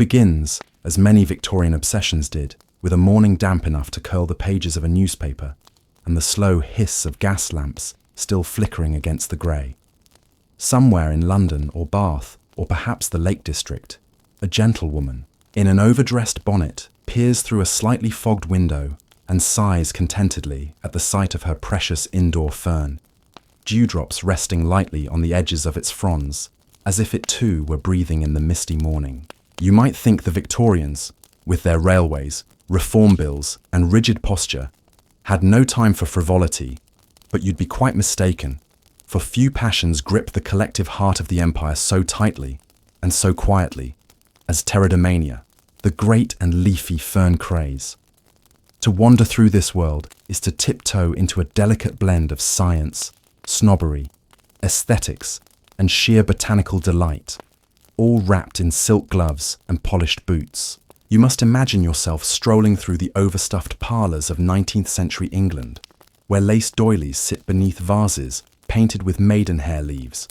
begins, as many Victorian obsessions did, with a morning damp enough to curl the pages of a newspaper and the slow hiss of gas lamps still flickering against the grey. Somewhere in London or Bath, or perhaps the Lake District, a gentlewoman, in an overdressed bonnet, peers through a slightly fogged window and sighs contentedly at the sight of her precious indoor fern, dewdrops resting lightly on the edges of its fronds, as if it too were breathing in the misty morning. You might think the Victorians, with their railways, reform bills, and rigid posture, had no time for frivolity, but you'd be quite mistaken, for few passions grip the collective heart of the empire so tightly and so quietly as pterodomania, the great and leafy fern craze. To wander through this world is to tiptoe into a delicate blend of science, snobbery, aesthetics, and sheer botanical delight, all wrapped in silk gloves and polished boots. You must imagine yourself strolling through the overstuffed parlours of 19th century England, where lace doilies sit beneath vases painted with maidenhair leaves,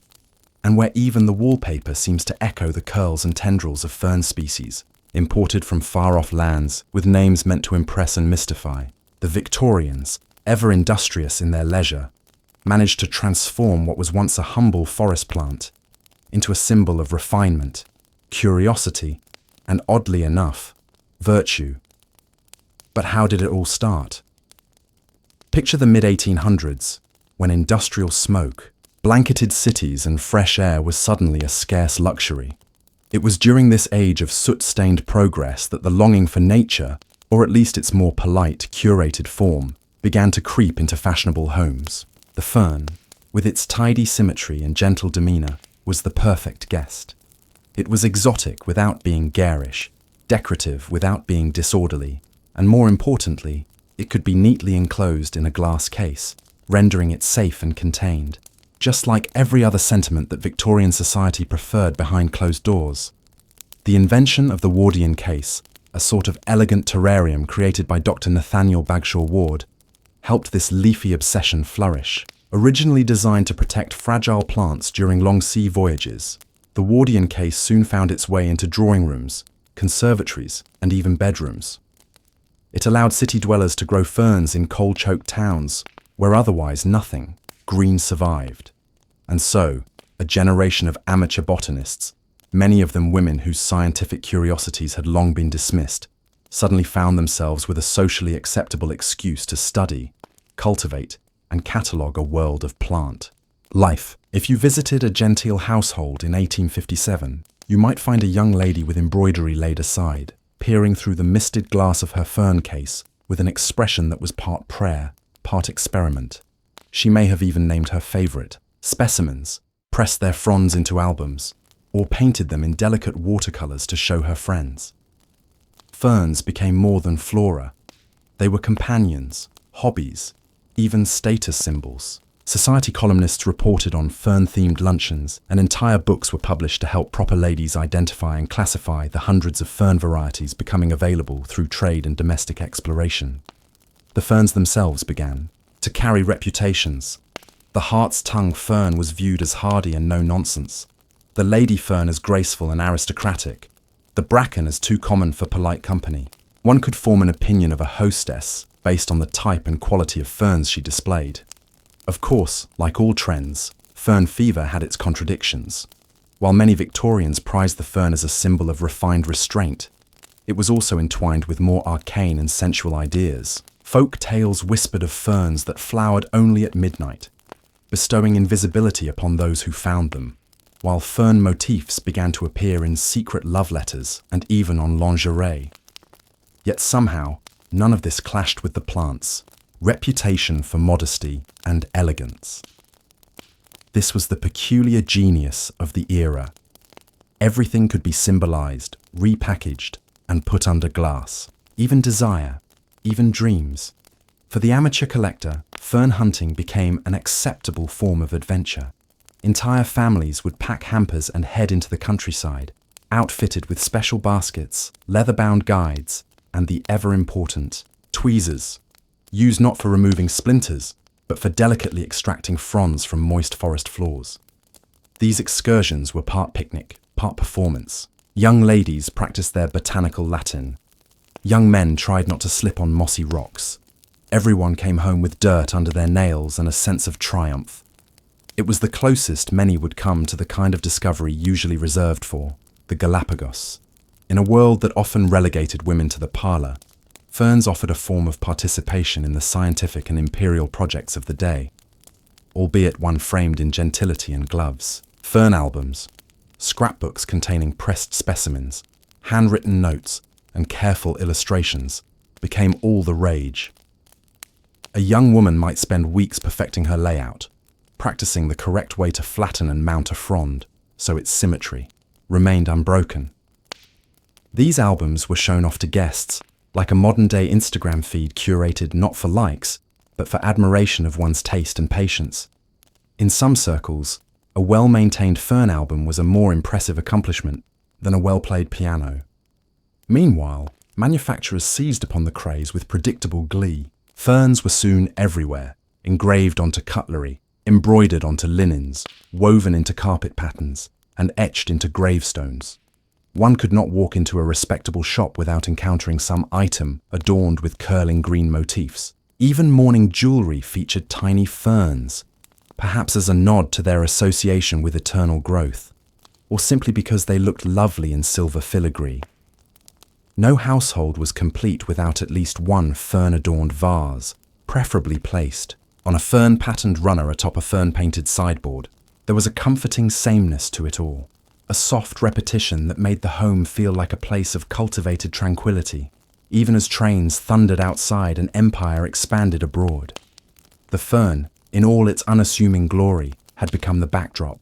and where even the wallpaper seems to echo the curls and tendrils of fern species, imported from far-off lands with names meant to impress and mystify. The Victorians, ever industrious in their leisure, managed to transform what was once a humble forest plant into a symbol of refinement, curiosity, and oddly enough, virtue. But how did it all start? Picture the mid-1800s, when industrial smoke, blanketed cities and fresh air was suddenly a scarce luxury. It was during this age of soot-stained progress that the longing for nature, or at least its more polite, curated form, began to creep into fashionable homes. The fern, with its tidy symmetry and gentle demeanour, was the perfect guest. It was exotic without being garish, decorative without being disorderly, and more importantly, it could be neatly enclosed in a glass case, rendering it safe and contained, just like every other sentiment that Victorian society preferred behind closed doors. The invention of the Wardian case, a sort of elegant terrarium created by Dr. Nathaniel Bagshaw Ward, helped this leafy obsession flourish. Originally designed to protect fragile plants during long sea voyages, the Wardian case soon found its way into drawing rooms, conservatories, and even bedrooms. It allowed city dwellers to grow ferns in coal-choked towns, where otherwise nothing green survived. And so, a generation of amateur botanists, many of them women whose scientific curiosities had long been dismissed, suddenly found themselves with a socially acceptable excuse to study, cultivate, and catalogue a world of plant life. If you visited a genteel household in 1857, you might find a young lady with embroidery laid aside, peering through the misted glass of her fern case with an expression that was part prayer, part experiment. She may have even named her favourite, specimens, pressed their fronds into albums, or painted them in delicate watercolours to show her friends. Ferns became more than flora. They were companions, hobbies, even status symbols. Society columnists reported on fern-themed luncheons, and entire books were published to help proper ladies identify and classify the hundreds of fern varieties becoming available through trade and domestic exploration. The ferns themselves began to carry reputations. The hart's tongue fern was viewed as hardy and no-nonsense, the lady fern as graceful and aristocratic, the bracken as too common for polite company. One could form an opinion of a hostess based on the type and quality of ferns she displayed. Of course, like all trends, fern fever had its contradictions. While many Victorians prized the fern as a symbol of refined restraint, it was also entwined with more arcane and sensual ideas. Folk tales whispered of ferns that flowered only at midnight, bestowing invisibility upon those who found them, while fern motifs began to appear in secret love letters and even on lingerie. Yet somehow, none of this clashed with the plant's reputation for modesty and elegance. This was the peculiar genius of the era. Everything could be symbolized, repackaged, and put under glass. Even desire, even dreams. For the amateur collector, fern hunting became an acceptable form of adventure. Entire families would pack hampers and head into the countryside, outfitted with special baskets, leather-bound guides, and the ever-important tweezers, used not for removing splinters, but for delicately extracting fronds from moist forest floors. These excursions were part picnic, part performance. Young ladies practiced their botanical Latin. Young men tried not to slip on mossy rocks. Everyone came home with dirt under their nails and a sense of triumph. It was the closest many would come to the kind of discovery usually reserved for the Galapagos. In a world that often relegated women to the parlour, Ferns offered a form of participation in the scientific and imperial projects of the day, albeit one framed in gentility and gloves. Fern albums, scrapbooks containing pressed specimens, handwritten notes, and careful illustrations became all the rage. A young woman might spend weeks perfecting her layout, practicing the correct way to flatten and mount a frond so its symmetry remained unbroken. These albums were shown off to guests like a modern-day Instagram feed curated not for likes, but for admiration of one's taste and patience. In some circles, a well-maintained fern album was a more impressive accomplishment than a well-played piano. Meanwhile, manufacturers seized upon the craze with predictable glee. Ferns were soon everywhere, engraved onto cutlery, embroidered onto linens, woven into carpet patterns, and etched into gravestones. One could not walk into a respectable shop without encountering some item adorned with curling green motifs. Even mourning jewellery featured tiny ferns, perhaps as a nod to their association with eternal growth, or simply because they looked lovely in silver filigree. No household was complete without at least one fern-adorned vase, preferably placed on a fern-patterned runner atop a fern-painted sideboard. There was a comforting sameness to it all, a soft repetition that made the home feel like a place of cultivated tranquility, even as trains thundered outside and empire expanded abroad. The fern, in all its unassuming glory, had become the backdrop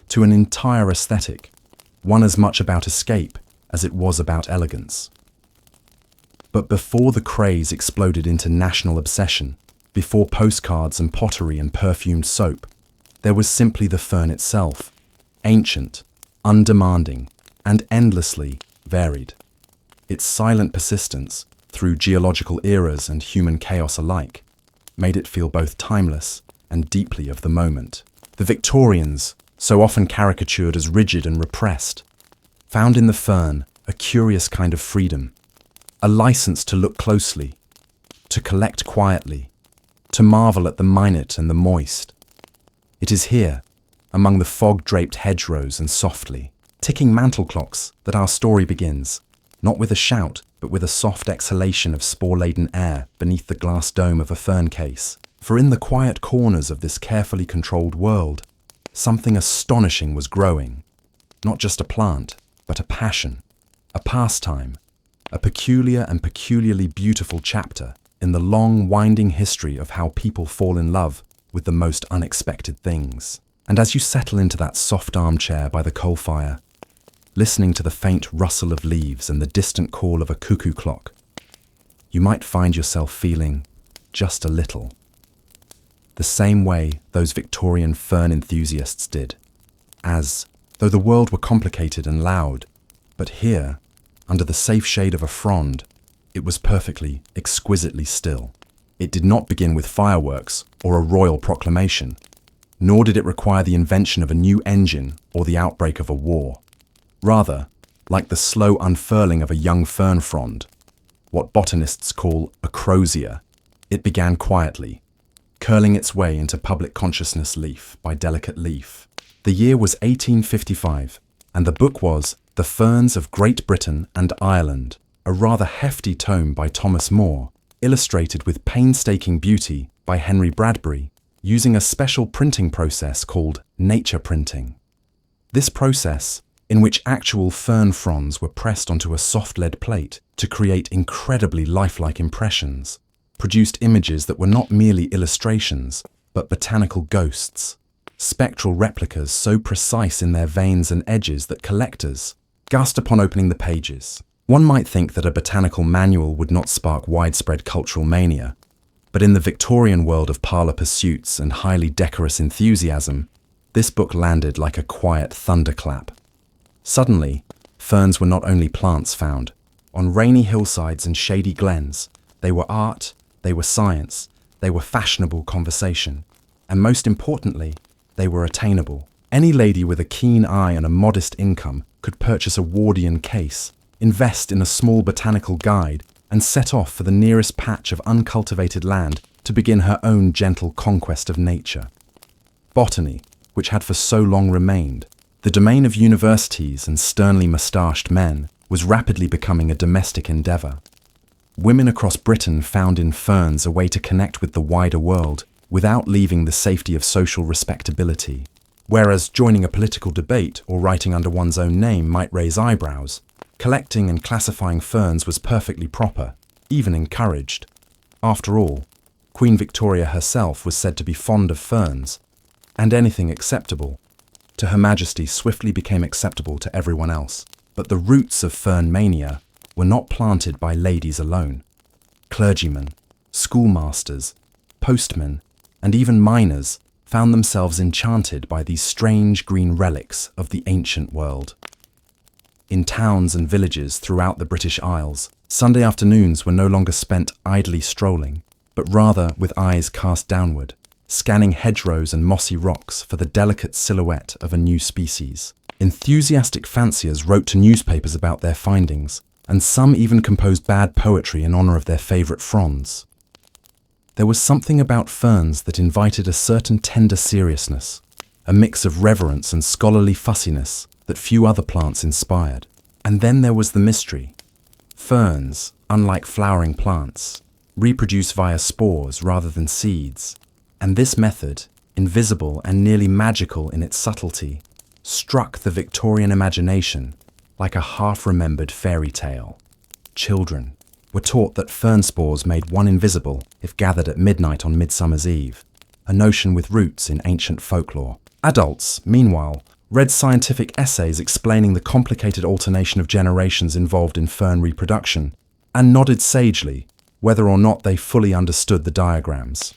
to an entire aesthetic, one as much about escape as it was about elegance. But before the craze exploded into national obsession, before postcards and pottery and perfumed soap, there was simply the fern itself, ancient, undemanding, and endlessly varied. Its silent persistence, through geological eras and human chaos alike, made it feel both timeless and deeply of the moment. The Victorians, so often caricatured as rigid and repressed, found in the fern a curious kind of freedom, a license to look closely, to collect quietly, to marvel at the minute and the moist. It is here, among the fog-draped hedgerows and softly ticking mantel clocks, that our story begins, not with a shout, but with a soft exhalation of spore-laden air beneath the glass dome of a fern case. For in the quiet corners of this carefully controlled world, something astonishing was growing. Not just a plant, but a passion, a pastime, a peculiar and peculiarly beautiful chapter in the long, winding history of how people fall in love with the most unexpected things. And as you settle into that soft armchair by the coal fire, listening to the faint rustle of leaves and the distant call of a cuckoo clock, you might find yourself feeling just a little the same way those Victorian fern enthusiasts did, as though the world were complicated and loud, but here, under the safe shade of a frond, it was perfectly, exquisitely still. It did not begin with fireworks or a royal proclamation, nor did it require the invention of a new engine or the outbreak of a war. Rather, like the slow unfurling of a young fern frond, what botanists call a crozier, it began quietly, curling its way into public consciousness leaf by delicate leaf. The year was 1855, and the book was The Ferns of Great Britain and Ireland, a rather hefty tome by Thomas Moore, illustrated with painstaking beauty by Henry Bradbury, using a special printing process called nature printing. This process, in which actual fern fronds were pressed onto a soft lead plate to create incredibly lifelike impressions, produced images that were not merely illustrations, but botanical ghosts, spectral replicas so precise in their veins and edges that collectors gasped upon opening the pages. One might think that a botanical manual would not spark widespread cultural mania, but in the Victorian world of parlour pursuits and highly decorous enthusiasm, this book landed like a quiet thunderclap. Suddenly, ferns were not only plants found on rainy hillsides and shady glens. They were art, they were science, they were fashionable conversation, and most importantly, they were attainable. Any lady with a keen eye and a modest income could purchase a Wardian case, invest in a small botanical guide, and set off for the nearest patch of uncultivated land to begin her own gentle conquest of nature. Botany, which had for so long remained the domain of universities and sternly moustached men, was rapidly becoming a domestic endeavour. Women across Britain found in Ferns a way to connect with the wider world without leaving the safety of social respectability. Whereas joining a political debate or writing under one's own name might raise eyebrows, collecting and classifying ferns was perfectly proper, even encouraged. After all, Queen Victoria herself was said to be fond of ferns, and anything acceptable to Her Majesty swiftly became acceptable to everyone else. But the roots of fern mania were not planted by ladies alone. Clergymen, schoolmasters, postmen, and even miners found themselves enchanted by these strange green relics of the ancient world. In towns and villages throughout the British Isles, Sunday afternoons were no longer spent idly strolling, but rather with eyes cast downward, scanning hedgerows and mossy rocks for the delicate silhouette of a new species. Enthusiastic fanciers wrote to newspapers about their findings, and some even composed bad poetry in honour of their favourite fronds. There was something about ferns that invited a certain tender seriousness, a mix of reverence and scholarly fussiness that few other plants inspired. And then there was the mystery. Ferns, unlike flowering plants, reproduce via spores rather than seeds, and this method, invisible and nearly magical in its subtlety, struck the Victorian imagination like a half-remembered fairy tale. Children were taught that fern spores made one invisible if gathered at midnight on Midsummer's Eve, a notion with roots in ancient folklore. Adults, meanwhile, read scientific essays explaining the complicated alternation of generations involved in fern reproduction, and nodded sagely, whether or not they fully understood the diagrams.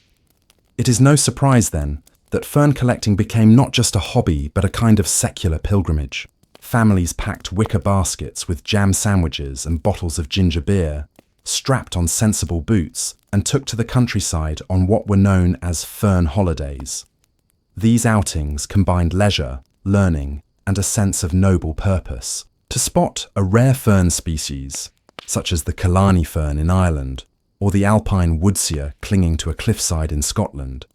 It is no surprise, then, that fern collecting became not just a hobby but a kind of secular pilgrimage. Families packed wicker baskets with jam sandwiches and bottles of ginger beer, strapped on sensible boots, and took to the countryside on what were known as fern holidays. These outings combined leisure, learning, and a sense of noble purpose. To spot a rare fern species, such as the Killarney fern in Ireland, or the alpine woodsia clinging to a cliffside in Scotland,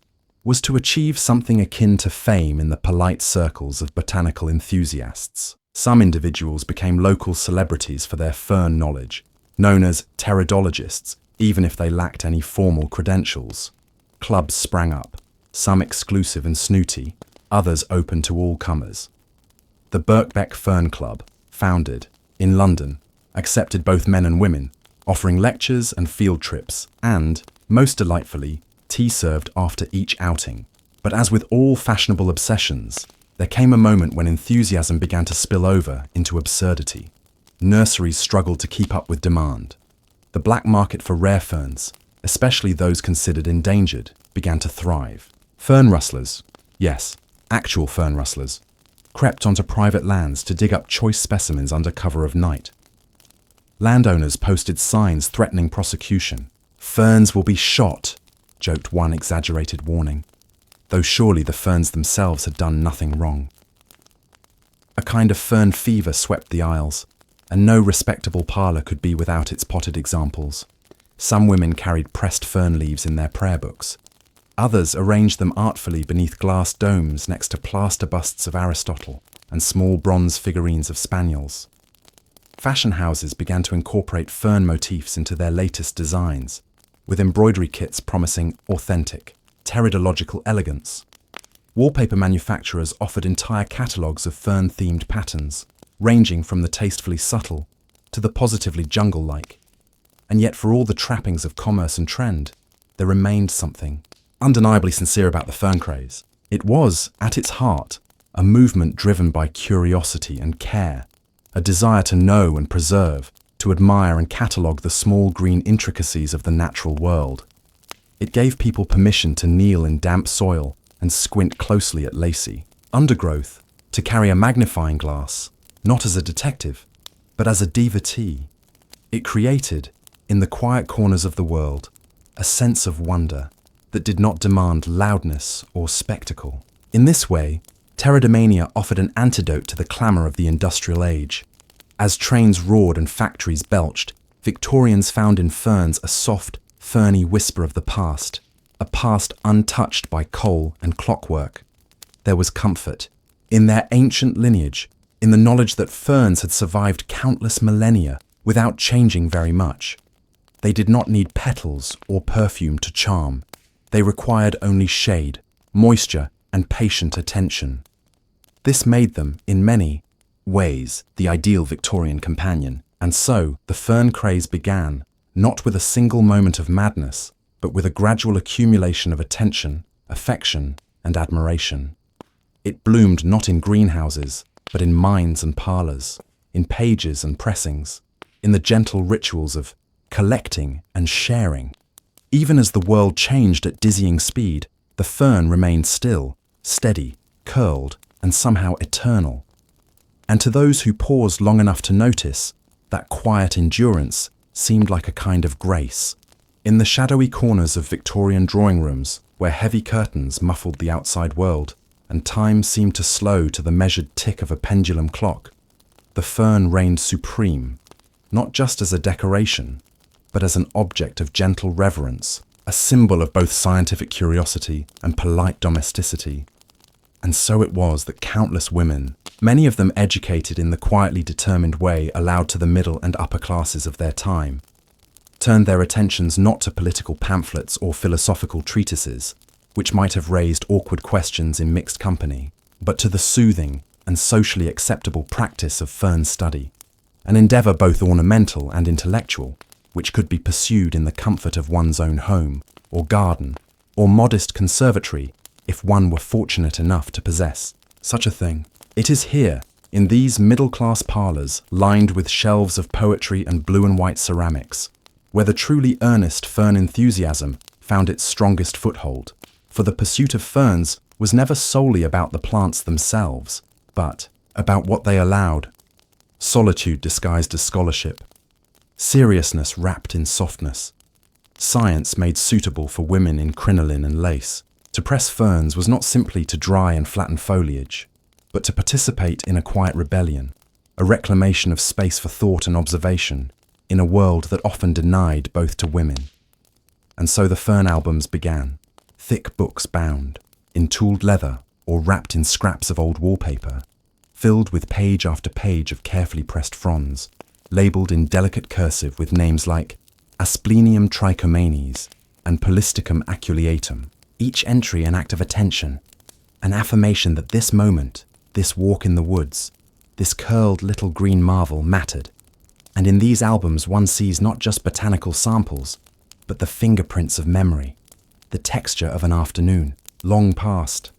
was to achieve something akin to fame in the polite circles of botanical enthusiasts. Some individuals became local celebrities for their fern knowledge, known as pteridologists, even if they lacked any formal credentials. Clubs sprang up, some exclusive and snooty, others open to all comers. The Birkbeck Fern Club, founded in London, accepted both men and women, offering lectures and field trips and, most delightfully, tea served after each outing. But as with all fashionable obsessions, there came a moment when enthusiasm began to spill over into absurdity. Nurseries struggled to keep up with demand. The black market for rare ferns, especially those considered endangered, began to thrive. Fern rustlers, yes, actual fern rustlers, crept onto private lands to dig up choice specimens under cover of night. Landowners posted signs threatening prosecution. "Ferns will be shot," joked one exaggerated warning, though surely the ferns themselves had done nothing wrong. A kind of fern fever swept the Isles, and no respectable parlour could be without its potted examples. Some women carried pressed fern leaves in their prayer books. Others arranged them artfully beneath glass domes next to plaster busts of Aristotle and small bronze figurines of spaniels. Fashion houses began to incorporate fern motifs into their latest designs, with embroidery kits promising authentic, pteridological elegance. Wallpaper manufacturers offered entire catalogues of fern-themed patterns, ranging from the tastefully subtle to the positively jungle-like. And yet for all the trappings of commerce and trend, there remained something undeniably sincere about the fern craze. It was, at its heart, a movement driven by curiosity and care, a desire to know and preserve, to admire and catalogue the small green intricacies of the natural world. It gave people permission to kneel in damp soil and squint closely at lacy undergrowth, to carry a magnifying glass, not as a detective, but as a devotee. It created, in the quiet corners of the world, a sense of wonder that did not demand loudness or spectacle. In this way, Pterodomania offered an antidote to the clamour of the industrial age. As trains roared and factories belched, Victorians found in ferns a soft, ferny whisper of the past, a past untouched by coal and clockwork. There was comfort in their ancient lineage, in the knowledge that ferns had survived countless millennia without changing very much. They did not need petals or perfume to charm. They required only shade, moisture, and patient attention. This made them, in many ways, the ideal Victorian companion, and so the fern craze began, not with a single moment of madness, but with a gradual accumulation of attention, affection, and admiration. It bloomed not in greenhouses, but in minds and parlours, in pages and pressings, in the gentle rituals of collecting and sharing. Even as the world changed at dizzying speed, the fern remained still, steady, curled, and somehow eternal. And to those who paused long enough to notice, that quiet endurance seemed like a kind of grace. In the shadowy corners of Victorian drawing rooms, where heavy curtains muffled the outside world, and time seemed to slow to the measured tick of a pendulum clock, the fern reigned supreme, not just as a decoration, but as an object of gentle reverence, a symbol of both scientific curiosity and polite domesticity. And so it was that countless women, many of them educated in the quietly determined way allowed to the middle and upper classes of their time, turned their attentions not to political pamphlets or philosophical treatises, which might have raised awkward questions in mixed company, but to the soothing and socially acceptable practice of fern study, an endeavour both ornamental and intellectual, which could be pursued in the comfort of one's own home, or garden, or modest conservatory, if one were fortunate enough to possess such a thing. It is here, in these middle-class parlours lined with shelves of poetry and blue and white ceramics, where the truly earnest fern enthusiasm found its strongest foothold. For the pursuit of ferns was never solely about the plants themselves, but about what they allowed. Solitude disguised as scholarship, seriousness wrapped in softness, science made suitable for women in crinoline and lace. To press ferns was not simply to dry and flatten foliage, but to participate in a quiet rebellion, a reclamation of space for thought and observation, in a world that often denied both to women. And so the fern albums began, thick books bound, in tooled leather or wrapped in scraps of old wallpaper, filled with page after page of carefully pressed fronds, labelled in delicate cursive with names like Asplenium trichomanes and Polisticum aculeatum. Each entry an act of attention, an affirmation that this moment, this walk in the woods, this curled little green marvel mattered. And in these albums one sees not just botanical samples, but the fingerprints of memory, the texture of an afternoon, long past,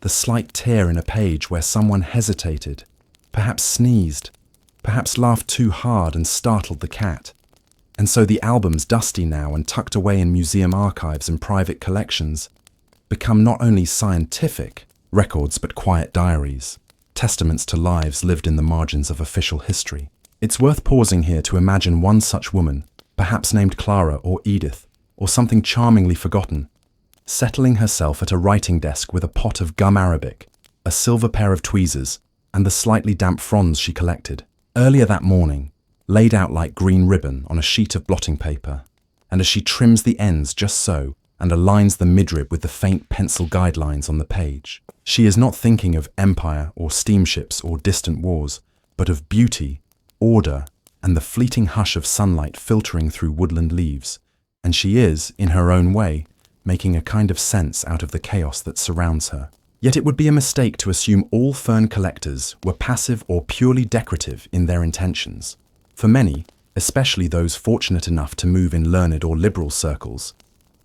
the slight tear in a page where someone hesitated, perhaps sneezed, perhaps laughed too hard and startled the cat. And so the albums, dusty now and tucked away in museum archives and private collections, become not only scientific records but quiet diaries, testaments to lives lived in the margins of official history. It's worth pausing here to imagine one such woman, perhaps named Clara or Edith, or something charmingly forgotten, settling herself at a writing desk with a pot of gum arabic, a silver pair of tweezers, and the slightly damp fronds she collected, earlier that morning, laid out like green ribbon on a sheet of blotting paper, and as she trims the ends just so, and aligns the midrib with the faint pencil guidelines on the page, she is not thinking of empire or steamships or distant wars, but of beauty, order, and the fleeting hush of sunlight filtering through woodland leaves, and she is, in her own way, making a kind of sense out of the chaos that surrounds her. Yet it would be a mistake to assume all fern collectors were passive or purely decorative in their intentions. For many, especially those fortunate enough to move in learned or liberal circles,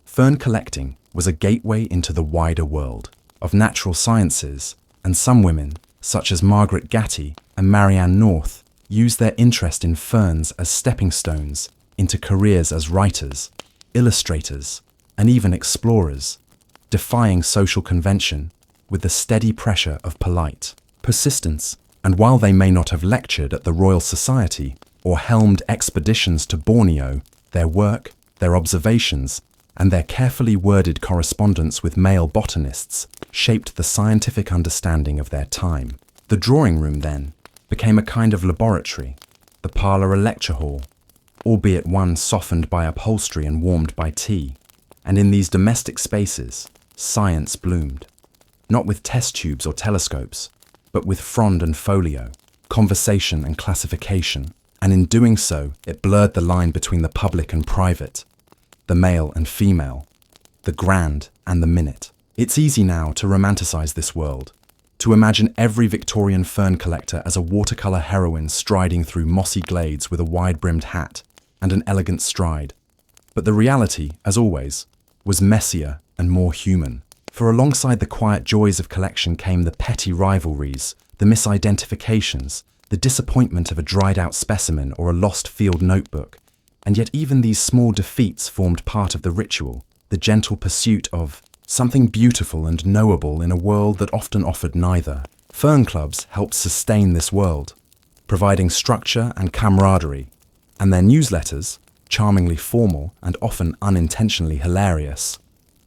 fern collecting was a gateway into the wider world of natural sciences, and some women, such as Margaret Gatty and Marianne North, used their interest in ferns as stepping stones into careers as writers, illustrators, and even explorers, defying social convention with the steady pressure of polite persistence. And while they may not have lectured at the Royal Society or helmed expeditions to Borneo, their work, their observations, and their carefully worded correspondence with male botanists shaped the scientific understanding of their time. The drawing room, then, became a kind of laboratory, the parlour a lecture hall, albeit one softened by upholstery and warmed by tea. And in these domestic spaces, science bloomed, not with test tubes or telescopes, but with frond and folio, conversation and classification, and in doing so, it blurred the line between the public and private, the male and female, the grand and the minute. It's easy now to romanticize this world, to imagine every Victorian fern collector as a watercolour heroine striding through mossy glades with a wide-brimmed hat and an elegant stride. But the reality, as always, was messier and more human. For alongside the quiet joys of collection came the petty rivalries, the misidentifications, the disappointment of a dried-out specimen or a lost field notebook. And yet even these small defeats formed part of the ritual, the gentle pursuit of something beautiful and knowable in a world that often offered neither. Fern clubs helped sustain this world, providing structure and camaraderie, and their newsletters, charmingly formal and often unintentionally hilarious,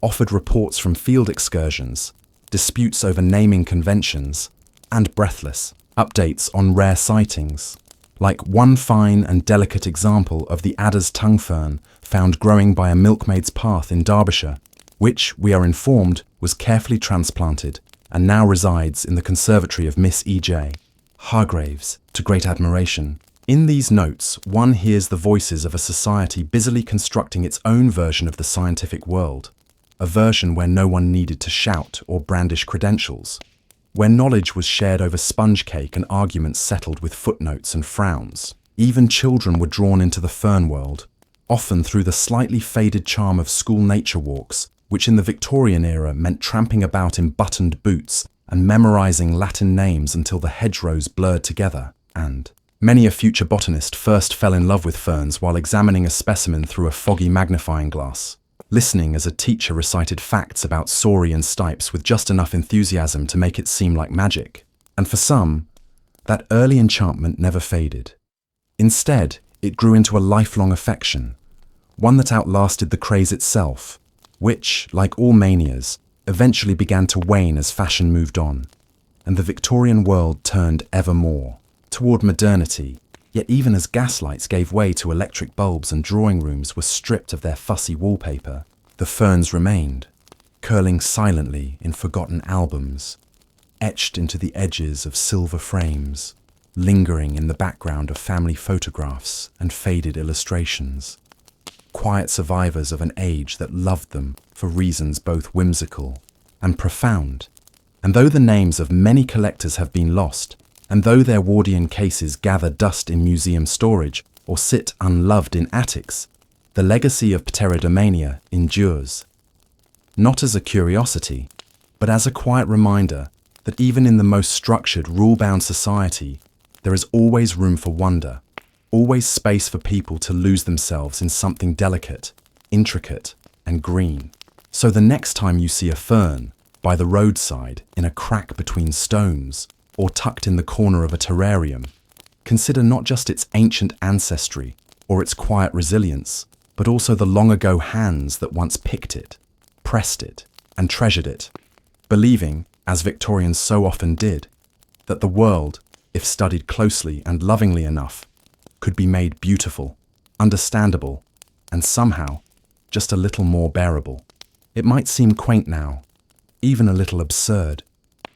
offered reports from field excursions, disputes over naming conventions, and breathless updates on rare sightings, like one fine and delicate example of the adder's tongue fern found growing by a milkmaid's path in Derbyshire, which, we are informed, was carefully transplanted and now resides in the conservatory of Miss E.J. Hargraves, to great admiration. In these notes, one hears the voices of a society busily constructing its own version of the scientific world, a version where no one needed to shout or brandish credentials, where knowledge was shared over sponge cake and arguments settled with footnotes and frowns. Even children were drawn into the fern world, often through the slightly faded charm of school nature walks, which in the Victorian era meant tramping about in buttoned boots and memorizing Latin names until the hedgerows blurred together. And many a future botanist first fell in love with ferns while examining a specimen through a foggy magnifying glass, listening as a teacher recited facts about saurian stipes with just enough enthusiasm to make it seem like magic. And for some, that early enchantment never faded. Instead, it grew into a lifelong affection, one that outlasted the craze itself, which, like all manias, eventually began to wane as fashion moved on, and the Victorian world turned ever more toward modernity. Yet even as gaslights gave way to electric bulbs and drawing rooms were stripped of their fussy wallpaper, the ferns remained, curling silently in forgotten albums, etched into the edges of silver frames, lingering in the background of family photographs and faded illustrations. Quiet survivors of an age that loved them for reasons both whimsical and profound. And though the names of many collectors have been lost, and though their Wardian cases gather dust in museum storage or sit unloved in attics, the legacy of pterodomania endures. Not as a curiosity, but as a quiet reminder that even in the most structured, rule-bound society, there is always room for wonder, always space for people to lose themselves in something delicate, intricate, and green. So the next time you see a fern, by the roadside, in a crack between stones, or tucked in the corner of a terrarium, consider not just its ancient ancestry or its quiet resilience, but also the long-ago hands that once picked it, pressed it, and treasured it, believing, as Victorians so often did, that the world, if studied closely and lovingly enough, could be made beautiful, understandable, and somehow just a little more bearable. It might seem quaint now, even a little absurd,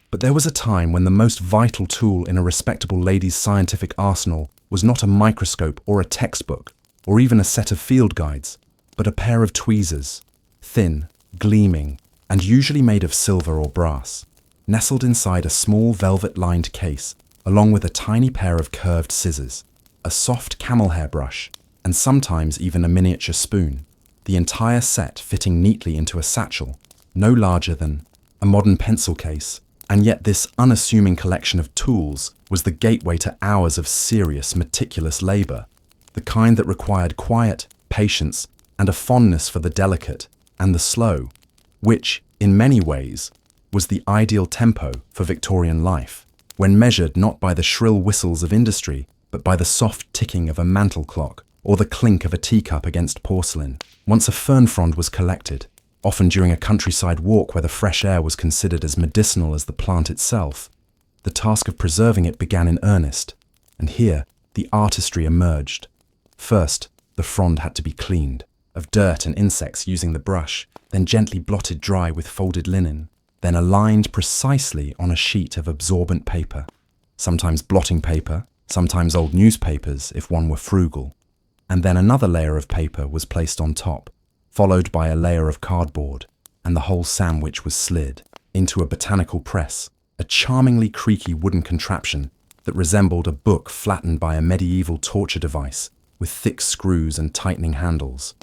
but there was a time when the most vital tool in a respectable lady's scientific arsenal was not a microscope or a textbook, or even a set of field guides, but a pair of tweezers, thin, gleaming, and usually made of silver or brass, nestled inside a small velvet-lined case, along with a tiny pair of curved scissors, a soft camel hair brush, and sometimes even a miniature spoon, the entire set fitting neatly into a satchel, no larger than a modern pencil case. And yet this unassuming collection of tools was the gateway to hours of serious, meticulous labour, the kind that required quiet, patience, and a fondness for the delicate and the slow, which, in many ways, was the ideal tempo for Victorian life, when measured not by the shrill whistles of industry, but by the soft ticking of a mantel clock or the clink of a teacup against porcelain. Once a fern frond was collected, often during a countryside walk where the fresh air was considered as medicinal as the plant itself, the task of preserving it began in earnest, and here the artistry emerged. First, the frond had to be cleaned of dirt and insects using the brush, then gently blotted dry with folded linen, then aligned precisely on a sheet of absorbent paper, sometimes blotting paper, sometimes old newspapers if one were frugal, and then another layer of paper was placed on top, followed by a layer of cardboard, and the whole sandwich was slid into a botanical press, a charmingly creaky wooden contraption that resembled a book flattened by a medieval torture device with thick screws and tightening handles.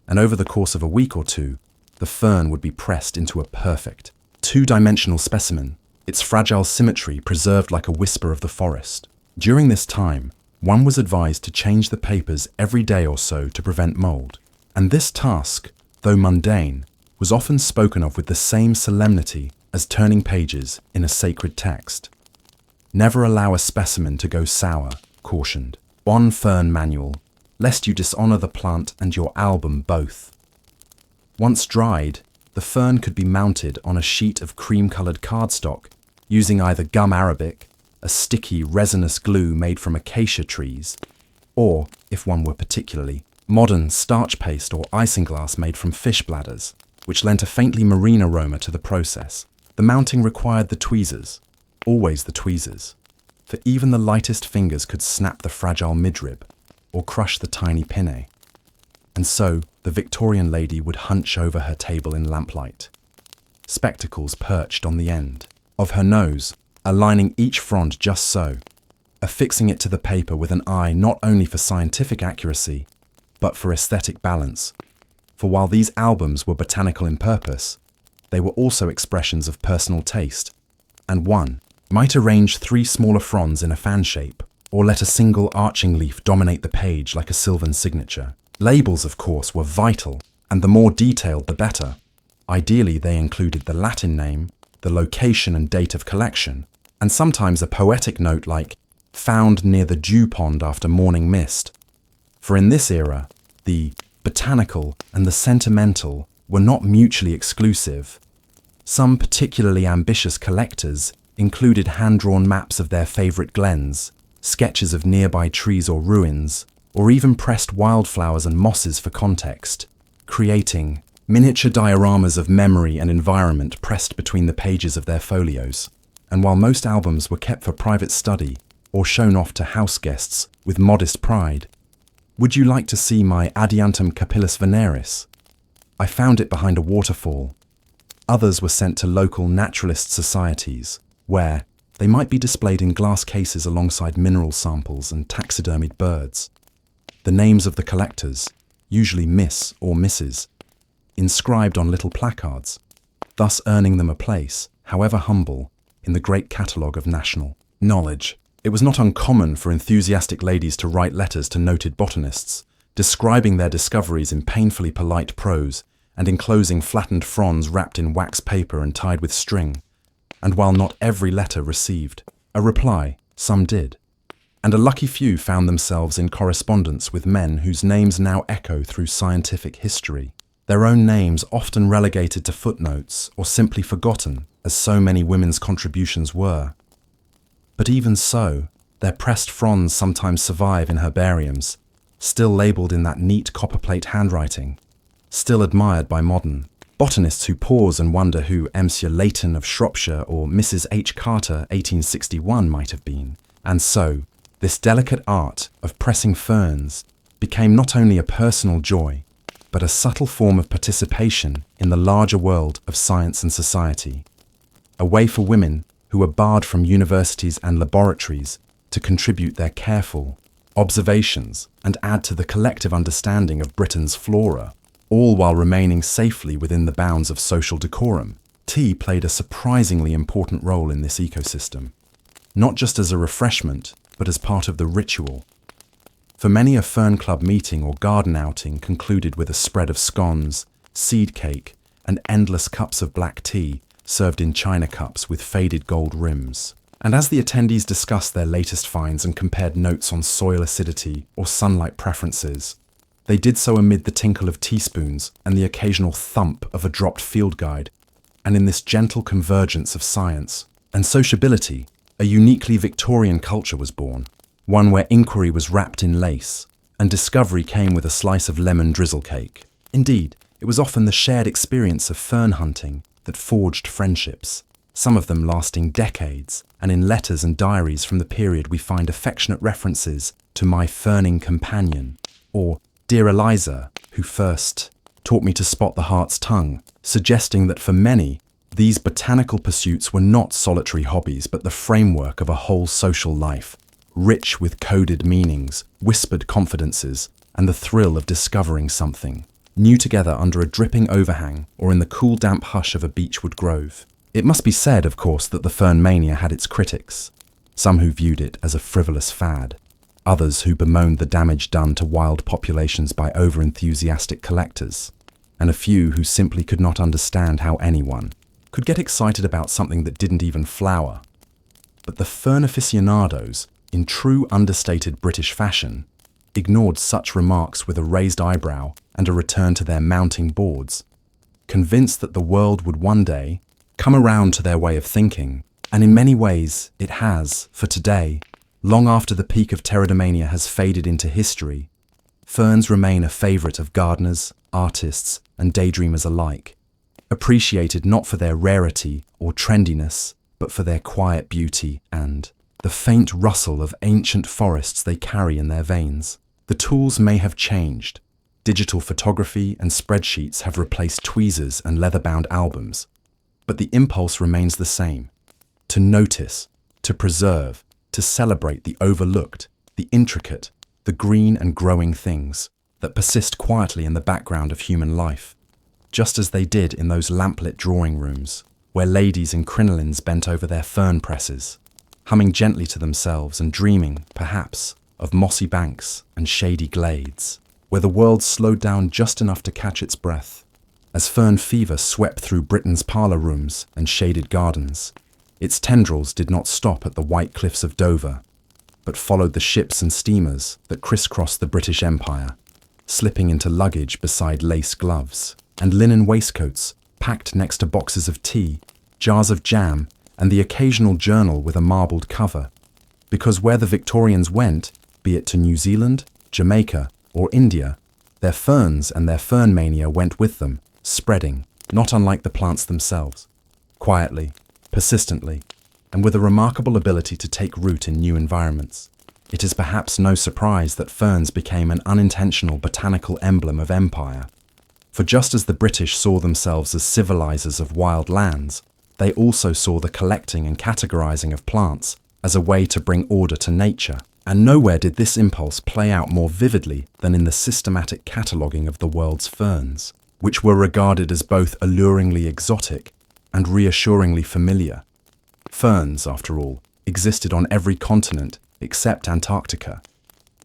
And over the course of a week or two, the fern would be pressed into a perfect, two-dimensional specimen, its fragile symmetry preserved like a whisper of the forest. During this time, one was advised to change the papers every day or so to prevent mold, and this task, though mundane, was often spoken of with the same solemnity as turning pages in a sacred text. Never allow a specimen to go sour, cautioned one fern manual, lest you dishonor the plant and your album both. Once dried, the fern could be mounted on a sheet of cream-colored cardstock using either gum arabic, a sticky resinous glue made from acacia trees, or, if one were particularly, modern starch paste or isinglass made from fish bladders, which lent a faintly marine aroma to the process. The mounting required the tweezers, always the tweezers, for even the lightest fingers could snap the fragile midrib or crush the tiny pinnae. And so the Victorian lady would hunch over her table in lamplight, spectacles perched on the end of her nose, aligning each frond just so, affixing it to the paper with an eye not only for scientific accuracy, but for aesthetic balance. For while these albums were botanical in purpose, they were also expressions of personal taste, and one might arrange 3 smaller fronds in a fan shape, or let a single arching leaf dominate the page like a sylvan signature. Labels, of course, were vital, and the more detailed the better. Ideally, they included the Latin name, the location and date of collection, and sometimes a poetic note like, "found near the dew pond after morning mist." For in this era, the botanical and the sentimental were not mutually exclusive. Some particularly ambitious collectors included hand-drawn maps of their favorite glens, sketches of nearby trees or ruins, or even pressed wildflowers and mosses for context, creating miniature dioramas of memory and environment pressed between the pages of their folios. And while most albums were kept for private study or shown off to house guests with modest pride, "Would you like to see my Adiantum capillus veneris? I found it behind a waterfall." Others were sent to local naturalist societies, where they might be displayed in glass cases alongside mineral samples and taxidermied birds. The names of the collectors, usually Miss or Mrs., inscribed on little placards, thus earning them a place, however humble, in the great catalogue of national knowledge. It was not uncommon for enthusiastic ladies to write letters to noted botanists, describing their discoveries in painfully polite prose and enclosing flattened fronds wrapped in wax paper and tied with string. And while not every letter received a reply, some did. And a lucky few found themselves in correspondence with men whose names now echo through scientific history, their own names often relegated to footnotes or simply forgotten, as so many women's contributions were. But even so, their pressed fronds sometimes survive in herbariums, still labelled in that neat copperplate handwriting, still admired by modern botanists who pause and wonder who Monsieur Leighton of Shropshire or Mrs. H. Carter, 1861, might have been. And so, this delicate art of pressing ferns became not only a personal joy, but a subtle form of participation in the larger world of science and society. A way for women who were barred from universities and laboratories to contribute their careful observations and add to the collective understanding of Britain's flora, all while remaining safely within the bounds of social decorum. Tea played a surprisingly important role in this ecosystem, not just as a refreshment, but as part of the ritual. For many, a fern club meeting or garden outing concluded with a spread of scones, seed cake, and endless cups of black tea served in china cups with faded gold rims. And as the attendees discussed their latest finds and compared notes on soil acidity or sunlight preferences, they did so amid the tinkle of teaspoons and the occasional thump of a dropped field guide, and in this gentle convergence of science and sociability, a uniquely Victorian culture was born, one where inquiry was wrapped in lace, and discovery came with a slice of lemon drizzle cake. Indeed, it was often the shared experience of fern hunting that forged friendships, some of them lasting decades, and in letters and diaries from the period we find affectionate references to my ferning companion, or dear Eliza, who first taught me to spot the heart's tongue, suggesting that for many, these botanical pursuits were not solitary hobbies but the framework of a whole social life, rich with coded meanings, whispered confidences, and the thrill of discovering something new together under a dripping overhang or in the cool damp hush of a beechwood grove. It must be said, of course, that the fern mania had its critics, some who viewed it as a frivolous fad, others who bemoaned the damage done to wild populations by over-enthusiastic collectors, and a few who simply could not understand how anyone could get excited about something that didn't even flower. But the fern aficionados, in true understated British fashion, ignored such remarks with a raised eyebrow and a return to their mounting boards, convinced that the world would one day come around to their way of thinking, and in many ways it has, for today, long after the peak of pterodomania has faded into history. Ferns remain a favourite of gardeners, artists, and daydreamers alike, appreciated not for their rarity or trendiness, but for their quiet beauty and the faint rustle of ancient forests they carry in their veins. The tools may have changed. Digital photography and spreadsheets have replaced tweezers and leather-bound albums, but the impulse remains the same: to notice, to preserve, to celebrate the overlooked, the intricate, the green and growing things that persist quietly in the background of human life, just as they did in those lamplit drawing rooms, where ladies in crinolines bent over their fern presses, humming gently to themselves and dreaming, perhaps, of mossy banks and shady glades, where the world slowed down just enough to catch its breath. As fern fever swept through Britain's parlour rooms and shaded gardens, its tendrils did not stop at the white cliffs of Dover, but followed the ships and steamers that crisscrossed the British Empire, slipping into luggage beside lace gloves and linen waistcoats packed next to boxes of tea, jars of jam, and the occasional journal with a marbled cover, because where the Victorians went, be it to New Zealand, Jamaica, or India, their ferns and their fern mania went with them, spreading, not unlike the plants themselves, quietly, persistently, and with a remarkable ability to take root in new environments. It is perhaps no surprise that ferns became an unintentional botanical emblem of empire. For just as the British saw themselves as civilizers of wild lands, they also saw the collecting and categorizing of plants as a way to bring order to nature. And nowhere did this impulse play out more vividly than in the systematic cataloguing of the world's ferns, which were regarded as both alluringly exotic and reassuringly familiar. Ferns, after all, existed on every continent except Antarctica,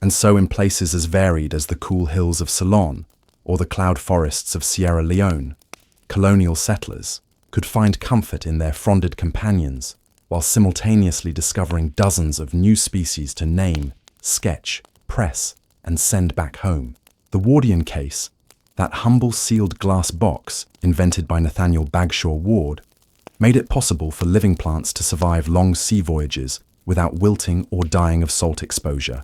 and so in places as varied as the cool hills of Ceylon or the cloud forests of Sierra Leone, colonial settlers could find comfort in their fronded companions while simultaneously discovering dozens of new species to name, sketch, press, and send back home. The Wardian case, that humble sealed glass box invented by Nathaniel Bagshaw Ward, made it possible for living plants to survive long sea voyages without wilting or dying of salt exposure.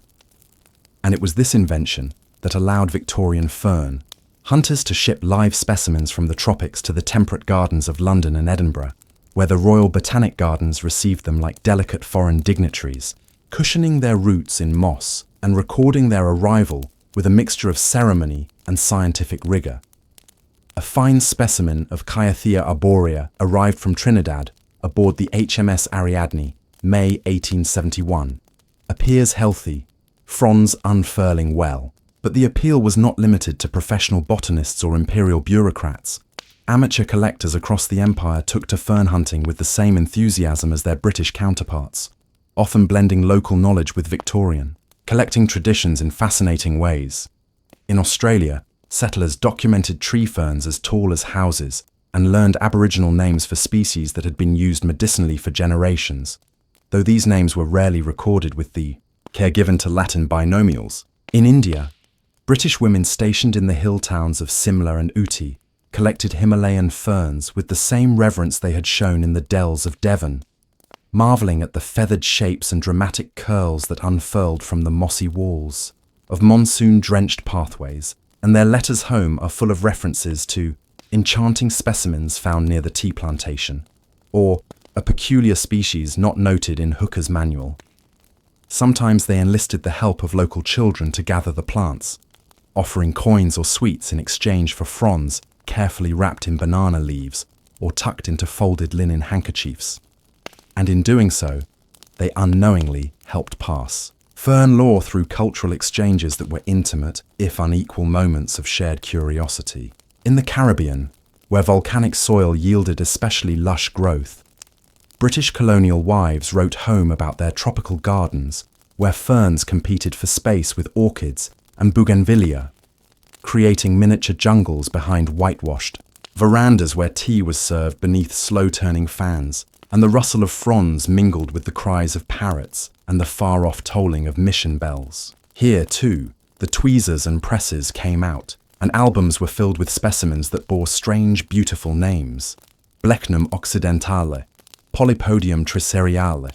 And it was this invention that allowed Victorian fern hunters to ship live specimens from the tropics to the temperate gardens of London and Edinburgh, where the Royal Botanic Gardens received them like delicate foreign dignitaries, cushioning their roots in moss and recording their arrival with a mixture of ceremony and scientific rigour. A fine specimen of Cyathea arborea arrived from Trinidad aboard the HMS Ariadne, May 1871. Appears healthy, fronds unfurling well. But the appeal was not limited to professional botanists or imperial bureaucrats. Amateur collectors across the empire took to fern hunting with the same enthusiasm as their British counterparts, often blending local knowledge with Victorian, collecting traditions in fascinating ways. In Australia, settlers documented tree ferns as tall as houses and learned Aboriginal names for species that had been used medicinally for generations. The though these names were rarely recorded with the care given to Latin binomials. In India, British women stationed in the hill towns of Simla and Ooty collected Himalayan ferns with the same reverence they had shown in the dells of Devon, marvelling at the feathered shapes and dramatic curls that unfurled from the mossy walls of monsoon-drenched pathways, and their letters home are full of references to enchanting specimens found near the tea plantation, or a peculiar species not noted in Hooker's manual. Sometimes they enlisted the help of local children to gather the plants, offering coins or sweets in exchange for fronds carefully wrapped in banana leaves or tucked into folded linen handkerchiefs. And in doing so, they unknowingly helped pass fern lore through cultural exchanges that were intimate, if unequal, moments of shared curiosity. In the Caribbean, where volcanic soil yielded especially lush growth, British colonial wives wrote home about their tropical gardens, where ferns competed for space with orchids and bougainvillea, creating miniature jungles behind whitewashed verandas where tea was served beneath slow-turning fans, and the rustle of fronds mingled with the cries of parrots and the far-off tolling of mission bells. Here, too, the tweezers and presses came out, and albums were filled with specimens that bore strange, beautiful names: Blechnum occidentale, Polypodium tricereale,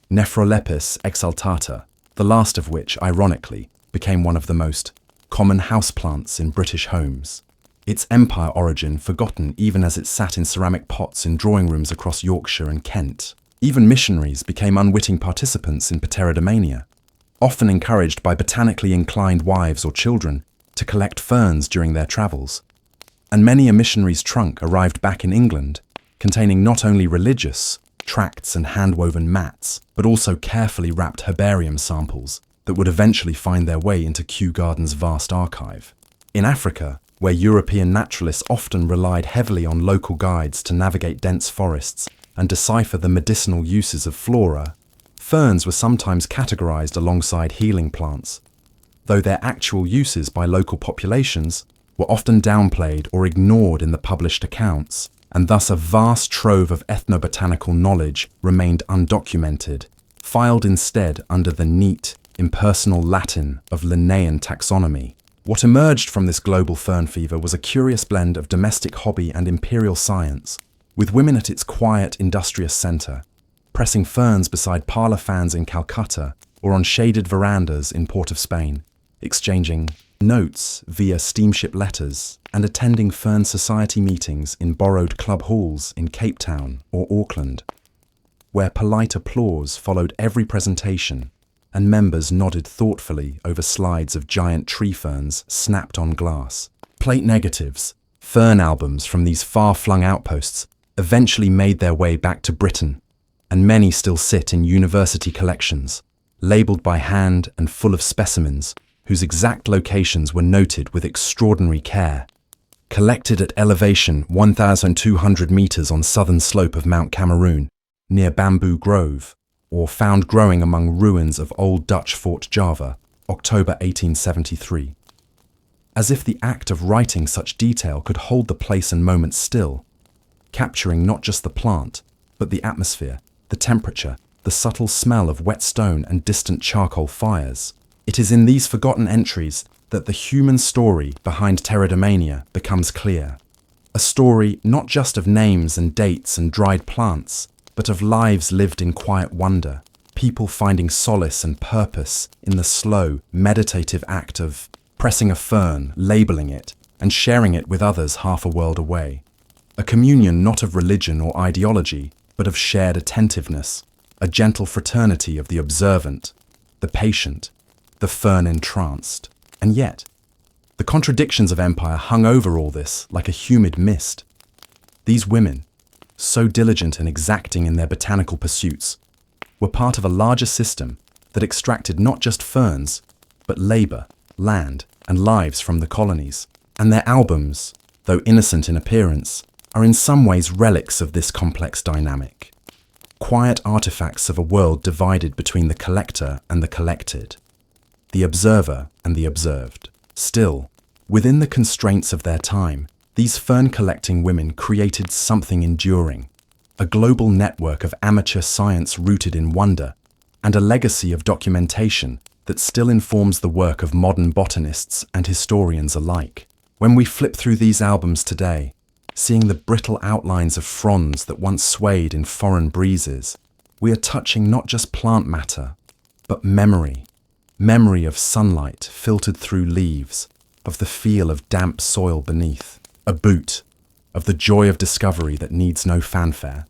Nephrolepis exaltata, the last of which, ironically, became one of the most common houseplants in British homes. Its empire origin forgotten even as it sat in ceramic pots in drawing rooms across Yorkshire and Kent. Even missionaries became unwitting participants in pterodomania, often encouraged by botanically inclined wives or children to collect ferns during their travels. And many a missionary's trunk arrived back in England, containing not only religious tracts and hand-woven mats, but also carefully wrapped herbarium samples that would eventually find their way into Kew Gardens' vast archive. In Africa, where European naturalists often relied heavily on local guides to navigate dense forests and decipher the medicinal uses of flora, ferns were sometimes categorized alongside healing plants, though their actual uses by local populations were often downplayed or ignored in the published accounts, and thus a vast trove of ethnobotanical knowledge remained undocumented, filed instead under the neat, impersonal Latin of Linnaean taxonomy. What emerged from this global fern fever was a curious blend of domestic hobby and imperial science, with women at its quiet, industrious center, pressing ferns beside parlor fans in Calcutta or on shaded verandas in Port of Spain, exchanging notes via steamship letters and attending Fern Society meetings in borrowed club halls in Cape Town or Auckland, where polite applause followed every presentation and members nodded thoughtfully over slides of giant tree ferns snapped on glass. Plate negatives, fern albums from these far-flung outposts eventually made their way back to Britain, and many still sit in university collections, labelled by hand and full of specimens whose exact locations were noted with extraordinary care. Collected at elevation 1,200 metres on southern slope of Mount Cameroon, near Bamboo Grove, or found growing among ruins of old Dutch Fort Java, October 1873. As if the act of writing such detail could hold the place and moment still, capturing not just the plant, but the atmosphere, the temperature, the subtle smell of wet stone and distant charcoal fires. It is in these forgotten entries that the human story behind pterodomania becomes clear. A story not just of names and dates and dried plants, but of lives lived in quiet wonder, people finding solace and purpose in the slow, meditative act of pressing a fern, labelling it, and sharing it with others half a world away. A communion not of religion or ideology, but of shared attentiveness, a gentle fraternity of the observant, the patient, the fern entranced. And yet, the contradictions of empire hung over all this like a humid mist. These women, so diligent and exacting in their botanical pursuits, were part of a larger system that extracted not just ferns, but labour, land, and lives from the colonies. And their albums, though innocent in appearance, are in some ways relics of this complex dynamic. Quiet artifacts of a world divided between the collector and the collected, the observer and the observed. Still, within the constraints of their time, these fern-collecting women created something enduring, a global network of amateur science rooted in wonder, and a legacy of documentation that still informs the work of modern botanists and historians alike. When we flip through these albums today, seeing the brittle outlines of fronds that once swayed in foreign breezes, we are touching not just plant matter, but memory. Memory of sunlight filtered through leaves, of the feel of damp soil beneath, a boot, of the joy of discovery that needs no fanfare,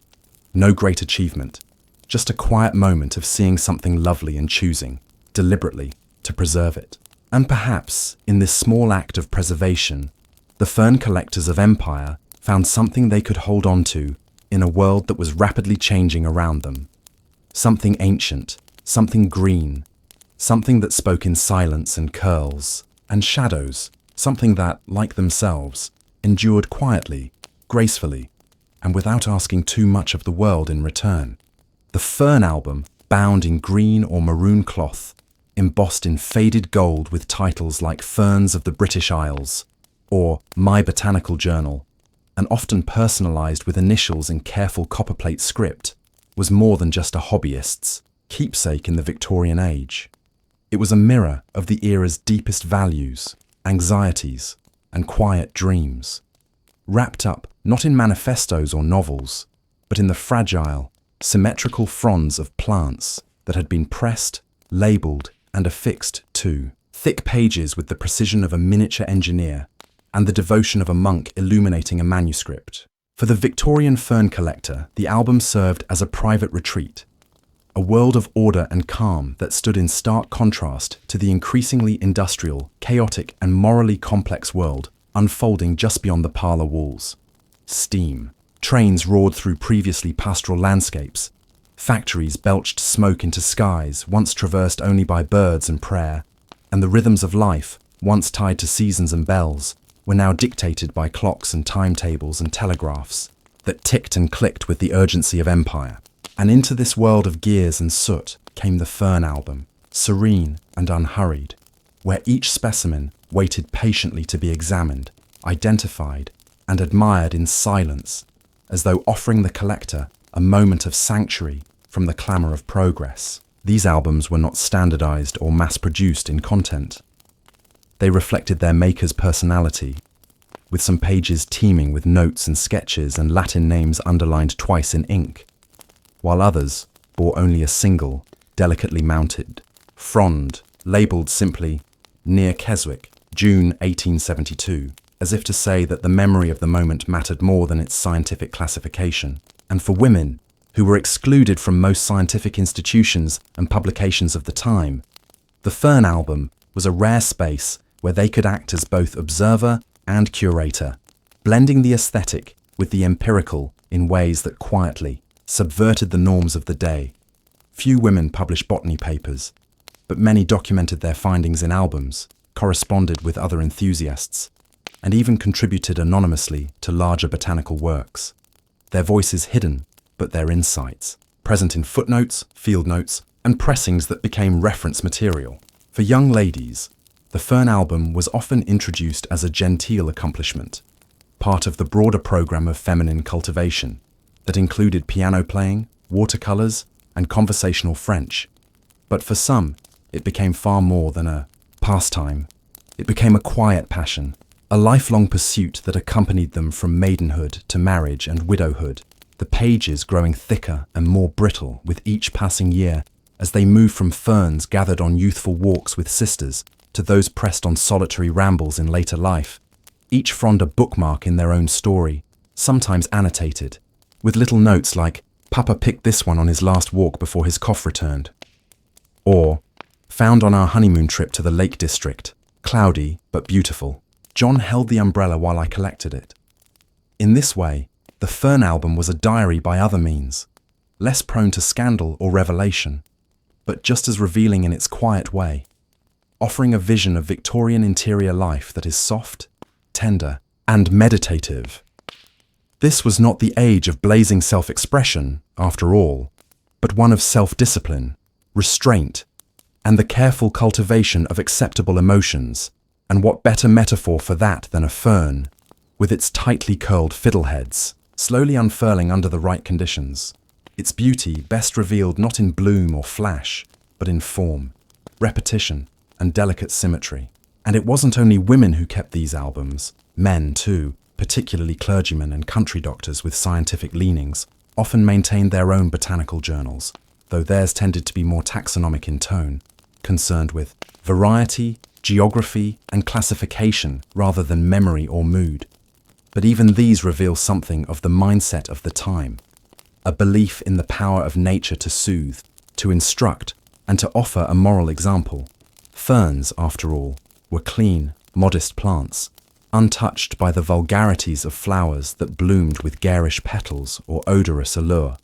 no great achievement, just a quiet moment of seeing something lovely and choosing, deliberately, to preserve it. And perhaps, in this small act of preservation, the fern collectors of empire found something they could hold on to in a world that was rapidly changing around them. Something ancient, something green, something that spoke in silence and curls and shadows, something that, like themselves, endured quietly, gracefully, and without asking too much of the world in return. The Fern album, bound in green or maroon cloth, embossed in faded gold with titles like Ferns of the British Isles or My Botanical Journal, and often personalised with initials in careful copperplate script, was more than just a hobbyist's keepsake in the Victorian age. It was a mirror of the era's deepest values, anxieties, and quiet dreams, wrapped up not in manifestos or novels, but in the fragile, symmetrical fronds of plants that had been pressed, labelled, and affixed to thick pages with the precision of a miniature engineer and the devotion of a monk illuminating a manuscript. For the Victorian fern collector, the album served as a private retreat, a world of order and calm that stood in stark contrast to the increasingly industrial, chaotic, and morally complex world unfolding just beyond the parlour walls. Steam. Trains roared through previously pastoral landscapes. Factories belched smoke into skies once traversed only by birds and prayer, and the rhythms of life, once tied to seasons and bells, were now dictated by clocks and timetables and telegraphs that ticked and clicked with the urgency of empire. And into this world of gears and soot came the Fern album, serene and unhurried, where each specimen waited patiently to be examined, identified, and admired in silence, as though offering the collector a moment of sanctuary from the clamour of progress. These albums were not standardised or mass-produced in content. They reflected their maker's personality, with some pages teeming with notes and sketches and Latin names underlined twice in ink, while others bore only a single, delicately mounted frond, labelled simply Near Keswick, June 1872, as if to say that the memory of the moment mattered more than its scientific classification. And for women, who were excluded from most scientific institutions and publications of the time, the Fern album was a rare space where they could act as both observer and curator, blending the aesthetic with the empirical in ways that quietly subverted the norms of the day. Few women published botany papers, but many documented their findings in albums, corresponded with other enthusiasts, and even contributed anonymously to larger botanical works. Their voices hidden, but their insights, present in footnotes, field notes, and pressings that became reference material. For young ladies, the Fern album was often introduced as a genteel accomplishment, part of the broader program of feminine cultivation that included piano playing, watercolours, and conversational French. But for some, it became far more than a pastime. It became a quiet passion, a lifelong pursuit that accompanied them from maidenhood to marriage and widowhood, the pages growing thicker and more brittle with each passing year as they moved from ferns gathered on youthful walks with sisters to those pressed on solitary rambles in later life, each frond a bookmark in their own story, sometimes annotated, with little notes like, "Papa picked this one on his last walk before his cough returned," or, "Found on our honeymoon trip to the Lake District, cloudy but beautiful. John held the umbrella while I collected it." In this way, the Fern album was a diary by other means, less prone to scandal or revelation, but just as revealing in its quiet way, offering a vision of Victorian interior life that is soft, tender, and meditative. This was not the age of blazing self-expression, after all, but one of self-discipline, restraint, and the careful cultivation of acceptable emotions. And what better metaphor for that than a fern, with its tightly curled fiddleheads, slowly unfurling under the right conditions. Its beauty best revealed not in bloom or flash, but in form, repetition, and delicate symmetry. And it wasn't only women who kept these albums. Men, too, particularly clergymen and country doctors with scientific leanings, often maintained their own botanical journals, though theirs tended to be more taxonomic in tone, concerned with variety, geography, and classification rather than memory or mood. But even these reveal something of the mindset of the time, a belief in the power of nature to soothe, to instruct, and to offer a moral example. Ferns, after all, were clean, modest plants, untouched by the vulgarities of flowers that bloomed with garish petals or odorous allure.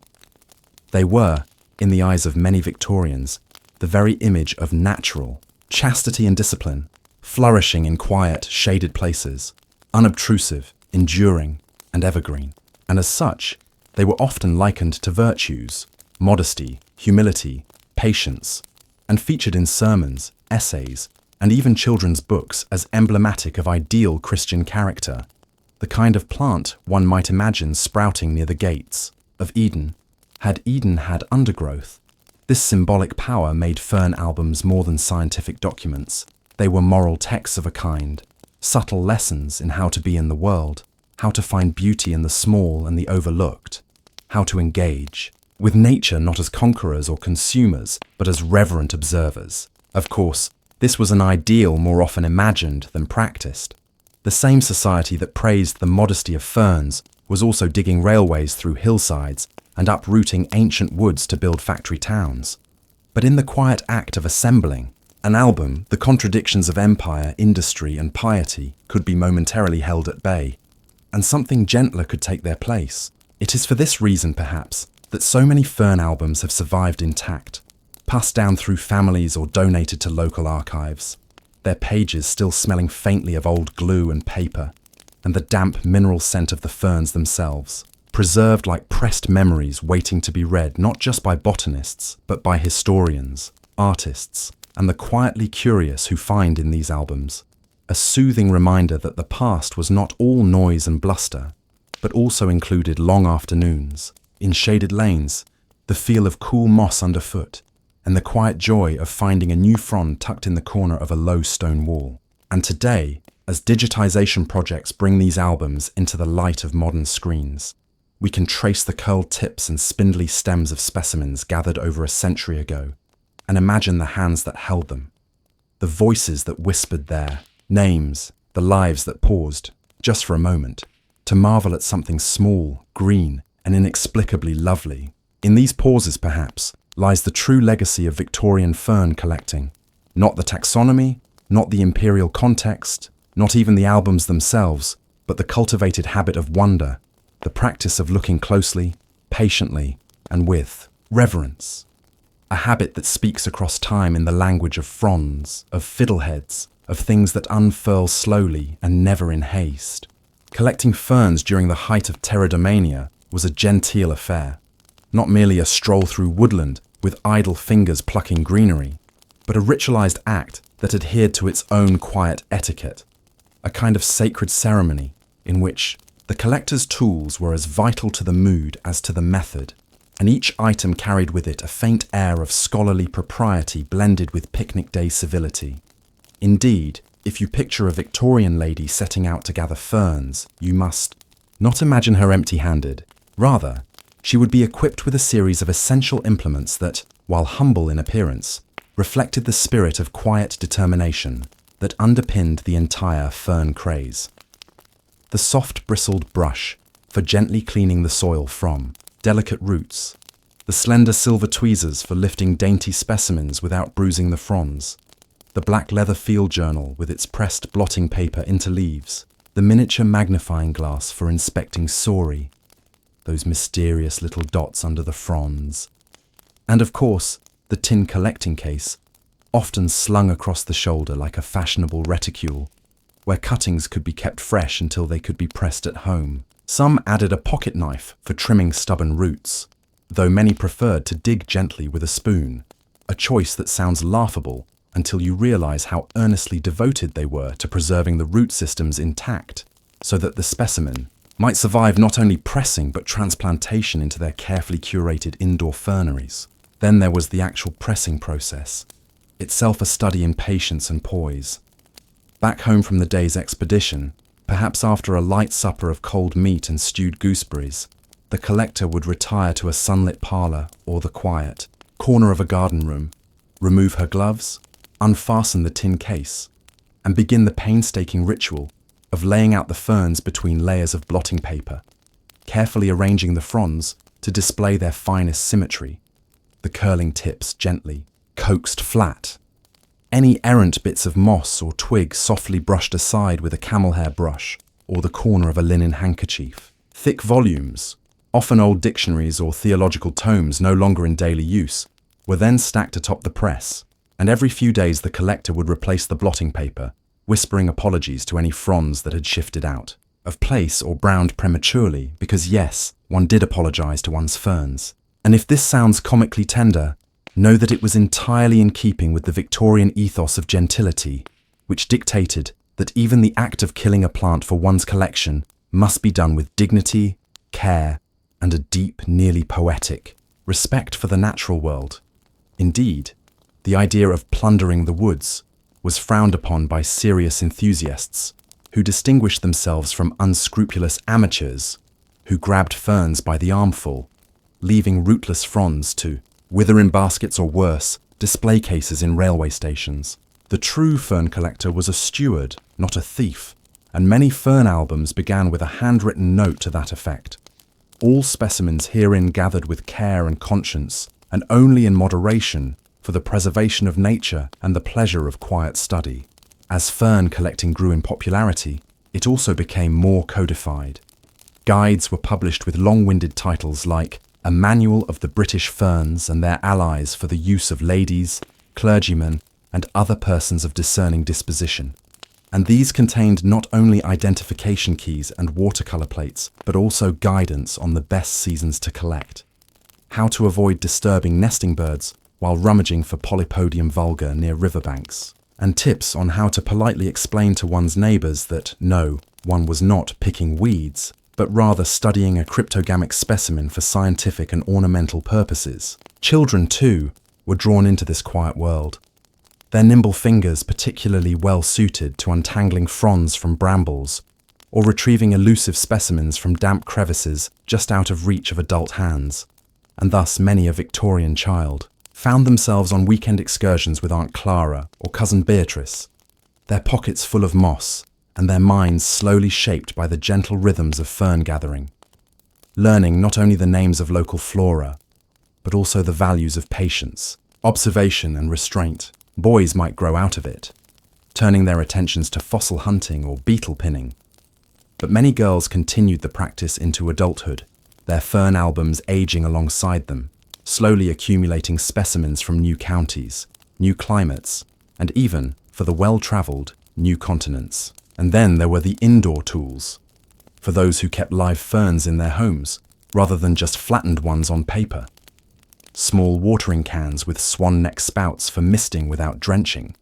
They were, in the eyes of many Victorians, the very image of natural, chastity and discipline, flourishing in quiet, shaded places, unobtrusive, enduring, and evergreen. And as such, they were often likened to virtues, modesty, humility, patience, and featured in sermons, essays, and even children's books as emblematic of ideal Christian character, the kind of plant one might imagine sprouting near the gates of Eden. Had Eden had undergrowth? This symbolic power made fern albums more than scientific documents. They were moral texts of a kind, subtle lessons in how to be in the world, how to find beauty in the small and the overlooked, how to engage with nature not as conquerors or consumers, but as reverent observers. Of course, this was an ideal more often imagined than practiced. The same society that praised the modesty of ferns was also digging railways through hillsides and uprooting ancient woods to build factory towns. But in the quiet act of assembling an album, the contradictions of empire, industry, and piety could be momentarily held at bay, and something gentler could take their place. It is for this reason, perhaps, that so many fern albums have survived intact, passed down through families or donated to local archives, their pages still smelling faintly of old glue and paper, and the damp mineral scent of the ferns themselves, preserved like pressed memories waiting to be read not just by botanists, but by historians, artists, and the quietly curious who find in these albums a soothing reminder that the past was not all noise and bluster, but also included long afternoons, in shaded lanes, the feel of cool moss underfoot, and the quiet joy of finding a new frond tucked in the corner of a low stone wall. And today, as digitization projects bring these albums into the light of modern screens, we can trace the curled tips and spindly stems of specimens gathered over a century ago, and imagine the hands that held them, the voices that whispered their names, the lives that paused, just for a moment, to marvel at something small, green, and inexplicably lovely. In these pauses, perhaps, lies the true legacy of Victorian fern collecting. Not the taxonomy, not the imperial context, not even the albums themselves, but the cultivated habit of wonder, the practice of looking closely, patiently, and with reverence. A habit that speaks across time in the language of fronds, of fiddleheads, of things that unfurl slowly and never in haste. Collecting ferns during the height of pterodomania was a genteel affair, not merely a stroll through woodland with idle fingers plucking greenery, but a ritualized act that adhered to its own quiet etiquette, a kind of sacred ceremony in which the collector's tools were as vital to the mood as to the method, and each item carried with it a faint air of scholarly propriety blended with picnic day civility. Indeed, if you picture a Victorian lady setting out to gather ferns, you must not imagine her empty-handed. Rather, she would be equipped with a series of essential implements that, while humble in appearance, reflected the spirit of quiet determination that underpinned the entire fern craze. The soft bristled brush for gently cleaning the soil from delicate roots, the slender silver tweezers for lifting dainty specimens without bruising the fronds, the black leather field journal with its pressed blotting paper into leaves, the miniature magnifying glass for inspecting sori, those mysterious little dots under the fronds, and of course, the tin collecting case, often slung across the shoulder like a fashionable reticule, where cuttings could be kept fresh until they could be pressed at home. Some added a pocket knife for trimming stubborn roots, though many preferred to dig gently with a spoon, a choice that sounds laughable until you realize how earnestly devoted they were to preserving the root systems intact, so that the specimen, might survive not only pressing but transplantation into their carefully curated indoor ferneries. Then there was the actual pressing process, itself a study in patience and poise. Back home from the day's expedition, perhaps after a light supper of cold meat and stewed gooseberries, the collector would retire to a sunlit parlour or the quiet corner of a garden room, remove her gloves, unfasten the tin case, and begin the painstaking ritual of laying out the ferns between layers of blotting paper, carefully arranging the fronds to display their finest symmetry, the curling tips gently coaxed flat, any errant bits of moss or twig softly brushed aside with a camel hair brush or the corner of a linen handkerchief. Thick volumes, often old dictionaries or theological tomes no longer in daily use, were then stacked atop the press, and every few days the collector would replace the blotting paper, whispering apologies to any fronds that had shifted out of place or browned prematurely, because yes, one did apologise to one's ferns. And if this sounds comically tender, know that it was entirely in keeping with the Victorian ethos of gentility, which dictated that even the act of killing a plant for one's collection must be done with dignity, care, and a deep, nearly poetic respect for the natural world. Indeed, the idea of plundering the woods was frowned upon by serious enthusiasts who distinguished themselves from unscrupulous amateurs who grabbed ferns by the armful, leaving rootless fronds to wither in baskets or worse, display cases in railway stations. The true fern collector was a steward, not a thief, and many fern albums began with a handwritten note to that effect. All specimens herein gathered with care and conscience, and only in moderation, for the preservation of nature and the pleasure of quiet study. As fern collecting grew in popularity, it also became more codified. Guides were published with long-winded titles like A Manual of the British Ferns and Their Allies for the Use of Ladies, Clergymen, and Other Persons of Discerning Disposition. And these contained not only identification keys and watercolour plates, but also guidance on the best seasons to collect, how to avoid disturbing nesting birds while rummaging for Polypodium vulgar near riverbanks, and tips on how to politely explain to one's neighbours that no, one was not picking weeds, but rather studying a cryptogamic specimen for scientific and ornamental purposes. Children, too, were drawn into this quiet world, their nimble fingers particularly well suited to untangling fronds from brambles or retrieving elusive specimens from damp crevices just out of reach of adult hands. And thus many a Victorian child found themselves on weekend excursions with Aunt Clara or Cousin Beatrice, their pockets full of moss and their minds slowly shaped by the gentle rhythms of fern gathering, learning not only the names of local flora, but also the values of patience, observation and restraint. Boys might grow out of it, turning their attentions to fossil hunting or beetle pinning. But many girls continued the practice into adulthood, their fern albums aging alongside them, slowly accumulating specimens from new counties, new climates, and even, for the well-travelled, new continents. And then there were the indoor tools, for those who kept live ferns in their homes, rather than just flattened ones on paper. Small watering cans with swan neck spouts for misting without drenching,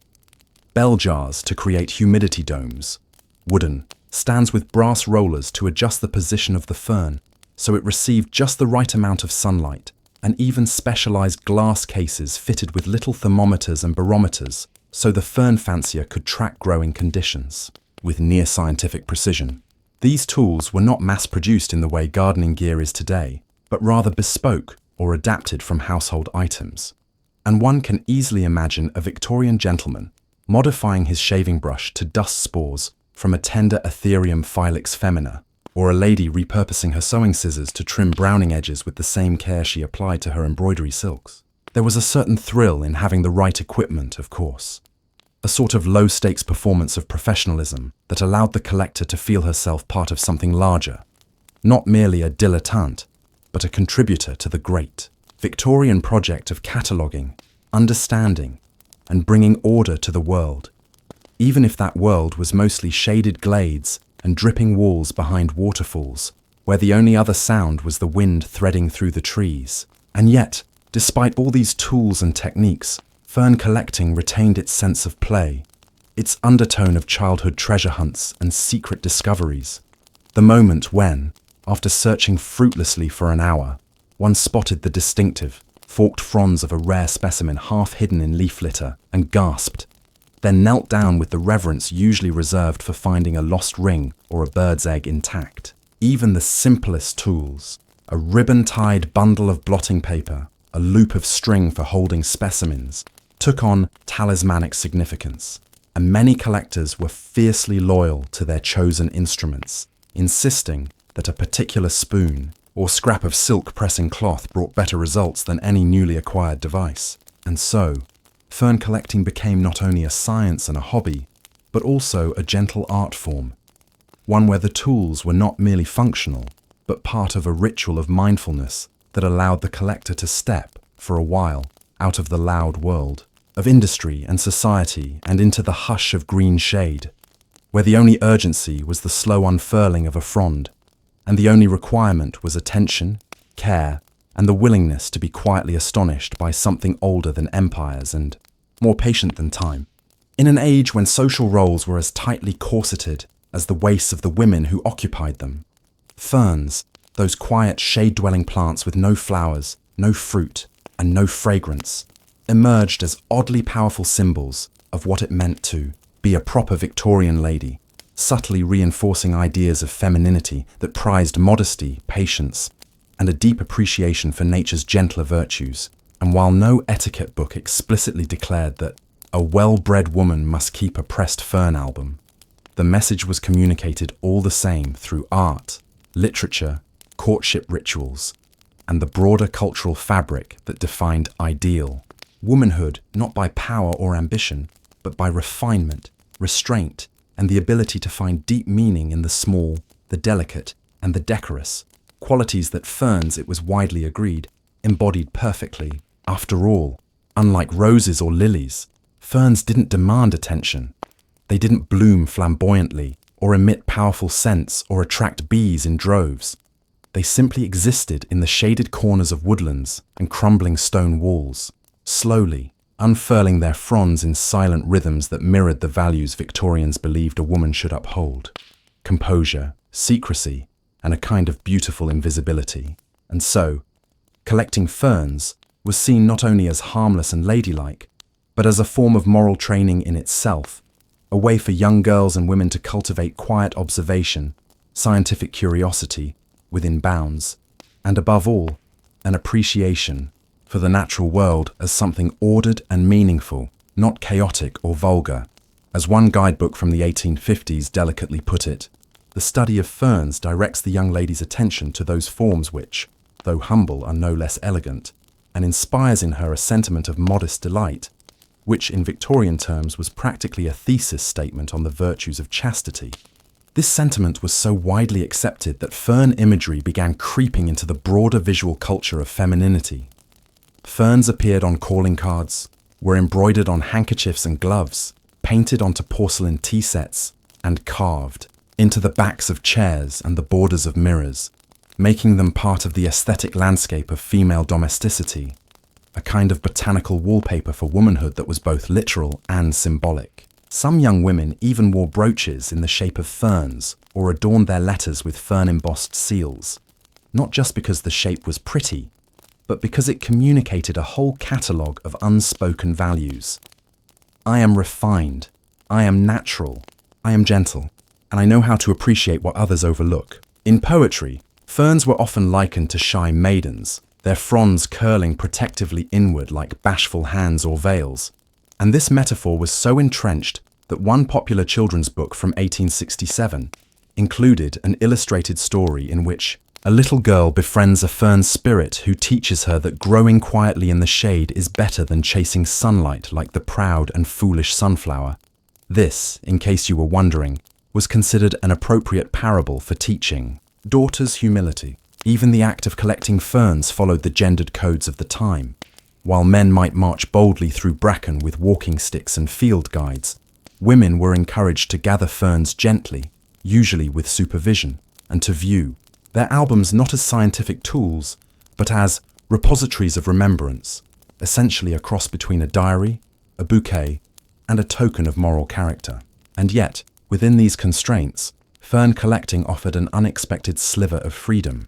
bell jars to create humidity domes, wooden stands with brass rollers to adjust the position of the fern so it received just the right amount of sunlight, and even specialized glass cases fitted with little thermometers and barometers so the fern fancier could track growing conditions with near scientific precision. These tools were not mass-produced in the way gardening gear is today, but rather bespoke or adapted from household items. And one can easily imagine a Victorian gentleman modifying his shaving brush to dust spores from a tender Ethereum Filix femina, or a lady repurposing her sewing scissors to trim browning edges with the same care she applied to her embroidery silks. There was a certain thrill in having the right equipment, of course, a sort of low-stakes performance of professionalism that allowed the collector to feel herself part of something larger, not merely a dilettante, but a contributor to the great Victorian project of cataloguing, understanding, and bringing order to the world, even if that world was mostly shaded glades and dripping walls behind waterfalls, where the only other sound was the wind threading through the trees. And yet, despite all these tools and techniques, fern collecting retained its sense of play, its undertone of childhood treasure hunts and secret discoveries. The moment when, after searching fruitlessly for an hour, one spotted the distinctive, forked fronds of a rare specimen half hidden in leaf litter and gasped, then knelt down with the reverence usually reserved for finding a lost ring or a bird's egg intact. Even the simplest tools, a ribbon-tied bundle of blotting paper, a loop of string for holding specimens, took on talismanic significance, and many collectors were fiercely loyal to their chosen instruments, insisting that a particular spoon or scrap of silk pressing cloth brought better results than any newly acquired device. And so, fern collecting became not only a science and a hobby, but also a gentle art form, one where the tools were not merely functional, but part of a ritual of mindfulness that allowed the collector to step, for a while, out of the loud world of industry and society and into the hush of green shade, where the only urgency was the slow unfurling of a frond, and the only requirement was attention, care, and the willingness to be quietly astonished by something older than empires and more patient than time. In an age when social roles were as tightly corseted as the waists of the women who occupied them, ferns, those quiet shade-dwelling plants with no flowers, no fruit, and no fragrance, emerged as oddly powerful symbols of what it meant to be a proper Victorian lady, subtly reinforcing ideas of femininity that prized modesty, patience, and a deep appreciation for nature's gentler virtues. And while no etiquette book explicitly declared that a well-bred woman must keep a pressed fern album, the message was communicated all the same through art, literature, courtship rituals, and the broader cultural fabric that defined ideal womanhood not by power or ambition, but by refinement, restraint, and the ability to find deep meaning in the small, the delicate, and the decorous, qualities that ferns, it was widely agreed, embodied perfectly. After all, unlike roses or lilies, ferns didn't demand attention. They didn't bloom flamboyantly, or emit powerful scents, or attract bees in droves. They simply existed in the shaded corners of woodlands and crumbling stone walls, slowly unfurling their fronds in silent rhythms that mirrored the values Victorians believed a woman should uphold: composure, secrecy, and a kind of beautiful invisibility. And so, collecting ferns was seen not only as harmless and ladylike, but as a form of moral training in itself, a way for young girls and women to cultivate quiet observation, scientific curiosity, within bounds, and above all, an appreciation for the natural world as something ordered and meaningful, not chaotic or vulgar. As one guidebook from the 1850s delicately put it, the study of ferns directs the young lady's attention to those forms which, though humble, are no less elegant, and inspires in her a sentiment of modest delight, which in Victorian terms was practically a thesis statement on the virtues of chastity. This sentiment was so widely accepted that fern imagery began creeping into the broader visual culture of femininity. Ferns appeared on calling cards, were embroidered on handkerchiefs and gloves, painted onto porcelain tea sets, and carved into the backs of chairs and the borders of mirrors, making them part of the aesthetic landscape of female domesticity, a kind of botanical wallpaper for womanhood that was both literal and symbolic. Some young women even wore brooches in the shape of ferns or adorned their letters with fern-embossed seals, not just because the shape was pretty, but because it communicated a whole catalogue of unspoken values. I am refined, I am natural, I am gentle, and I know how to appreciate what others overlook. In poetry, ferns were often likened to shy maidens, their fronds curling protectively inward like bashful hands or veils. And this metaphor was so entrenched that one popular children's book from 1867 included an illustrated story in which a little girl befriends a fern spirit who teaches her that growing quietly in the shade is better than chasing sunlight like the proud and foolish sunflower. This, in case you were wondering, was considered an appropriate parable for teaching daughters humility. Even the act of collecting ferns followed the gendered codes of the time. While men might march boldly through bracken with walking sticks and field guides, women were encouraged to gather ferns gently, usually with supervision, and to view their albums not as scientific tools, but as repositories of remembrance, essentially a cross between a diary, a bouquet, and a token of moral character. And yet, within these constraints, fern collecting offered an unexpected sliver of freedom.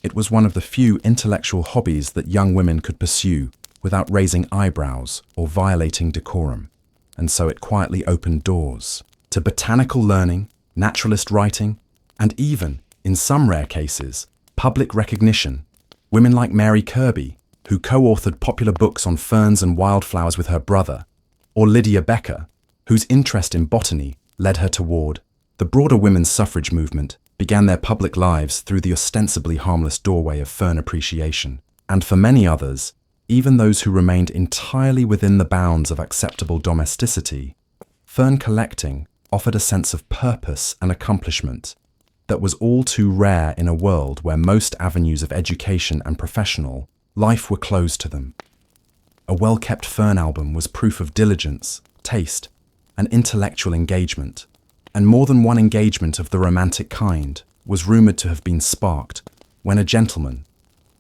It was one of the few intellectual hobbies that young women could pursue without raising eyebrows or violating decorum, and so it quietly opened doors to botanical learning, naturalist writing, and even, in some rare cases, public recognition. Women like Mary Kirby, who co-authored popular books on ferns and wildflowers with her brother, or Lydia Becker, whose interest in botany led her toward the broader women's suffrage movement, began their public lives through the ostensibly harmless doorway of fern appreciation. And for many others, even those who remained entirely within the bounds of acceptable domesticity, fern collecting offered a sense of purpose and accomplishment that was all too rare in a world where most avenues of education and professional life were closed to them. A well-kept fern album was proof of diligence, taste, and intellectual engagement, and more than one engagement of the romantic kind was rumoured to have been sparked when a gentleman,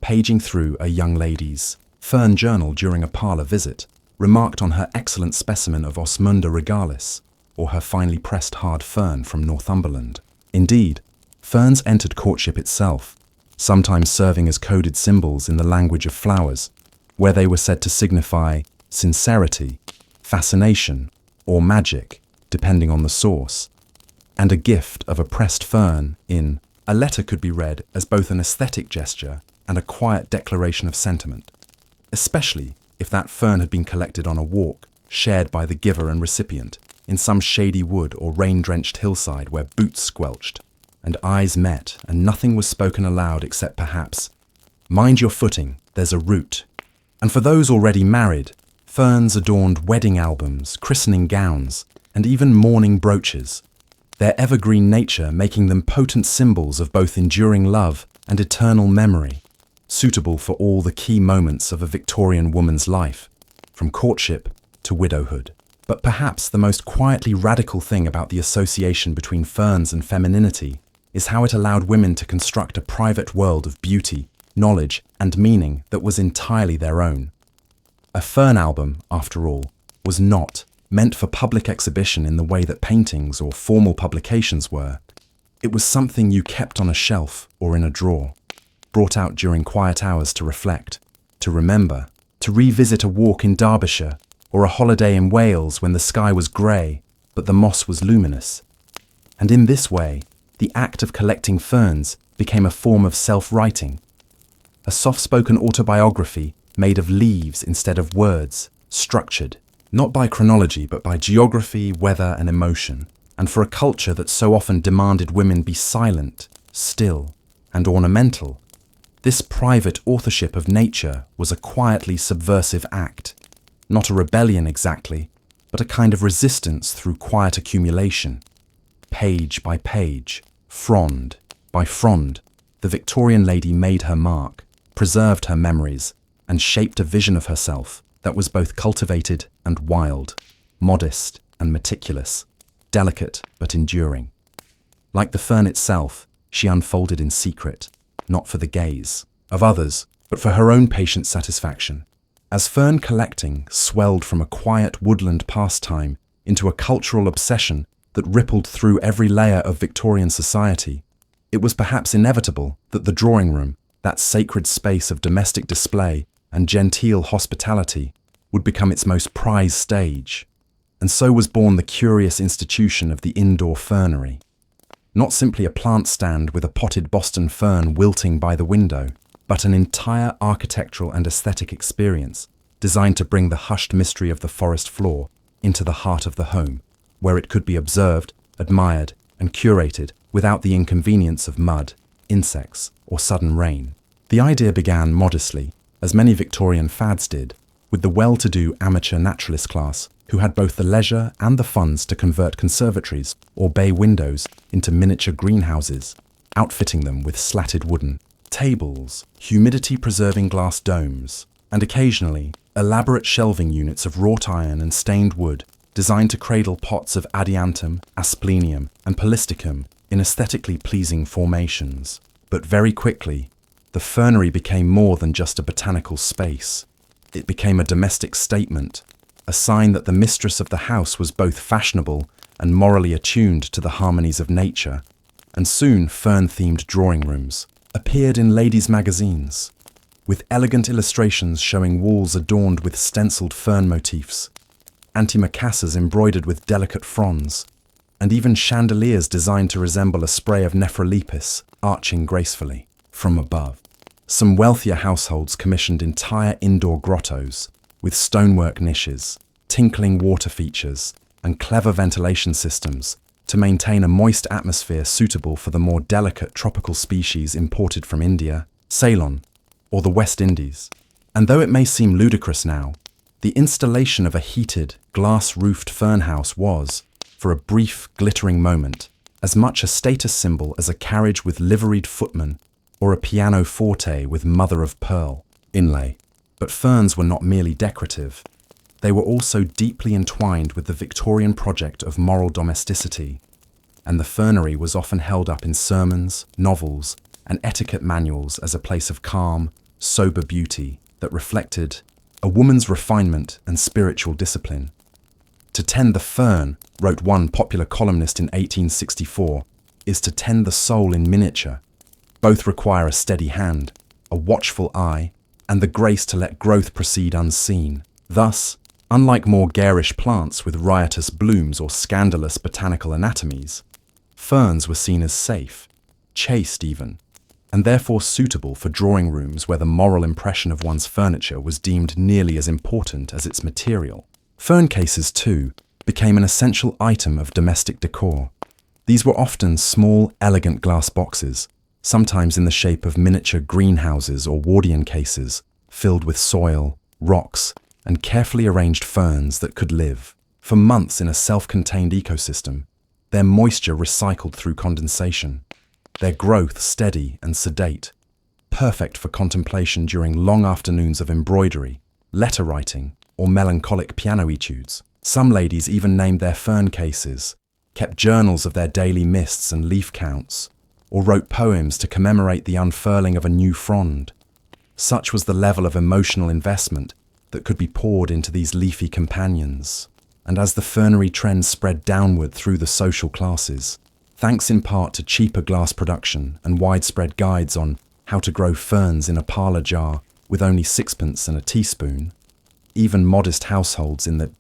paging through a young lady's fern journal during a parlour visit, remarked on her excellent specimen of Osmunda regalis, or her finely pressed hard fern from Northumberland. Indeed, ferns entered courtship itself, sometimes serving as coded symbols in the language of flowers, where they were said to signify sincerity, fascination, or magic, depending on the source. And a gift of a pressed fern in a letter could be read as both an aesthetic gesture and a quiet declaration of sentiment, especially if that fern had been collected on a walk shared by the giver and recipient in some shady wood or rain-drenched hillside where boots squelched and eyes met and nothing was spoken aloud except perhaps, "Mind your footing, there's a root." And for those already married, ferns adorned wedding albums, christening gowns, and even mourning brooches, their evergreen nature making them potent symbols of both enduring love and eternal memory, suitable for all the key moments of a Victorian woman's life, from courtship to widowhood. But perhaps the most quietly radical thing about the association between ferns and femininity is how it allowed women to construct a private world of beauty, knowledge, and meaning that was entirely their own. A fern album, after all, was not meant for public exhibition in the way that paintings or formal publications were. It was something you kept on a shelf or in a drawer, brought out during quiet hours to reflect, to remember, to revisit a walk in Derbyshire or a holiday in Wales when the sky was grey but the moss was luminous. And in this way, the act of collecting ferns became a form of self-writing, a soft-spoken autobiography made of leaves instead of words, structured, not by chronology but by geography, weather and emotion, and for a culture that so often demanded women be silent, still, and ornamental. This private authorship of nature was a quietly subversive act, not a rebellion exactly, but a kind of resistance through quiet accumulation. Page by page, frond by frond, the Victorian lady made her mark, preserved her memories, and shaped a vision of herself that was both cultivated and wild, modest and meticulous, delicate but enduring. Like the fern itself, she unfolded in secret, not for the gaze of others, but for her own patient satisfaction. As fern collecting swelled from a quiet woodland pastime into a cultural obsession that rippled through every layer of Victorian society, it was perhaps inevitable that the drawing room, that sacred space of domestic display and genteel hospitality, would become its most prized stage. And so was born the curious institution of the indoor fernery. Not simply a plant stand with a potted Boston fern wilting by the window, but an entire architectural and aesthetic experience designed to bring the hushed mystery of the forest floor into the heart of the home, where it could be observed, admired, and curated without the inconvenience of mud, insects, or sudden rain. The idea began modestly, as many Victorian fads did, with the well-to-do amateur naturalist class who had both the leisure and the funds to convert conservatories or bay windows into miniature greenhouses, outfitting them with slatted wooden tables, humidity-preserving glass domes, and occasionally elaborate shelving units of wrought iron and stained wood designed to cradle pots of adiantum, asplenium, and polystichum in aesthetically pleasing formations. But very quickly, the fernery became more than just a botanical space. It became a domestic statement, a sign that the mistress of the house was both fashionable and morally attuned to the harmonies of nature, and soon fern-themed drawing rooms appeared in ladies' magazines, with elegant illustrations showing walls adorned with stenciled fern motifs, antimacassars embroidered with delicate fronds, and even chandeliers designed to resemble a spray of nephrolepis arching gracefully from above. Some wealthier households commissioned entire indoor grottos with stonework niches, tinkling water features, and clever ventilation systems to maintain a moist atmosphere suitable for the more delicate tropical species imported from India, Ceylon, or the West Indies. And though it may seem ludicrous now, the installation of a heated, glass-roofed fern house was, for a brief, glittering moment, as much a status symbol as a carriage with liveried footman or a pianoforte with mother-of-pearl inlay. But ferns were not merely decorative. They were also deeply entwined with the Victorian project of moral domesticity, and the fernery was often held up in sermons, novels, and etiquette manuals as a place of calm, sober beauty that reflected a woman's refinement and spiritual discipline. To tend the fern, wrote one popular columnist in 1864, is to tend the soul in miniature. Both require a steady hand, a watchful eye, and the grace to let growth proceed unseen. Thus, unlike more garish plants with riotous blooms or scandalous botanical anatomies, ferns were seen as safe, chaste even, and therefore suitable for drawing rooms where the moral impression of one's furniture was deemed nearly as important as its material. Fern cases, too, became an essential item of domestic decor. These were often small, elegant glass boxes, sometimes in the shape of miniature greenhouses or Wardian cases, filled with soil, rocks, and carefully arranged ferns that could live, for months in a self-contained ecosystem, their moisture recycled through condensation, their growth steady and sedate, perfect for contemplation during long afternoons of embroidery, letter writing, or melancholic piano etudes. Some ladies even named their fern cases, kept journals of their daily mists and leaf counts, or wrote poems to commemorate the unfurling of a new frond. Such was the level of emotional investment that could be poured into these leafy companions. And as the fernery trend spread downward through the social classes, thanks in part to cheaper glass production and widespread guides on how to grow ferns in a parlour jar with only sixpence and a teaspoon, even modest households in the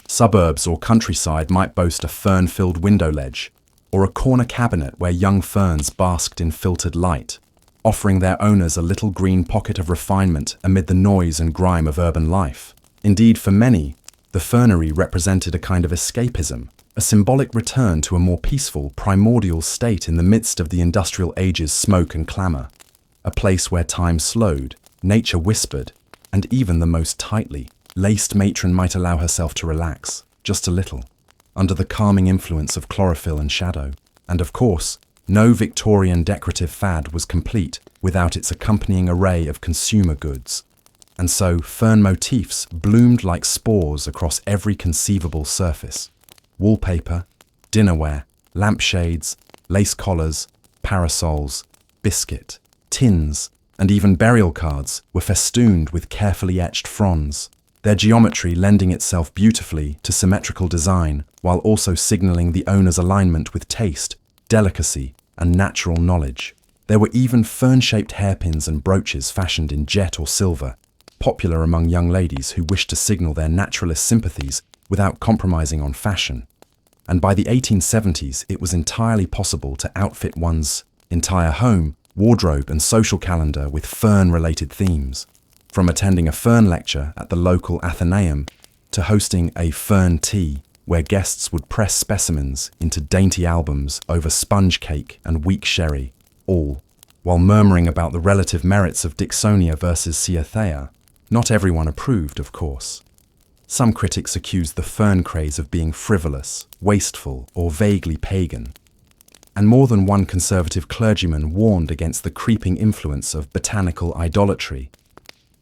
suburbs or countryside might boast a fern-filled window ledge, or a corner cabinet where young ferns basked in filtered light, offering their owners a little green pocket of refinement amid the noise and grime of urban life. Indeed, for many, the fernery represented a kind of escapism, a symbolic return to a more peaceful, primordial state in the midst of the industrial age's smoke and clamour, a place where time slowed, nature whispered, and even the most tightly laced matron might allow herself to relax, just a little, under the calming influence of chlorophyll and shadow. And of course, no Victorian decorative fad was complete without its accompanying array of consumer goods. And so fern motifs bloomed like spores across every conceivable surface. Wallpaper, dinnerware, lampshades, lace collars, parasols, biscuit, tins, and even burial cards were festooned with carefully etched fronds, their geometry lending itself beautifully to symmetrical design while also signalling the owner's alignment with taste, delicacy, and natural knowledge. There were even fern-shaped hairpins and brooches fashioned in jet or silver, popular among young ladies who wished to signal their naturalist sympathies without compromising on fashion. And by the 1870s, it was entirely possible to outfit one's entire home, wardrobe, and social calendar with fern-related themes. From attending a fern lecture at the local Athenaeum to hosting a fern tea where guests would press specimens into dainty albums over sponge cake and weak sherry, all while murmuring about the relative merits of Dixonia versus Cyathea. Not everyone approved, of course. Some critics accused the fern craze of being frivolous, wasteful, or vaguely pagan. And more than one conservative clergyman warned against the creeping influence of botanical idolatry.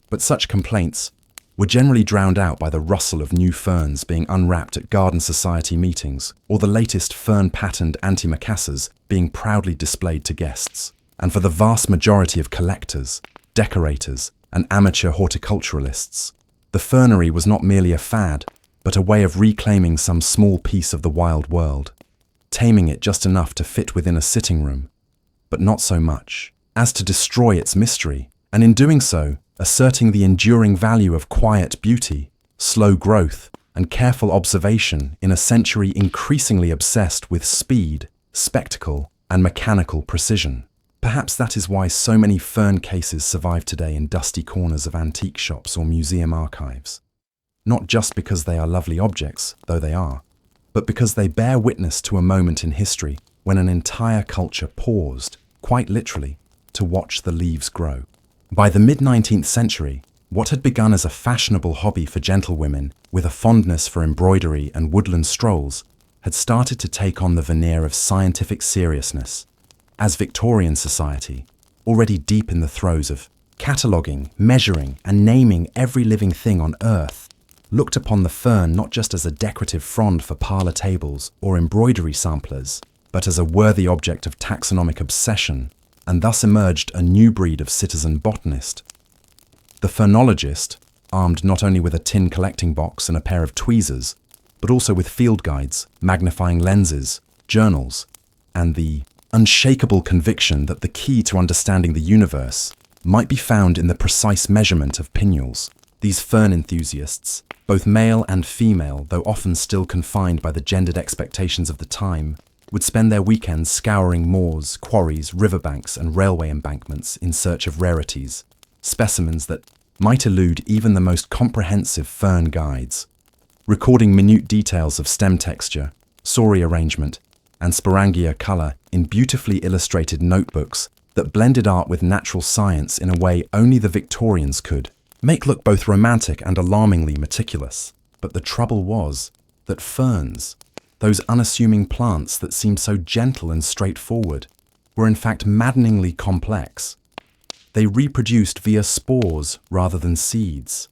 But such complaints were generally drowned out by the rustle of new ferns being unwrapped at garden society meetings, or the latest fern-patterned antimacassars being proudly displayed to guests. And for the vast majority of collectors, decorators, and amateur horticulturalists, the fernery was not merely a fad, but a way of reclaiming some small piece of the wild world. taming it just enough to fit within a sitting room, but not so much as to destroy its mystery, and in doing so, asserting the enduring value of quiet beauty, slow growth, and careful observation in a century increasingly obsessed with speed, spectacle, and mechanical precision. Perhaps that is why so many fern cases survive today in dusty corners of antique shops or museum archives. Not just because they are lovely objects, though they are, but because they bear witness to a moment in history when an entire culture paused, quite literally, to watch the leaves grow. By the mid-19th century, what had begun as a fashionable hobby for gentlewomen with a fondness for embroidery and woodland strolls had started to take on the veneer of scientific seriousness, as Victorian society, already deep in the throes of cataloguing, measuring, and naming every living thing on Earth, looked upon the fern not just as a decorative frond for parlour tables or embroidery samplers, but as a worthy object of taxonomic obsession, and thus emerged a new breed of citizen botanist. The fernologist, armed not only with a tin collecting box and a pair of tweezers, but also with field guides, magnifying lenses, journals, and the unshakable conviction that the key to understanding the universe might be found in the precise measurement of pinnules. These fern enthusiasts, both male and female, though often still confined by the gendered expectations of the time, would spend their weekends scouring moors, quarries, riverbanks, and railway embankments in search of rarities, specimens that might elude even the most comprehensive fern guides, recording minute details of stem texture, sori arrangement, and sporangia colour in beautifully illustrated notebooks that blended art with natural science in a way only the Victorians could make look both romantic and alarmingly meticulous. But the trouble was that ferns, those unassuming plants that seemed so gentle and straightforward, were in fact maddeningly complex. They reproduced via spores rather than seeds.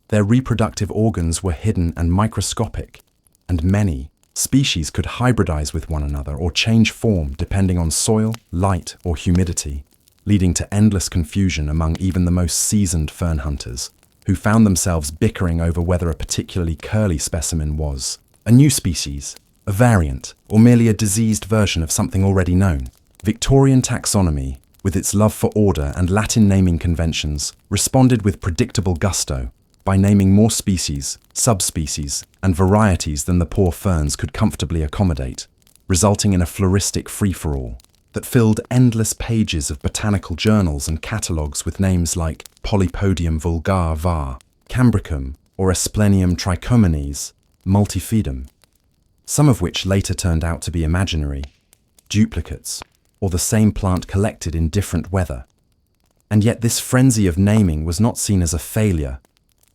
Their reproductive organs were hidden and microscopic, and many species could hybridize with one another or change form depending on soil, light, or humidity, leading to endless confusion among even the most seasoned fern hunters, who found themselves bickering over whether a particularly curly specimen was a new species, a variant, or merely a diseased version of something already known. Victorian taxonomy, with its love for order and Latin naming conventions, responded with predictable gusto by naming more species, subspecies, and varieties than the poor ferns could comfortably accommodate, resulting in a floristic free-for-all that filled endless pages of botanical journals and catalogues with names like Polypodium vulgar var, Cambricum, or Asplenium trichomones, multifidum, some of which later turned out to be imaginary, duplicates, or the same plant collected in different weather. And yet this frenzy of naming was not seen as a failure,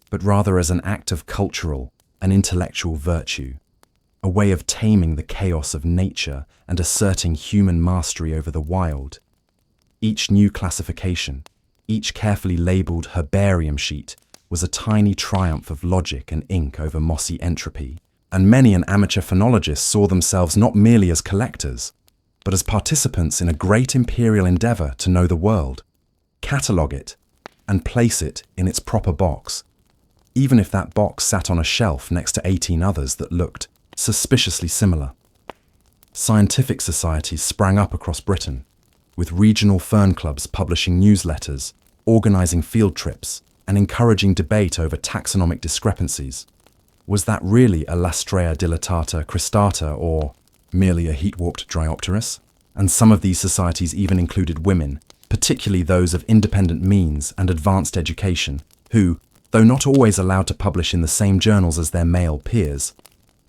but rather as an act of cultural and intellectual virtue, a way of taming the chaos of nature and asserting human mastery over the wild. Each new classification, each carefully labelled herbarium sheet, was a tiny triumph of logic and ink over mossy entropy, and many an amateur phenologist saw themselves not merely as collectors, but as participants in a great imperial endeavour to know the world, catalogue it, and place it in its proper box, even if that box sat on a shelf next to 18 others that looked suspiciously similar. Scientific societies sprang up across Britain, with regional fern clubs publishing newsletters, organising field trips, and encouraging debate over taxonomic discrepancies. Was that really a Lastrea dilatata cristata or merely a heat-warped Dryopteris? And some of these societies even included women, particularly those of independent means and advanced education, who, though not always allowed to publish in the same journals as their male peers,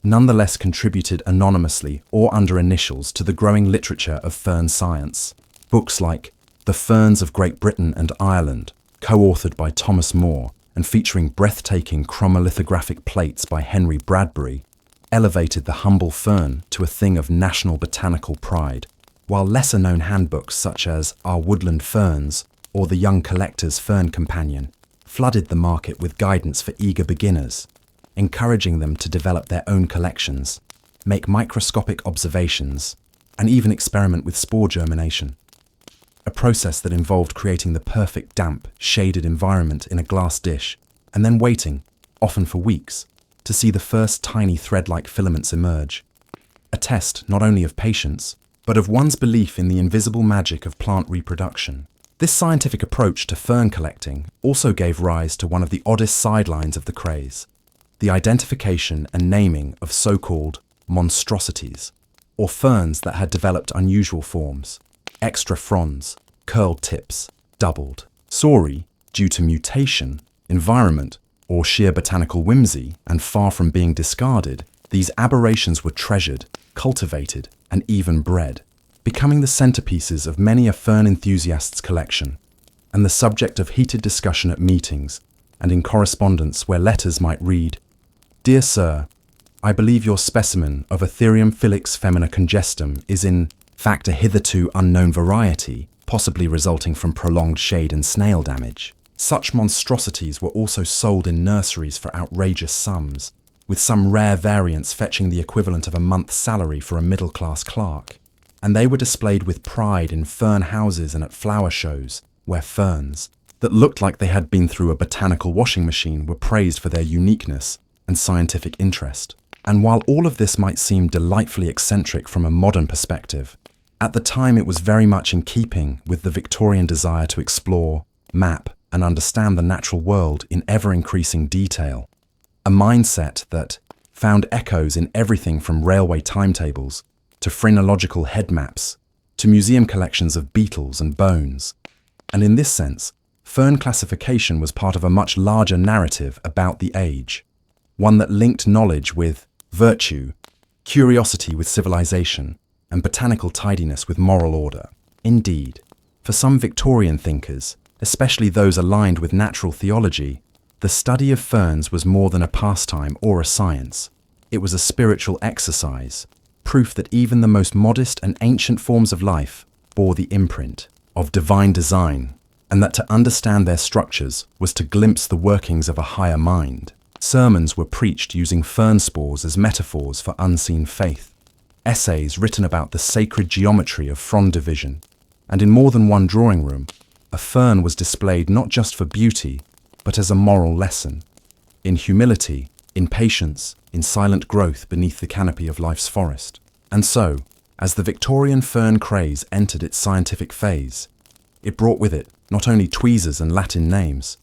nonetheless contributed anonymously or under initials to the growing literature of fern science. Books like The Ferns of Great Britain and Ireland, co-authored by Thomas Moore and featuring breathtaking chromolithographic plates by Henry Bradbury, elevated the humble fern to a thing of national botanical pride, while lesser-known handbooks such as Our Woodland Ferns or The Young Collector's Fern Companion flooded the market with guidance for eager beginners, encouraging them to develop their own collections, make microscopic observations, and even experiment with spore germination. A process that involved creating the perfect damp, shaded environment in a glass dish, and then waiting, often for weeks, to see the first tiny thread-like filaments emerge. a test not only of patience, but of one's belief in the invisible magic of plant reproduction. This scientific approach to fern collecting also gave rise to one of the oddest sidelines of the craze: the identification and naming of so-called monstrosities, or ferns that had developed unusual forms: extra fronds, curled tips, doubled. Sorry, due to mutation, environment, or sheer botanical whimsy, and far from being discarded, these aberrations were treasured, cultivated, and even bred, becoming the centerpieces of many a fern enthusiast's collection, and the subject of heated discussion at meetings and in correspondence where letters might read, "Dear Sir, I believe your specimen of Ethereum filix femina congestum is in fact a hitherto unknown variety, possibly resulting from prolonged shade and snail damage." Such monstrosities were also sold in nurseries for outrageous sums, with some rare variants fetching the equivalent of a month's salary for a middle-class clerk. And they were displayed with pride in fern houses and at flower shows, where ferns, that looked like they had been through a botanical washing machine, were praised for their uniqueness and scientific interest. And while all of this might seem delightfully eccentric from a modern perspective, at the time it was very much in keeping with the Victorian desire to explore, map, and understand the natural world in ever-increasing detail. A mindset that found echoes in everything from railway timetables to phrenological head maps to museum collections of beetles and bones. And in this sense, fern classification was part of a much larger narrative about the age, one that linked knowledge with virtue, curiosity with civilization, and botanical tidiness with moral order. Indeed, for some Victorian thinkers, especially those aligned with natural theology, the study of ferns was more than a pastime or a science. It was a spiritual exercise, proof that even the most modest and ancient forms of life bore the imprint of divine design, and that to understand their structures was to glimpse the workings of a higher mind. Sermons were preached using fern spores as metaphors for unseen faith, essays written about the sacred geometry of frond division, and in more than one drawing room, a fern was displayed not just for beauty, but as a moral lesson, in humility, in patience, in silent growth beneath the canopy of life's forest. And so, as the Victorian fern craze entered its scientific phase, it brought with it not only tweezers and Latin names,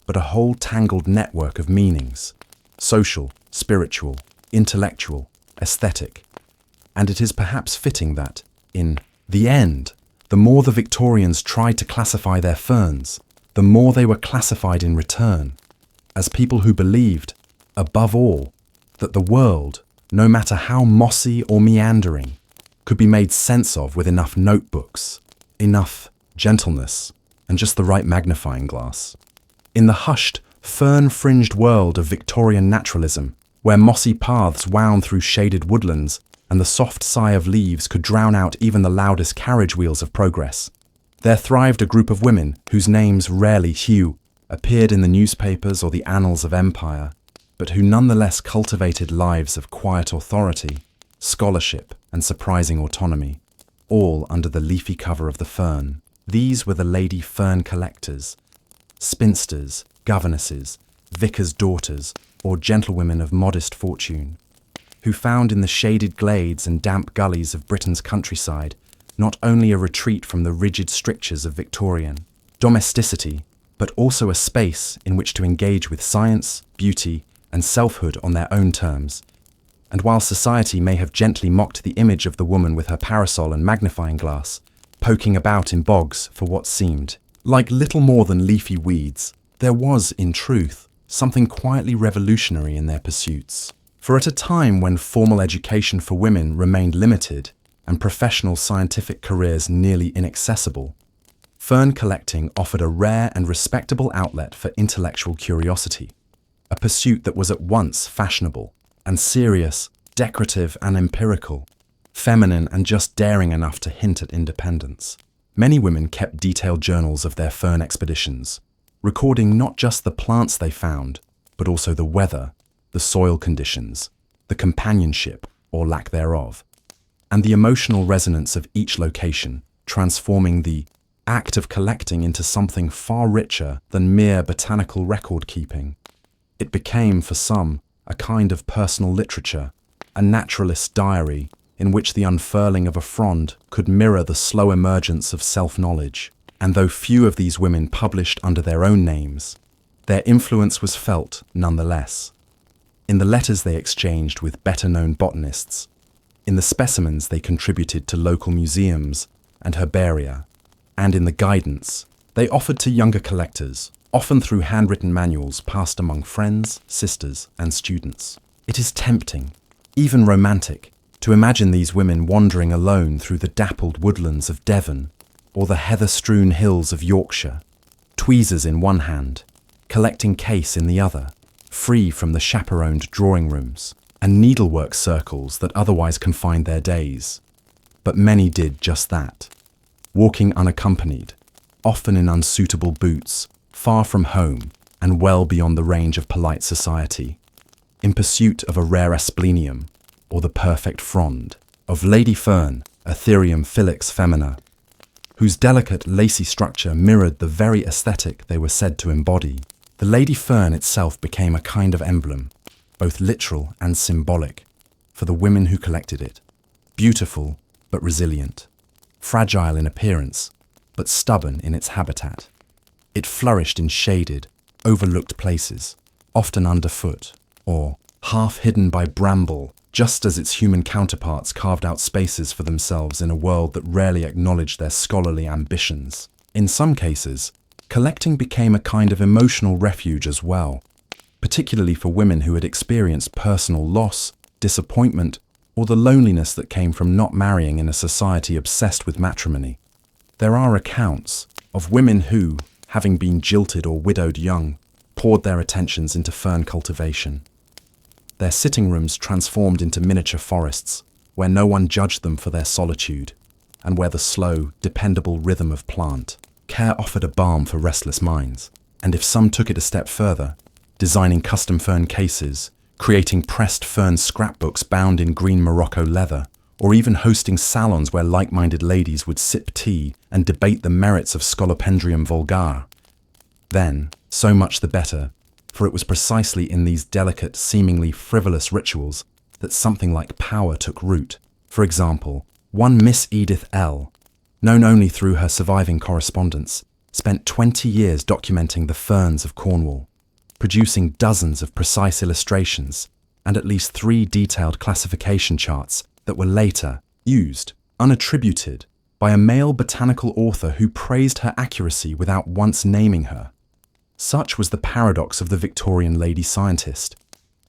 but a whole tangled network of meanings: social, spiritual, intellectual, aesthetic. And it is perhaps fitting that, in the end, the more the Victorians tried to classify their ferns, the more they were classified in return, as people who believed, above all, that the world, no matter how mossy or meandering, could be made sense of with enough notebooks, enough gentleness, and just the right magnifying glass. In the hushed, fern-fringed world of Victorian naturalism, where mossy paths wound through shaded woodlands and the soft sigh of leaves could drown out even the loudest carriage wheels of progress, there thrived a group of women whose names rarely, appeared in the newspapers or the annals of empire, but who nonetheless cultivated lives of quiet authority, scholarship, and surprising autonomy, all under the leafy cover of the fern. These were the lady fern collectors, spinsters, governesses, vicars' daughters, or gentlewomen of modest fortune, who found in the shaded glades and damp gullies of Britain's countryside not only a retreat from the rigid strictures of Victorian domesticity, but also a space in which to engage with science, beauty, and selfhood on their own terms. And while society may have gently mocked the image of the woman with her parasol and magnifying glass, poking about in bogs for what seemed like little more than leafy weeds, there was, in truth, something quietly revolutionary in their pursuits. For at a time when formal education for women remained limited and professional scientific careers nearly inaccessible, fern collecting offered a rare and respectable outlet for intellectual curiosity, a pursuit that was at once fashionable and serious, decorative and empirical, feminine and just daring enough to hint at independence. Many women kept detailed journals of their fern expeditions, recording not just the plants they found, but also the weather, the soil conditions, the companionship, or lack thereof, and the emotional resonance of each location, transforming the act of collecting into something far richer than mere botanical record-keeping. It became, for some, a kind of personal literature, a naturalist's diary, in which the unfurling of a frond could mirror the slow emergence of self-knowledge. And though few of these women published under their own names, their influence was felt nonetheless. In the letters they exchanged with better-known botanists, in the specimens they contributed to local museums and herbaria, and in the guidance they offered to younger collectors, often through handwritten manuals passed among friends, sisters, and students. It is tempting, even romantic, to imagine these women wandering alone through the dappled woodlands of Devon or the heather-strewn hills of Yorkshire, tweezers in one hand, collecting case in the other, free from the chaperoned drawing rooms and needlework circles that otherwise confined their days. But many did just that, walking unaccompanied, often in unsuitable boots, far from home and well beyond the range of polite society, in pursuit of a rare asplenium or the perfect frond, of Lady Fern, Ethereum filix femina, whose delicate lacy structure mirrored the very aesthetic they were said to embody. The Lady Fern itself became a kind of emblem, both literal and symbolic, for the women who collected it. Beautiful but resilient, fragile in appearance but stubborn in its habitat. It flourished in shaded, overlooked places, often underfoot, or half hidden by bramble, just as its human counterparts carved out spaces for themselves in a world that rarely acknowledged their scholarly ambitions. In some cases, collecting became a kind of emotional refuge as well, particularly for women who had experienced personal loss, disappointment, or the loneliness that came from not marrying in a society obsessed with matrimony. There are accounts of women who, having been jilted or widowed young, poured their attentions into fern cultivation. Their sitting rooms transformed into miniature forests, where no one judged them for their solitude, and where the slow, dependable rhythm of plant care offered a balm for restless minds. And if some took it a step further, designing custom fern cases, creating pressed fern scrapbooks bound in green Morocco leather, or even hosting salons where like-minded ladies would sip tea and debate the merits of Scolopendrium vulgare, then, so much the better, for it was precisely in these delicate, seemingly frivolous rituals that something like power took root. For example, one Miss Edith L., known only through her surviving correspondence, spent 20 years documenting the ferns of Cornwall, producing dozens of precise illustrations and at least 3 detailed classification charts that were later used, unattributed, by a male botanical author who praised her accuracy without once naming her. Such was the paradox of the Victorian lady scientist.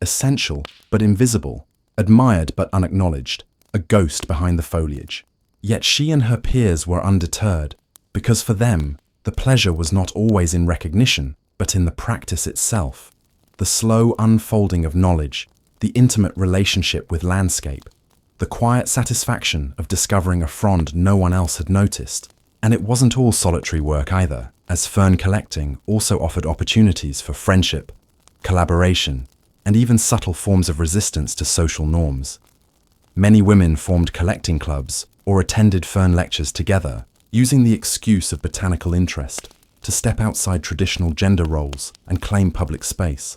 Essential but invisible, admired but unacknowledged, a ghost behind the foliage. Yet she and her peers were undeterred, because for them, the pleasure was not always in recognition, but in the practice itself. The slow unfolding of knowledge, the intimate relationship with landscape, the quiet satisfaction of discovering a frond no one else had noticed. And it wasn't all solitary work either, as fern collecting also offered opportunities for friendship, collaboration, and even subtle forms of resistance to social norms. Many women formed collecting clubs or attended fern lectures together, using the excuse of botanical interest to step outside traditional gender roles and claim public space.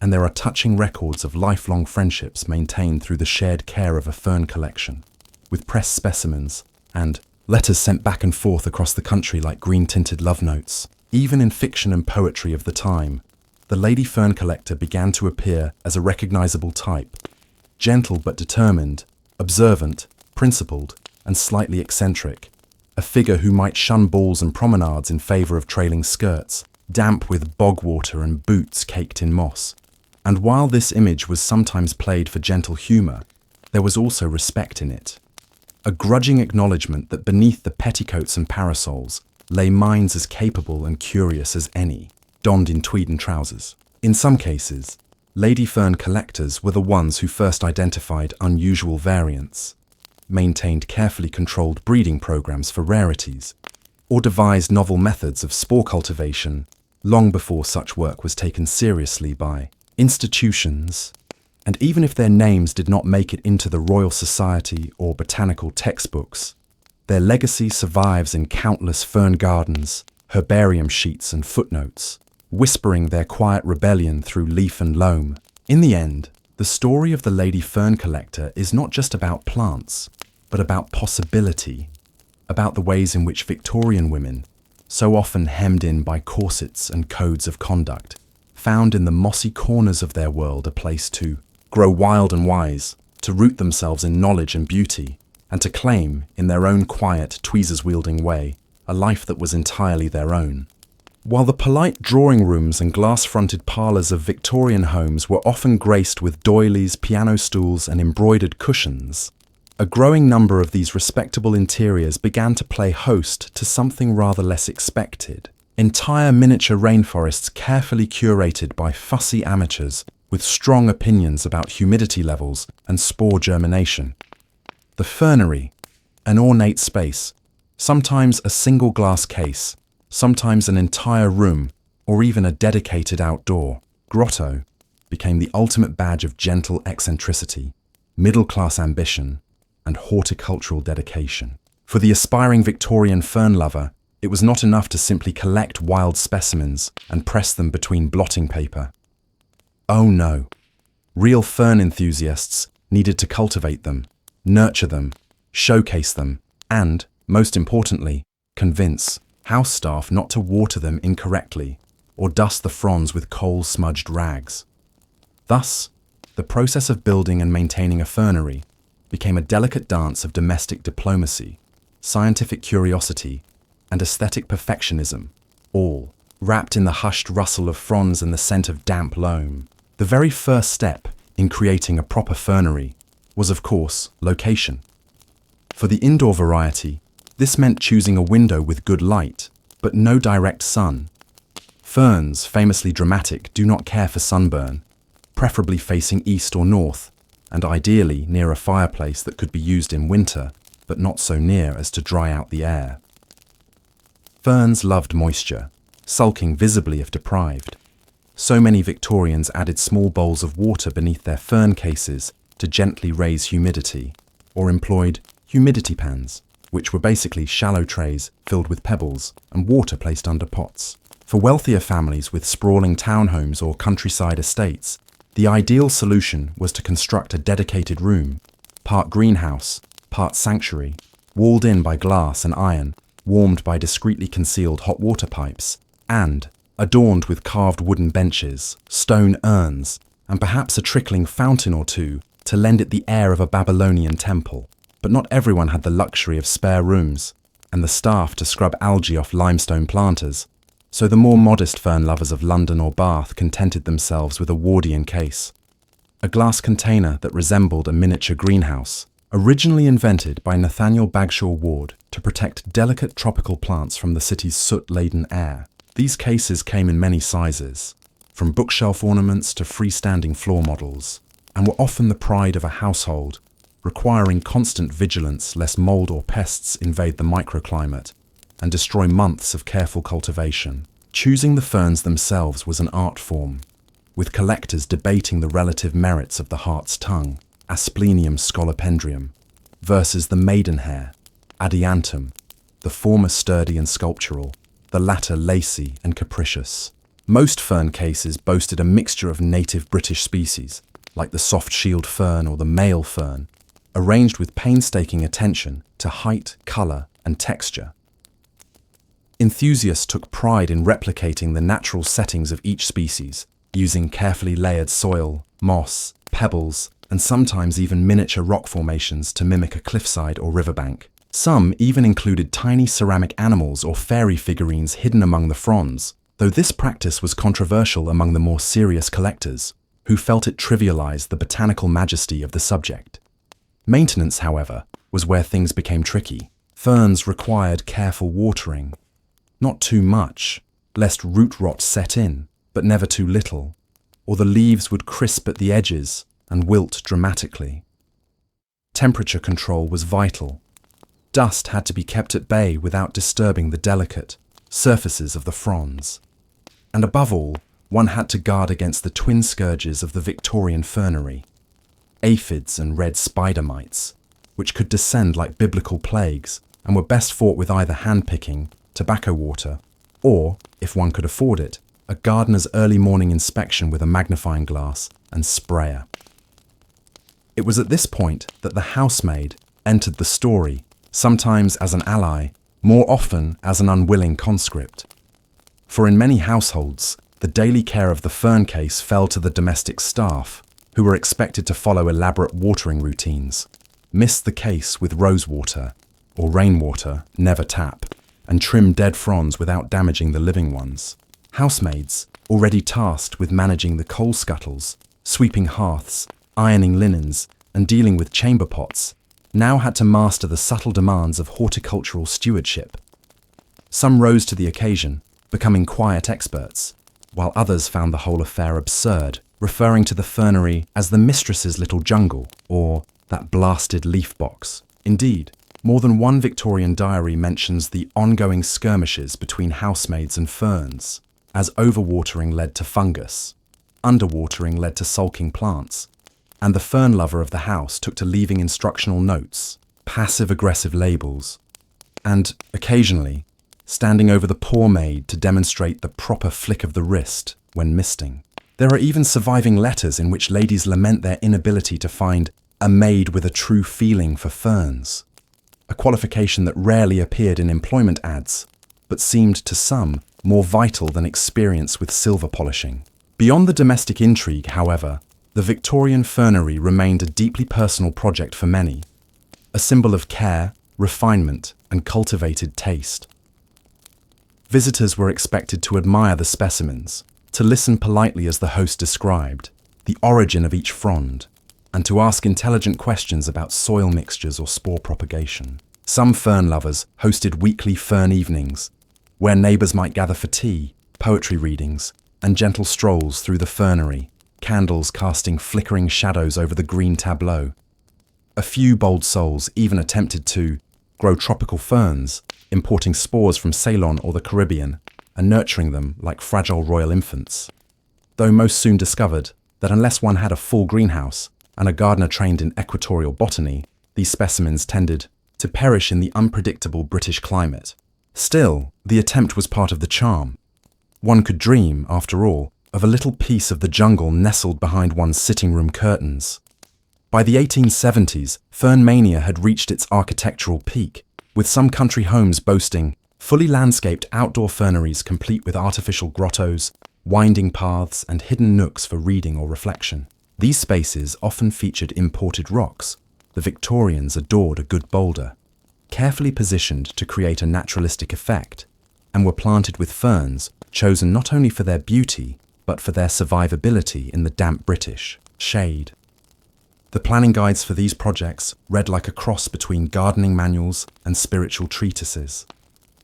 And there are touching records of lifelong friendships maintained through the shared care of a fern collection, with pressed specimens and letters sent back and forth across the country like green-tinted love notes. Even in fiction and poetry of the time, the lady fern collector began to appear as a recognizable type, gentle but determined, observant, principled, and slightly eccentric, a figure who might shun balls and promenades in favor of trailing skirts, damp with bog water and boots caked in moss. And while this image was sometimes played for gentle humor, there was also respect in it. A grudging acknowledgement that beneath the petticoats and parasols lay minds as capable and curious as any, donned in tweed and trousers. In some cases, lady fern collectors were the ones who first identified unusual variants, maintained carefully controlled breeding programs for rarities, or devised novel methods of spore cultivation long before such work was taken seriously by institutions. And even if their names did not make it into the Royal Society or botanical textbooks, their legacy survives in countless fern gardens, herbarium sheets and footnotes, whispering their quiet rebellion through leaf and loam. In the end, The story of the lady fern collector is not just about plants, but about possibility, about the ways in which Victorian women, so often hemmed in by corsets and codes of conduct, found in the mossy corners of their world a place to grow wild and wise, to root themselves in knowledge and beauty, and to claim, in their own quiet, tweezers-wielding way, a life that was entirely their own. While the polite drawing rooms and glass-fronted parlours of Victorian homes were often graced with doilies, piano stools and embroidered cushions, a growing number of these respectable interiors began to play host to something rather less expected. Entire miniature rainforests carefully curated by fussy amateurs with strong opinions about humidity levels and spore germination. The fernery, an ornate space, sometimes a single glass case, sometimes an entire room, or even a dedicated outdoor grotto, became the ultimate badge of gentle eccentricity, middle-class ambition, and horticultural dedication. For the aspiring Victorian fern lover, it was not enough to simply collect wild specimens and press them between blotting paper. Oh no, real fern enthusiasts needed to cultivate them, nurture them, showcase them, and, most importantly, convince house staff not to water them incorrectly or dust the fronds with coal-smudged rags. Thus, the process of building and maintaining a fernery became a delicate dance of domestic diplomacy, scientific curiosity, and aesthetic perfectionism, all wrapped in the hushed rustle of fronds and the scent of damp loam. The very first step in creating a proper fernery was, of course, location. For the indoor variety, this meant choosing a window with good light, but no direct sun. Ferns, famously dramatic, do not care for sunburn, preferably facing east or north, and ideally near a fireplace that could be used in winter, but not so near as to dry out the air. Ferns loved moisture, sulking visibly if deprived. So many Victorians added small bowls of water beneath their fern cases to gently raise humidity, or employed humidity pans, which were basically shallow trays filled with pebbles and water placed under pots. For wealthier families with sprawling townhomes or countryside estates, the ideal solution was to construct a dedicated room, part greenhouse, part sanctuary, walled in by glass and iron, warmed by discreetly concealed hot water pipes, and adorned with carved wooden benches, stone urns, and perhaps a trickling fountain or two to lend it the air of a Babylonian temple. But not everyone had the luxury of spare rooms and the staff to scrub algae off limestone planters, so the more modest fern lovers of London or Bath contented themselves with a Wardian case, a glass container that resembled a miniature greenhouse, originally invented by Nathaniel Bagshaw Ward to protect delicate tropical plants from the city's soot-laden air. These cases came in many sizes, from bookshelf ornaments to freestanding floor models, and were often the pride of a household, requiring constant vigilance lest mold or pests invade the microclimate and destroy months of careful cultivation. Choosing the ferns themselves was an art form, with collectors debating the relative merits of the heart's tongue, Asplenium scolopendrium, versus the maidenhair, Adiantum, the former sturdy and sculptural, the latter lacy and capricious. Most fern cases boasted a mixture of native British species, like the soft shield fern or the male fern, arranged with painstaking attention to height, colour, and texture. Enthusiasts took pride in replicating the natural settings of each species, using carefully layered soil, moss, pebbles, and sometimes even miniature rock formations to mimic a cliffside or riverbank. Some even included tiny ceramic animals or fairy figurines hidden among the fronds, though this practice was controversial among the more serious collectors, who felt it trivialized the botanical majesty of the subject. Maintenance, however, was where things became tricky. Ferns required careful watering. Not too much, lest root rot set in, but never too little, or the leaves would crisp at the edges and wilt dramatically. Temperature control was vital. Dust had to be kept at bay without disturbing the delicate surfaces of the fronds. And above all, one had to guard against the twin scourges of the Victorian fernery, aphids and red spider mites, which could descend like biblical plagues and were best fought with either hand-picking, tobacco water, or, if one could afford it, a gardener's early morning inspection with a magnifying glass and sprayer. It was at this point that the housemaid entered the story, sometimes as an ally, more often as an unwilling conscript. For in many households, the daily care of the fern case fell to the domestic staff, who were expected to follow elaborate watering routines, mist the case with rose water, or rainwater, never tap, and trim dead fronds without damaging the living ones. Housemaids, already tasked with managing the coal scuttles, sweeping hearths, ironing linens, and dealing with chamber pots, now had to master the subtle demands of horticultural stewardship. Some rose to the occasion, becoming quiet experts, while others found the whole affair absurd, referring to the fernery as the mistress's little jungle, or that blasted leaf box. Indeed, more than one Victorian diary mentions the ongoing skirmishes between housemaids and ferns, as overwatering led to fungus, underwatering led to sulking plants, and the fern lover of the house took to leaving instructional notes, passive-aggressive labels, and, occasionally, standing over the poor maid to demonstrate the proper flick of the wrist when misting. There are even surviving letters in which ladies lament their inability to find a maid with a true feeling for ferns, a qualification that rarely appeared in employment ads, but seemed to some more vital than experience with silver polishing. Beyond the domestic intrigue, however, the Victorian fernery remained a deeply personal project for many, a symbol of care, refinement, and cultivated taste. Visitors were expected to admire the specimens, to listen politely as the host described the origin of each frond, and to ask intelligent questions about soil mixtures or spore propagation. Some fern lovers hosted weekly fern evenings, where neighbours might gather for tea, poetry readings, and gentle strolls through the fernery, candles casting flickering shadows over the green tableau. A few bold souls even attempted to grow tropical ferns, importing spores from Ceylon or the Caribbean, and nurturing them like fragile royal infants. Though most soon discovered that unless one had a full greenhouse and a gardener trained in equatorial botany, these specimens tended to perish in the unpredictable British climate. Still, the attempt was part of the charm. One could dream, after all, of a little piece of the jungle nestled behind one's sitting room curtains. By the 1870s, fern mania had reached its architectural peak, with some country homes boasting fully landscaped outdoor ferneries complete with artificial grottos, winding paths, and hidden nooks for reading or reflection. These spaces often featured imported rocks. The Victorians adored a good boulder, carefully positioned to create a naturalistic effect, and were planted with ferns chosen not only for their beauty, but for their survivability in the damp British shade. The planning guides for these projects read like a cross between gardening manuals and spiritual treatises,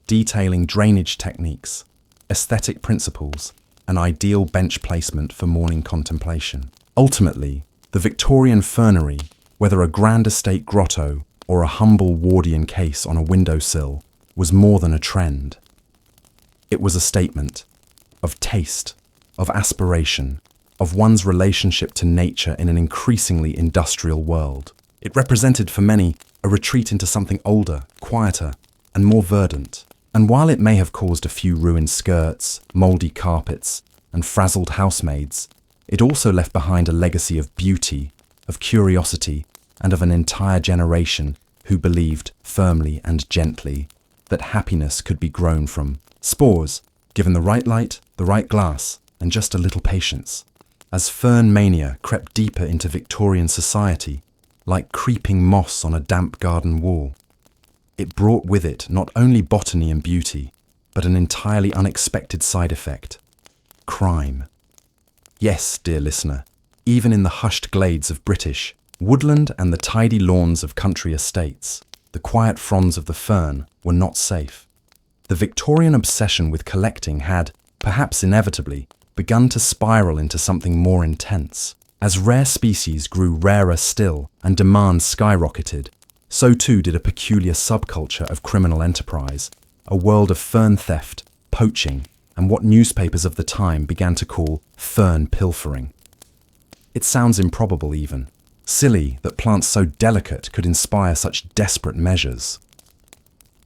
detailing drainage techniques, aesthetic principles, and ideal bench placement for morning contemplation. Ultimately, the Victorian fernery, whether a grand estate grotto or a humble Wardian case on a windowsill, was more than a trend. It was a statement of taste, of aspiration, of one's relationship to nature in an increasingly industrial world. It represented for many a retreat into something older, quieter, and more verdant. And while it may have caused a few ruined skirts, mouldy carpets, and frazzled housemaids, it also left behind a legacy of beauty, of curiosity, and of an entire generation who believed firmly and gently that happiness could be grown from spores, given the right light, the right glass, and just a little patience. As fern mania crept deeper into Victorian society, like creeping moss on a damp garden wall, it brought with it not only botany and beauty, but an entirely unexpected side effect: crime. Yes, dear listener, even in the hushed glades of British woodland and the tidy lawns of country estates, the quiet fronds of the fern were not safe. The Victorian obsession with collecting had, perhaps inevitably, begun to spiral into something more intense. As rare species grew rarer still and demand skyrocketed, so too did a peculiar subculture of criminal enterprise, a world of fern theft, poaching, and what newspapers of the time began to call fern pilfering. It sounds improbable even, silly that plants so delicate could inspire such desperate measures.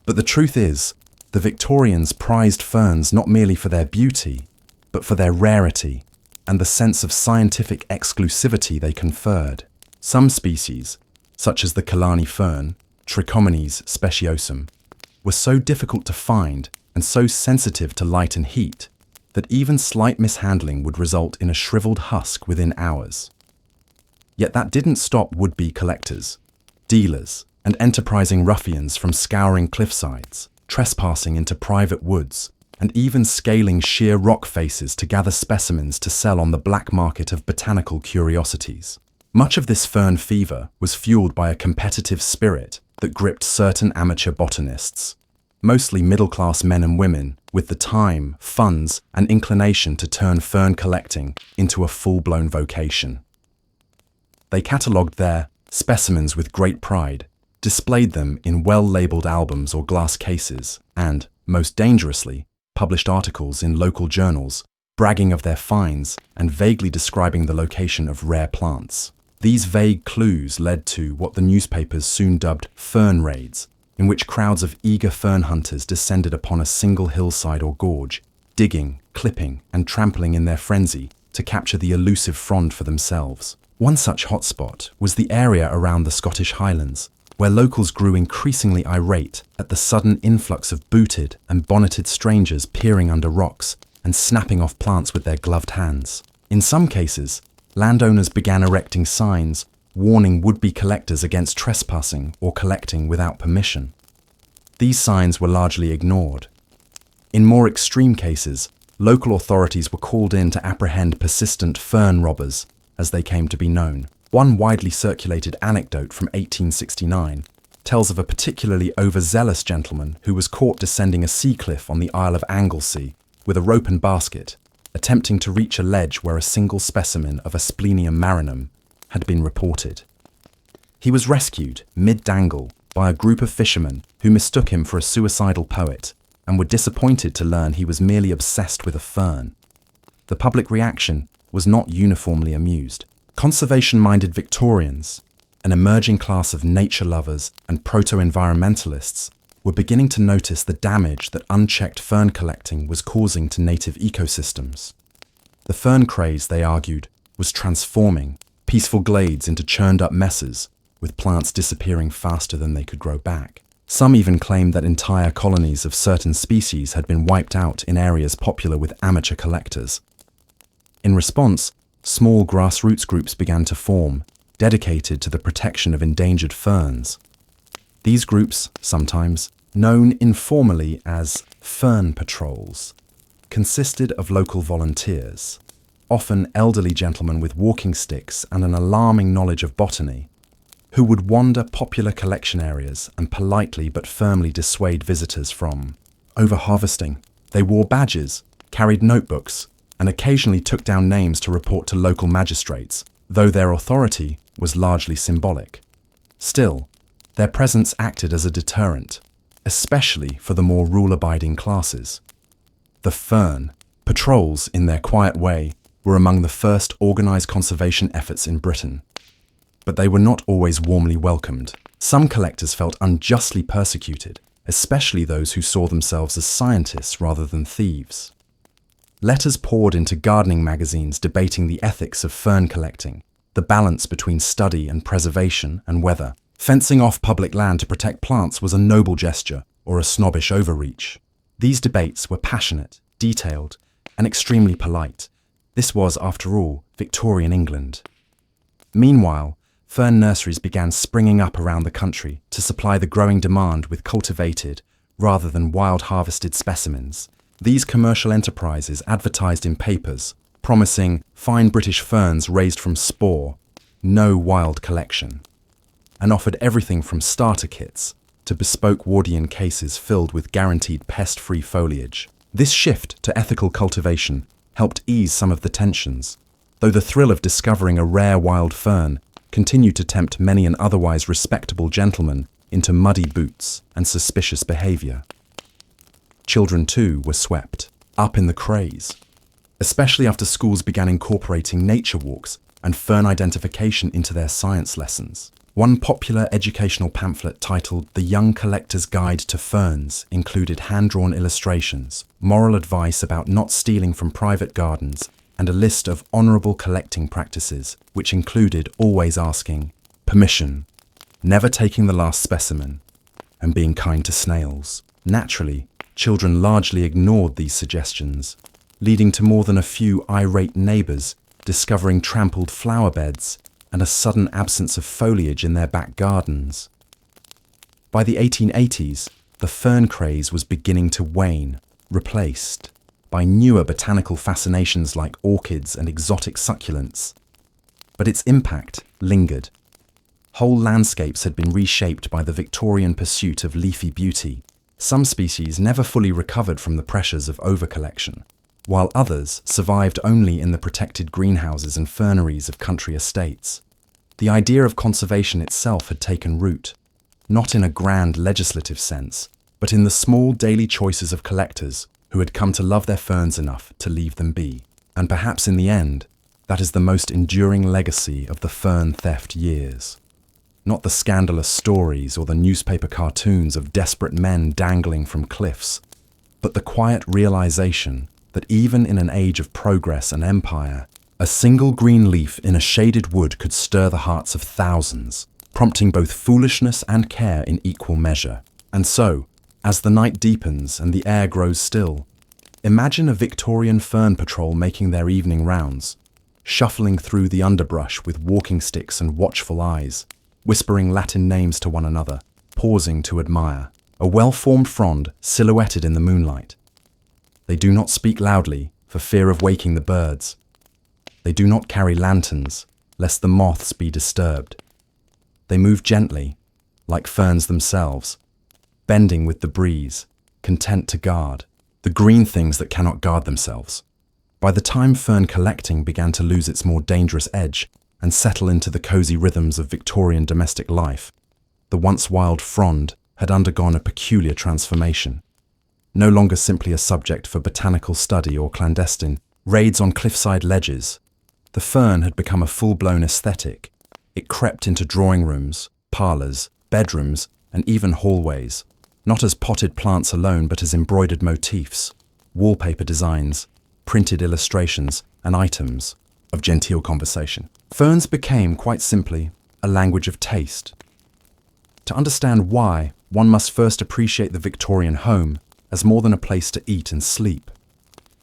But the truth is, the Victorians prized ferns not merely for their beauty, but for their rarity and the sense of scientific exclusivity they conferred. Some species, such as the Killarney fern, Trichomonas speciosum, were so difficult to find and so sensitive to light and heat that even slight mishandling would result in a shriveled husk within hours. Yet that didn't stop would-be collectors, dealers, and enterprising ruffians from scouring cliffsides, trespassing into private woods, and even scaling sheer rock faces to gather specimens to sell on the black market of botanical curiosities. Much of this fern fever was fueled by a competitive spirit that gripped certain amateur botanists, mostly middle-class men and women with the time, funds, and inclination to turn fern collecting into a full-blown vocation. They catalogued their specimens with great pride, displayed them in well-labelled albums or glass cases, and, most dangerously, published articles in local journals bragging of their finds and vaguely describing the location of rare plants. These vague clues led to what the newspapers soon dubbed fern raids, in which crowds of eager fern hunters descended upon a single hillside or gorge, digging, clipping, and trampling in their frenzy to capture the elusive frond for themselves. One such hotspot was the area around the Scottish Highlands, where locals grew increasingly irate at the sudden influx of booted and bonneted strangers peering under rocks and snapping off plants with their gloved hands. In some cases, landowners began erecting signs warning would-be collectors against trespassing or collecting without permission. These signs were largely ignored. In more extreme cases, local authorities were called in to apprehend persistent fern robbers, as they came to be known. One widely circulated anecdote from 1869 tells of a particularly overzealous gentleman who was caught descending a sea cliff on the Isle of Anglesey with a rope and basket, attempting to reach a ledge where a single specimen of Asplenium marinum had been reported. He was rescued, mid-dangle, by a group of fishermen who mistook him for a suicidal poet and were disappointed to learn he was merely obsessed with a fern. The public reaction was not uniformly amused. Conservation-minded Victorians, an emerging class of nature lovers and proto-environmentalists, were beginning to notice the damage that unchecked fern collecting was causing to native ecosystems. The fern craze, they argued, was transforming peaceful glades into churned-up messes, with plants disappearing faster than they could grow back. Some even claimed that entire colonies of certain species had been wiped out in areas popular with amateur collectors. In response, small grassroots groups began to form, dedicated to the protection of endangered ferns. These groups, sometimes known informally as fern patrols, consisted of local volunteers, often elderly gentlemen with walking sticks and an alarming knowledge of botany, who would wander popular collection areas and politely but firmly dissuade visitors from over-harvesting. They wore badges, carried notebooks, and occasionally took down names to report to local magistrates, though their authority was largely symbolic. Still, their presence acted as a deterrent, especially for the more rule-abiding classes. The fern patrols, in their quiet way, were among the first organised conservation efforts in Britain. But they were not always warmly welcomed. Some collectors felt unjustly persecuted, especially those who saw themselves as scientists rather than thieves. Letters poured into gardening magazines debating the ethics of fern collecting, the balance between study and preservation and whether fencing off public land to protect plants was a noble gesture or a snobbish overreach. These debates were passionate, detailed, and extremely polite. This was, after all, Victorian England. Meanwhile, fern nurseries began springing up around the country to supply the growing demand with cultivated, rather than wild-harvested specimens. These commercial enterprises advertised in papers, promising fine British ferns raised from spore, no wild collection, and offered everything from starter kits to bespoke Wardian cases filled with guaranteed pest-free foliage. This shift to ethical cultivation helped ease some of the tensions, though the thrill of discovering a rare wild fern continued to tempt many an otherwise respectable gentleman into muddy boots and suspicious behaviour. Children, too, were swept up in the craze, especially after schools began incorporating nature walks and fern identification into their science lessons. One popular educational pamphlet titled The Young Collector's Guide to Ferns included hand-drawn illustrations, moral advice about not stealing from private gardens, and a list of honourable collecting practices, which included always asking permission, never taking the last specimen, and being kind to snails. Naturally, children largely ignored these suggestions, leading to more than a few irate neighbours discovering trampled flower beds and a sudden absence of foliage in their back gardens. By the 1880s, the fern craze was beginning to wane, replaced by newer botanical fascinations like orchids and exotic succulents. But its impact lingered. Whole landscapes had been reshaped by the Victorian pursuit of leafy beauty. Some species never fully recovered from the pressures of overcollection, while others survived only in the protected greenhouses and ferneries of country estates. The idea of conservation itself had taken root, not in a grand legislative sense, but in the small daily choices of collectors who had come to love their ferns enough to leave them be. And perhaps in the end, that is the most enduring legacy of the fern theft years. Not the scandalous stories or the newspaper cartoons of desperate men dangling from cliffs, but the quiet realization that even in an age of progress and empire, a single green leaf in a shaded wood could stir the hearts of thousands, prompting both foolishness and care in equal measure. And so, as the night deepens and the air grows still, imagine a Victorian fern patrol making their evening rounds, shuffling through the underbrush with walking sticks and watchful eyes, whispering Latin names to one another, pausing to admire, a well-formed frond silhouetted in the moonlight. They do not speak loudly for fear of waking the birds. They do not carry lanterns, lest the moths be disturbed. They move gently, like ferns themselves, bending with the breeze, content to guard the green things that cannot guard themselves. By the time fern collecting began to lose its more dangerous edge and settle into the cosy rhythms of Victorian domestic life, the once wild frond had undergone a peculiar transformation. No longer simply a subject for botanical study or clandestine raids on cliffside ledges, the fern had become a full-blown aesthetic. It crept into drawing rooms, parlours, bedrooms, and even hallways, not as potted plants alone but as embroidered motifs, wallpaper designs, printed illustrations, and items of genteel conversation. Ferns became, quite simply, a language of taste. To understand why, one must first appreciate the Victorian home as more than a place to eat and sleep.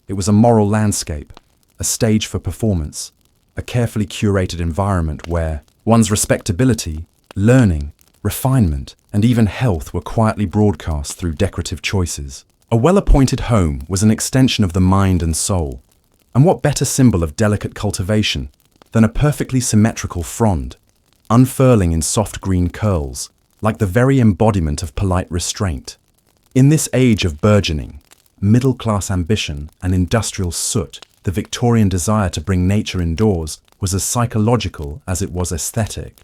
It was a moral landscape, a stage for performance, a carefully curated environment where one's respectability, learning, refinement, and even health were quietly broadcast through decorative choices. A well-appointed home was an extension of the mind and soul, and what better symbol of delicate cultivation than a perfectly symmetrical frond, unfurling in soft green curls, like the very embodiment of polite restraint. In this age of burgeoning, middle-class ambition and industrial soot, the Victorian desire to bring nature indoors was as psychological as it was aesthetic.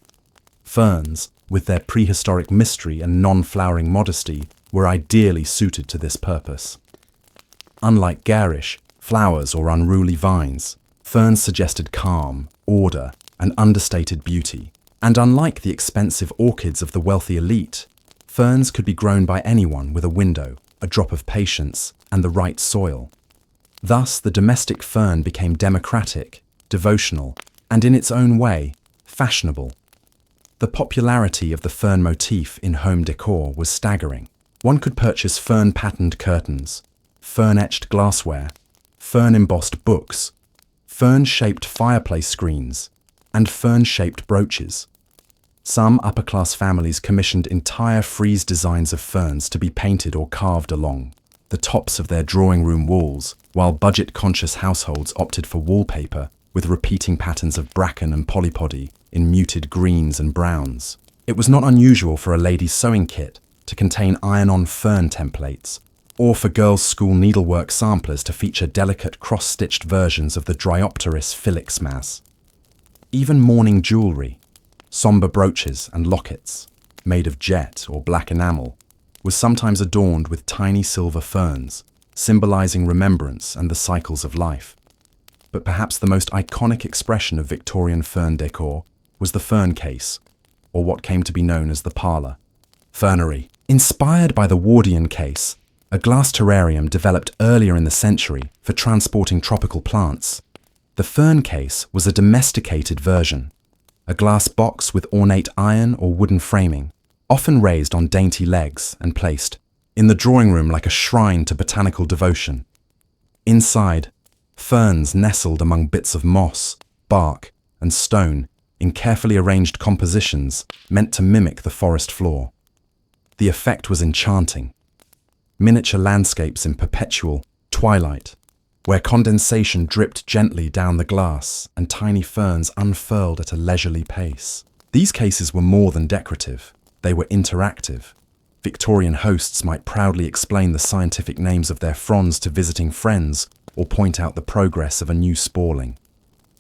Ferns, with their prehistoric mystery and non-flowering modesty, were ideally suited to this purpose. Unlike garish flowers or unruly vines, ferns suggested calm, order, and understated beauty. And unlike the expensive orchids of the wealthy elite, ferns could be grown by anyone with a window, a drop of patience, and the right soil. Thus, the domestic fern became democratic, devotional, and in its own way, fashionable. The popularity of the fern motif in home decor was staggering. One could purchase fern-patterned curtains, fern-etched glassware, fern-embossed books, fern-shaped fireplace screens, and fern-shaped brooches. Some upper-class families commissioned entire frieze designs of ferns to be painted or carved along the tops of their drawing room walls, while budget-conscious households opted for wallpaper with repeating patterns of bracken and polypody in muted greens and browns. It was not unusual for a lady's sewing kit to contain iron-on fern templates, or for girls' school needlework samplers to feature delicate cross-stitched versions of the Dryopteris filix. Even mourning jewellery, sombre brooches and lockets, made of jet or black enamel, was sometimes adorned with tiny silver ferns, symbolising remembrance and the cycles of life. But perhaps the most iconic expression of Victorian fern decor was the fern case, or what came to be known as the parlour. Fernery. Inspired by the Wardian case, a glass terrarium developed earlier in the century for transporting tropical plants. The fern case was a domesticated version, a glass box with ornate iron or wooden framing, often raised on dainty legs and placed in the drawing room like a shrine to botanical devotion. Inside, ferns nestled among bits of moss, bark, and stone in carefully arranged compositions meant to mimic the forest floor. The effect was enchanting. Miniature landscapes in perpetual twilight, where condensation dripped gently down the glass and tiny ferns unfurled at a leisurely pace. These cases were more than decorative. They were interactive. Victorian hosts might proudly explain the scientific names of their fronds to visiting friends or point out the progress of a new sporling.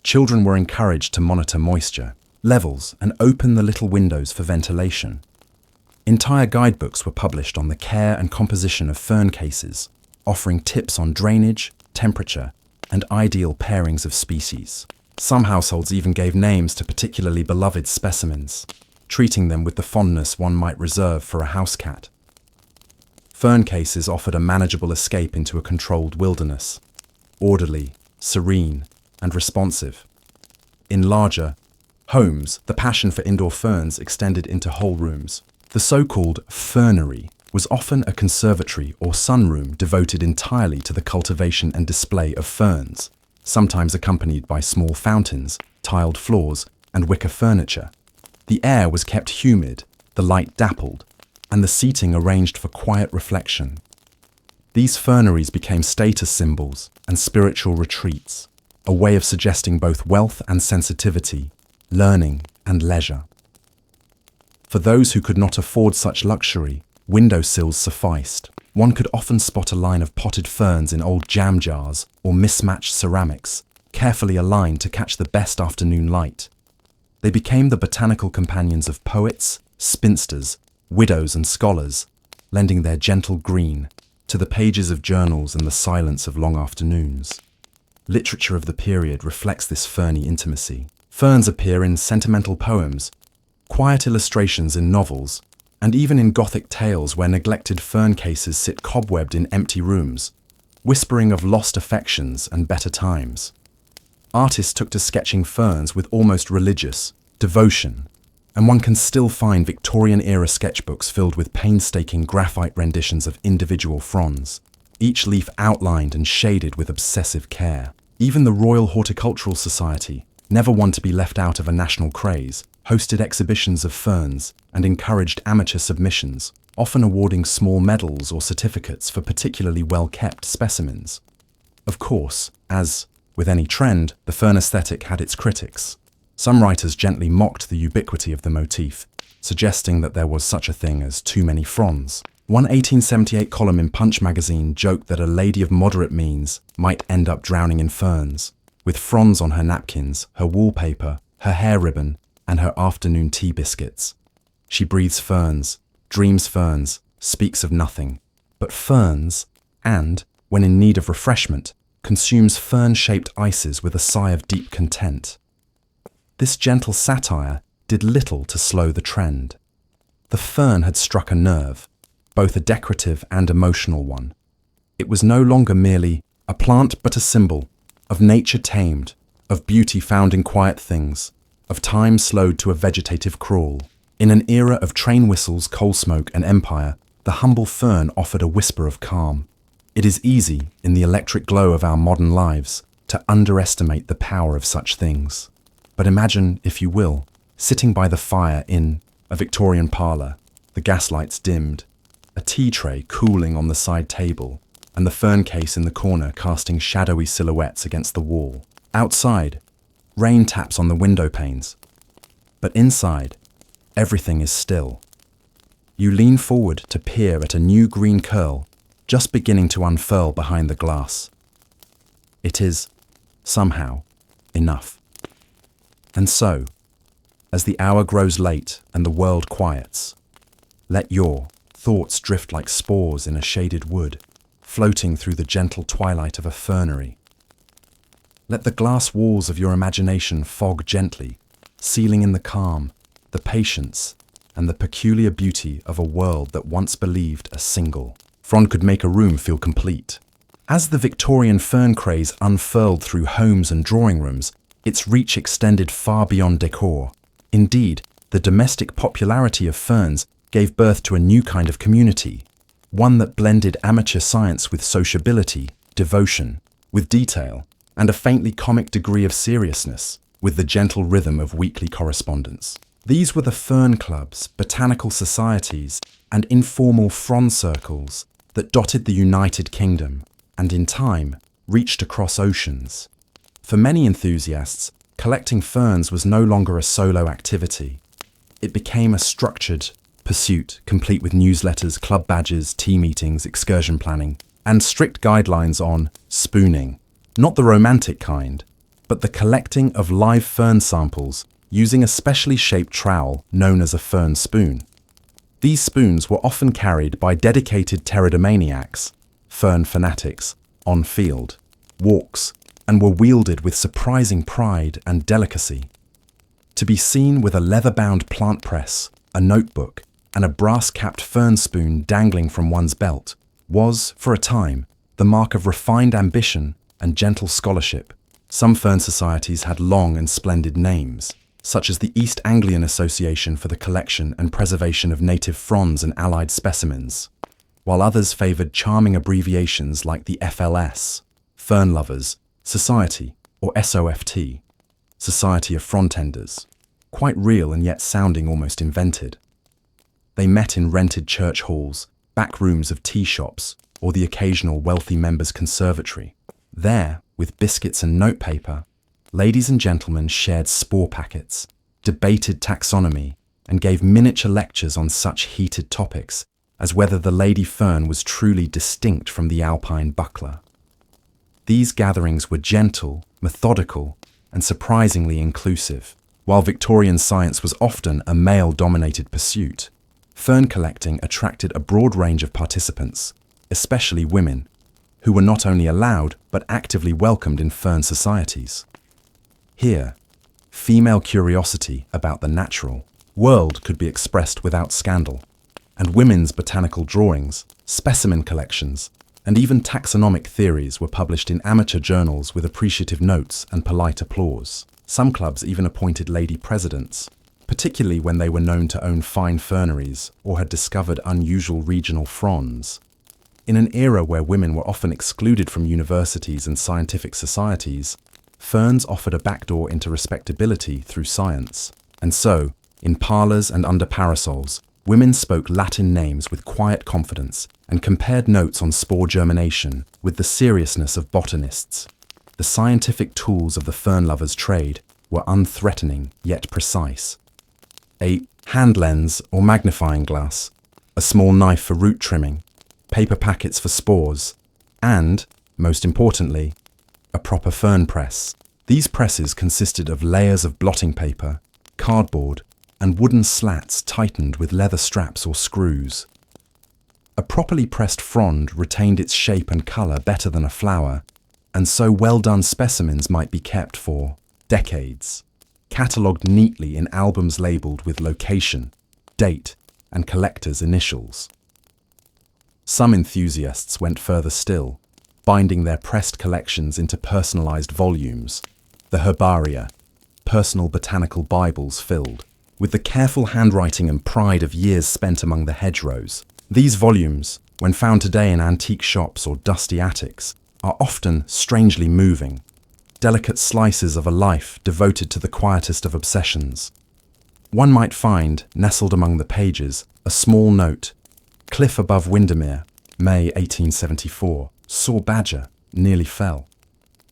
Children were encouraged to monitor moisture levels and open the little windows for ventilation. Entire guidebooks were published on the care and composition of fern cases, offering tips on drainage, temperature, and ideal pairings of species. Some households even gave names to particularly beloved specimens, treating them with the fondness one might reserve for a house cat. Fern cases offered a manageable escape into a controlled wilderness, orderly, serene, and responsive. In larger homes, the passion for indoor ferns extended into whole rooms. The so-called fernery was often a conservatory or sunroom devoted entirely to the cultivation and display of ferns, sometimes accompanied by small fountains, tiled floors, and wicker furniture. The air was kept humid, the light dappled, and the seating arranged for quiet reflection. These ferneries became status symbols and spiritual retreats, a way of suggesting both wealth and sensitivity, learning and leisure. For those who could not afford such luxury, windowsills sufficed. One could often spot a line of potted ferns in old jam jars or mismatched ceramics, carefully aligned to catch the best afternoon light. They became the botanical companions of poets, spinsters, widows and scholars, lending their gentle green to the pages of journals and the silence of long afternoons. Literature of the period reflects this ferny intimacy. Ferns appear in sentimental poems, quiet illustrations in novels, and even in Gothic tales where neglected fern cases sit cobwebbed in empty rooms, whispering of lost affections and better times. Artists took to sketching ferns with almost religious devotion, and one can still find Victorian-era sketchbooks filled with painstaking graphite renditions of individual fronds, each leaf outlined and shaded with obsessive care. Even the Royal Horticultural Society, never one to be left out of a national craze, hosted exhibitions of ferns and encouraged amateur submissions, often awarding small medals or certificates for particularly well-kept specimens. Of course, as with any trend, the fern aesthetic had its critics. Some writers gently mocked the ubiquity of the motif, suggesting that there was such a thing as too many fronds. One 1878 column in Punch magazine joked that a lady of moderate means might end up drowning in ferns, with fronds on her napkins, her wallpaper, her hair ribbon, and her afternoon tea biscuits. She breathes ferns, dreams ferns, speaks of nothing but ferns, and, when in need of refreshment, consumes fern-shaped ices with a sigh of deep content. This gentle satire did little to slow the trend. The fern had struck a nerve, both a decorative and emotional one. It was no longer merely a plant but a symbol of nature tamed, of beauty found in quiet things, of time slowed to a vegetative crawl. In an era of train whistles, coal smoke, and empire, the humble fern offered a whisper of calm. It is easy, in the electric glow of our modern lives, to underestimate the power of such things. But imagine, if you will, sitting by the fire in a Victorian parlour, the gaslights dimmed, a tea tray cooling on the side table, and the fern case in the corner casting shadowy silhouettes against the wall. Outside, rain taps on the window panes. But inside, everything is still. You lean forward to peer at a new green curl just beginning to unfurl behind the glass. It is, somehow, enough. And so, as the hour grows late and the world quiets, let your thoughts drift like spores in a shaded wood, floating through the gentle twilight of a fernery. Let the glass walls of your imagination fog gently, sealing in the calm, the patience, and the peculiar beauty of a world that once believed a single frond could make a room feel complete. As the Victorian fern craze unfurled through homes and drawing rooms, its reach extended far beyond decor. Indeed, the domestic popularity of ferns gave birth to a new kind of community, one that blended amateur science with sociability, devotion, with detail, and a faintly comic degree of seriousness, with the gentle rhythm of weekly correspondence. These were the fern clubs, botanical societies, and informal frond circles that dotted the United Kingdom, and in time, reached across oceans. For many enthusiasts, collecting ferns was no longer a solo activity. It became a structured pursuit, complete with newsletters, club badges, tea meetings, excursion planning, and strict guidelines on spooning. Not the romantic kind, but the collecting of live fern samples using a specially shaped trowel known as a fern spoon. These spoons were often carried by dedicated pterodomaniacs, fern fanatics, on field, walks, and were wielded with surprising pride and delicacy. To be seen with a leather-bound plant press, a notebook, and a brass-capped fern spoon dangling from one's belt was, for a time, the mark of refined ambition and gentle scholarship. Some fern societies had long and splendid names, such as the East Anglian Association for the Collection and Preservation of Native Fronds and Allied Specimens, while others favoured charming abbreviations like the FLS, Fern Lovers Society, or SOFT, Society of Frondtenders, quite real and yet sounding almost invented. They met in rented church halls, back rooms of tea shops, or the occasional wealthy member's conservatory. There, with biscuits and notepaper, ladies and gentlemen shared spore packets, debated taxonomy, and gave miniature lectures on such heated topics as whether the lady fern was truly distinct from the alpine buckler. These gatherings were gentle, methodical, and surprisingly inclusive. While Victorian science was often a male-dominated pursuit, fern collecting attracted a broad range of participants, especially women, who were not only allowed but actively welcomed in fern societies. Here, female curiosity about the natural world could be expressed without scandal, and women's botanical drawings, specimen collections, and even taxonomic theories were published in amateur journals with appreciative notes and polite applause. Some clubs even appointed lady presidents, particularly when they were known to own fine ferneries or had discovered unusual regional fronds. In an era where women were often excluded from universities and scientific societies, ferns offered a backdoor into respectability through science. And so, in parlours and under parasols, women spoke Latin names with quiet confidence and compared notes on spore germination with the seriousness of botanists. The scientific tools of the fern lover's trade were unthreatening yet precise. A hand lens or magnifying glass, a small knife for root trimming, paper packets for spores, and, most importantly, a proper fern press. These presses consisted of layers of blotting paper, cardboard, and wooden slats tightened with leather straps or screws. A properly pressed frond retained its shape and colour better than a flower, and so well-done specimens might be kept for decades, catalogued neatly in albums labelled with location, date, and collector's initials. Some enthusiasts went further still, binding their pressed collections into personalised volumes, the herbaria, personal botanical Bibles filled, with the careful handwriting and pride of years spent among the hedgerows. These volumes, when found today in antique shops or dusty attics, are often strangely moving, delicate slices of a life devoted to the quietest of obsessions. One might find, nestled among the pages, a small note: cliff above Windermere, May 1874, saw badger, nearly fell.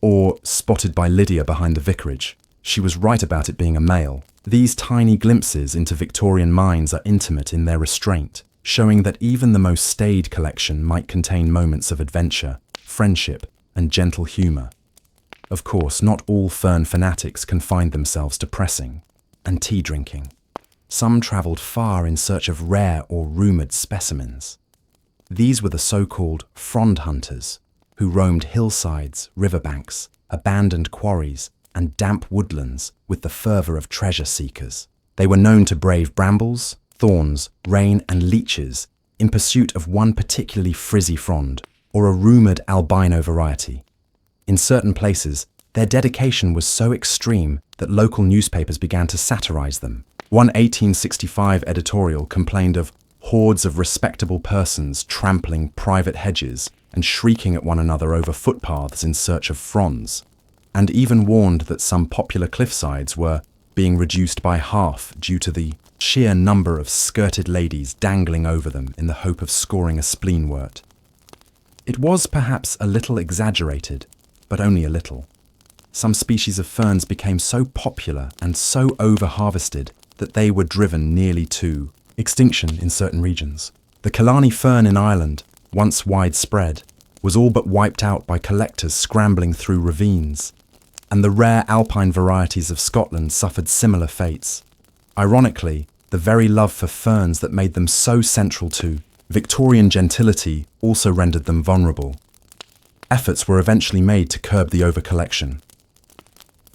Or, spotted by Lydia behind the vicarage, she was right about it being a male. These tiny glimpses into Victorian minds are intimate in their restraint, showing that even the most staid collection might contain moments of adventure, friendship, and gentle humour. Of course, not all fern fanatics confined themselves to pressing and tea drinking. Some travelled far in search of rare or rumoured specimens. These were the so-called frond hunters, who roamed hillsides, riverbanks, abandoned quarries, and damp woodlands with the fervour of treasure seekers. They were known to brave brambles, thorns, rain, and leeches in pursuit of one particularly frizzy frond, or a rumoured albino variety. In certain places, their dedication was so extreme that local newspapers began to satirise them. One 1865 editorial complained of hordes of respectable persons trampling private hedges and shrieking at one another over footpaths in search of fronds, and even warned that some popular cliffsides were being reduced by half due to the sheer number of skirted ladies dangling over them in the hope of scoring a spleenwort. It was perhaps a little exaggerated, but only a little. Some species of ferns became so popular and so over-harvested that they were driven nearly to extinction in certain regions. The Killarney fern in Ireland, once widespread, was all but wiped out by collectors scrambling through ravines, and the rare alpine varieties of Scotland suffered similar fates. Ironically, the very love for ferns that made them so central to Victorian gentility also rendered them vulnerable. Efforts were eventually made to curb the overcollection.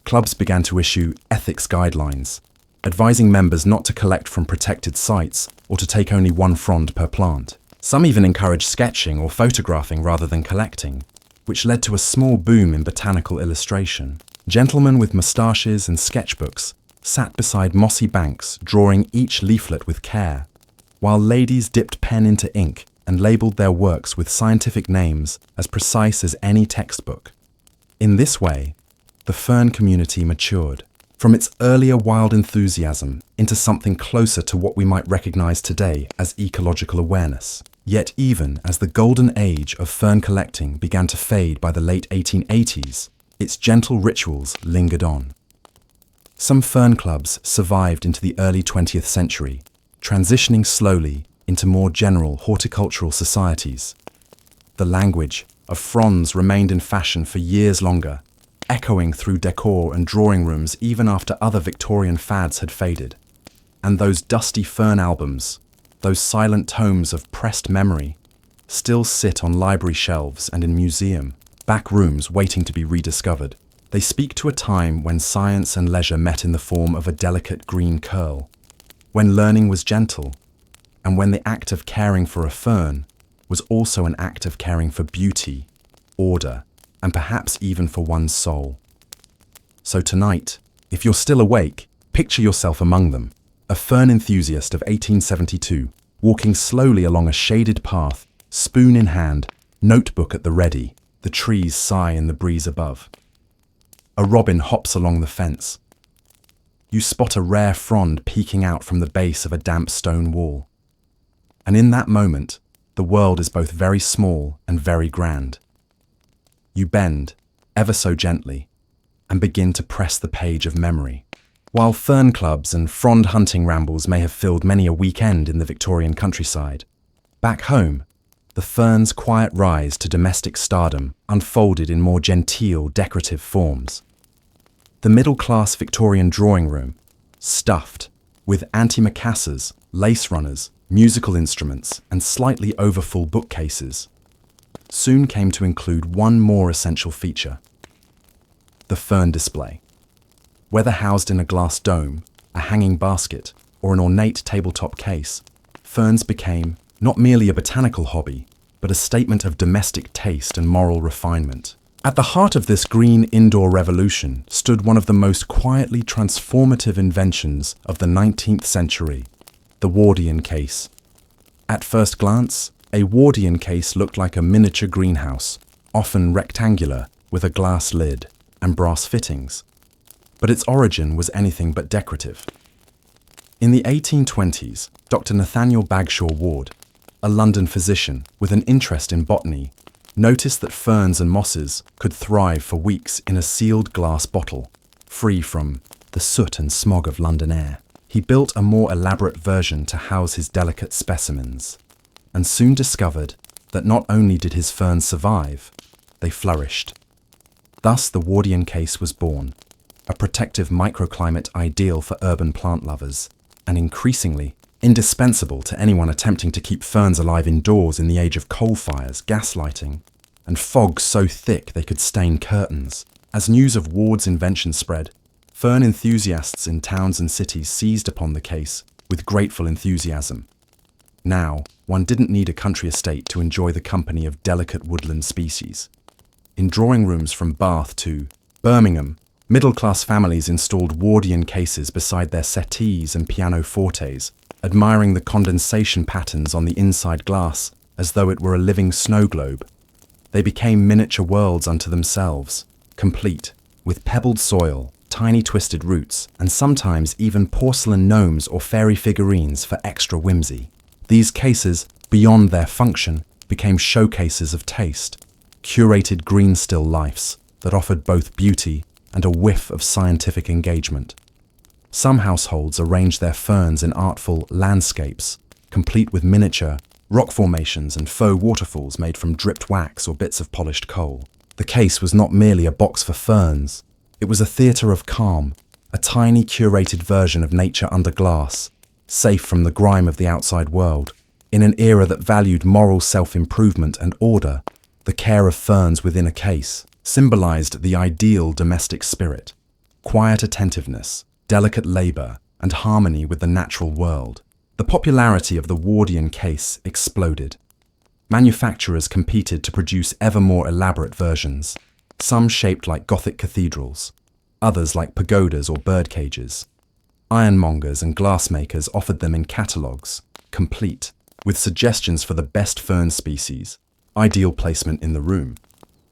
Clubs began to issue ethics guidelines, advising members not to collect from protected sites or to take only one frond per plant. Some even encouraged sketching or photographing rather than collecting, which led to a small boom in botanical illustration. Gentlemen with moustaches and sketchbooks sat beside mossy banks, drawing each leaflet with care, while ladies dipped pen into ink and labelled their works with scientific names as precise as any textbook. In this way, the fern community matured, from its earlier wild enthusiasm into something closer to what we might recognise today as ecological awareness. Yet even as the golden age of fern collecting began to fade by the late 1880s, its gentle rituals lingered on. Some fern clubs survived into the early 20th century, transitioning slowly into more general horticultural societies. The language of fronds remained in fashion for years longer, echoing through decor and drawing rooms even after other Victorian fads had faded. And those dusty fern albums, those silent tomes of pressed memory, still sit on library shelves and in museum back rooms waiting to be rediscovered. They speak to a time when science and leisure met in the form of a delicate green curl, when learning was gentle, and when the act of caring for a fern was also an act of caring for beauty, order, and perhaps even for one's soul. So tonight, if you're still awake, picture yourself among them, a fern enthusiast of 1872, walking slowly along a shaded path, spoon in hand, notebook at the ready, the trees sigh in the breeze above. A robin hops along the fence. You spot a rare frond peeking out from the base of a damp stone wall. And in that moment, the world is both very small and very grand. You bend, ever so gently, and begin to press the page of memory. While fern clubs and frond hunting rambles may have filled many a weekend in the Victorian countryside, back home, the fern's quiet rise to domestic stardom unfolded in more genteel, decorative forms. The middle-class Victorian drawing room, stuffed with antimacassars, lace runners, musical instruments, and slightly overfull bookcases, soon came to include one more essential feature: the fern display. Whether housed in a glass dome, a hanging basket, or an ornate tabletop case, ferns became not merely a botanical hobby, but a statement of domestic taste and moral refinement. At the heart of this green indoor revolution stood one of the most quietly transformative inventions of the 19th century, the Wardian case. At first glance, a Wardian case looked like a miniature greenhouse, often rectangular, with a glass lid and brass fittings. But its origin was anything but decorative. In the 1820s, Dr. Nathaniel Bagshaw Ward, a London physician with an interest in botany, noticed that ferns and mosses could thrive for weeks in a sealed glass bottle, free from the soot and smog of London air. He built a more elaborate version to house his delicate specimens, and soon discovered that not only did his ferns survive, they flourished. Thus the Wardian case was born, a protective microclimate ideal for urban plant lovers, and increasingly indispensable to anyone attempting to keep ferns alive indoors in the age of coal fires, gas lighting, and fog so thick they could stain curtains. As news of Ward's invention spread, fern enthusiasts in towns and cities seized upon the case with grateful enthusiasm. Now, one didn't need a country estate to enjoy the company of delicate woodland species. In drawing rooms from Bath to Birmingham, middle-class families installed Wardian cases beside their settees and pianofortes, admiring the condensation patterns on the inside glass as though it were a living snow globe. They became miniature worlds unto themselves, complete, with pebbled soil, tiny twisted roots, and sometimes even porcelain gnomes or fairy figurines for extra whimsy. These cases, beyond their function, became showcases of taste, curated green still lifes that offered both beauty and a whiff of scientific engagement. Some households arranged their ferns in artful landscapes, complete with miniature rock formations and faux waterfalls made from dripped wax or bits of polished coal. The case was not merely a box for ferns. It was a theatre of calm, a tiny curated version of nature under glass, safe from the grime of the outside world. In an era that valued moral self-improvement and order, the care of ferns within a case symbolized the ideal domestic spirit, quiet attentiveness, delicate labor, and harmony with the natural world. The popularity of the Wardian case exploded. Manufacturers competed to produce ever more elaborate versions, some shaped like Gothic cathedrals, others like pagodas or bird cages. Ironmongers and glassmakers offered them in catalogues, complete, with suggestions for the best fern species, ideal placement in the room,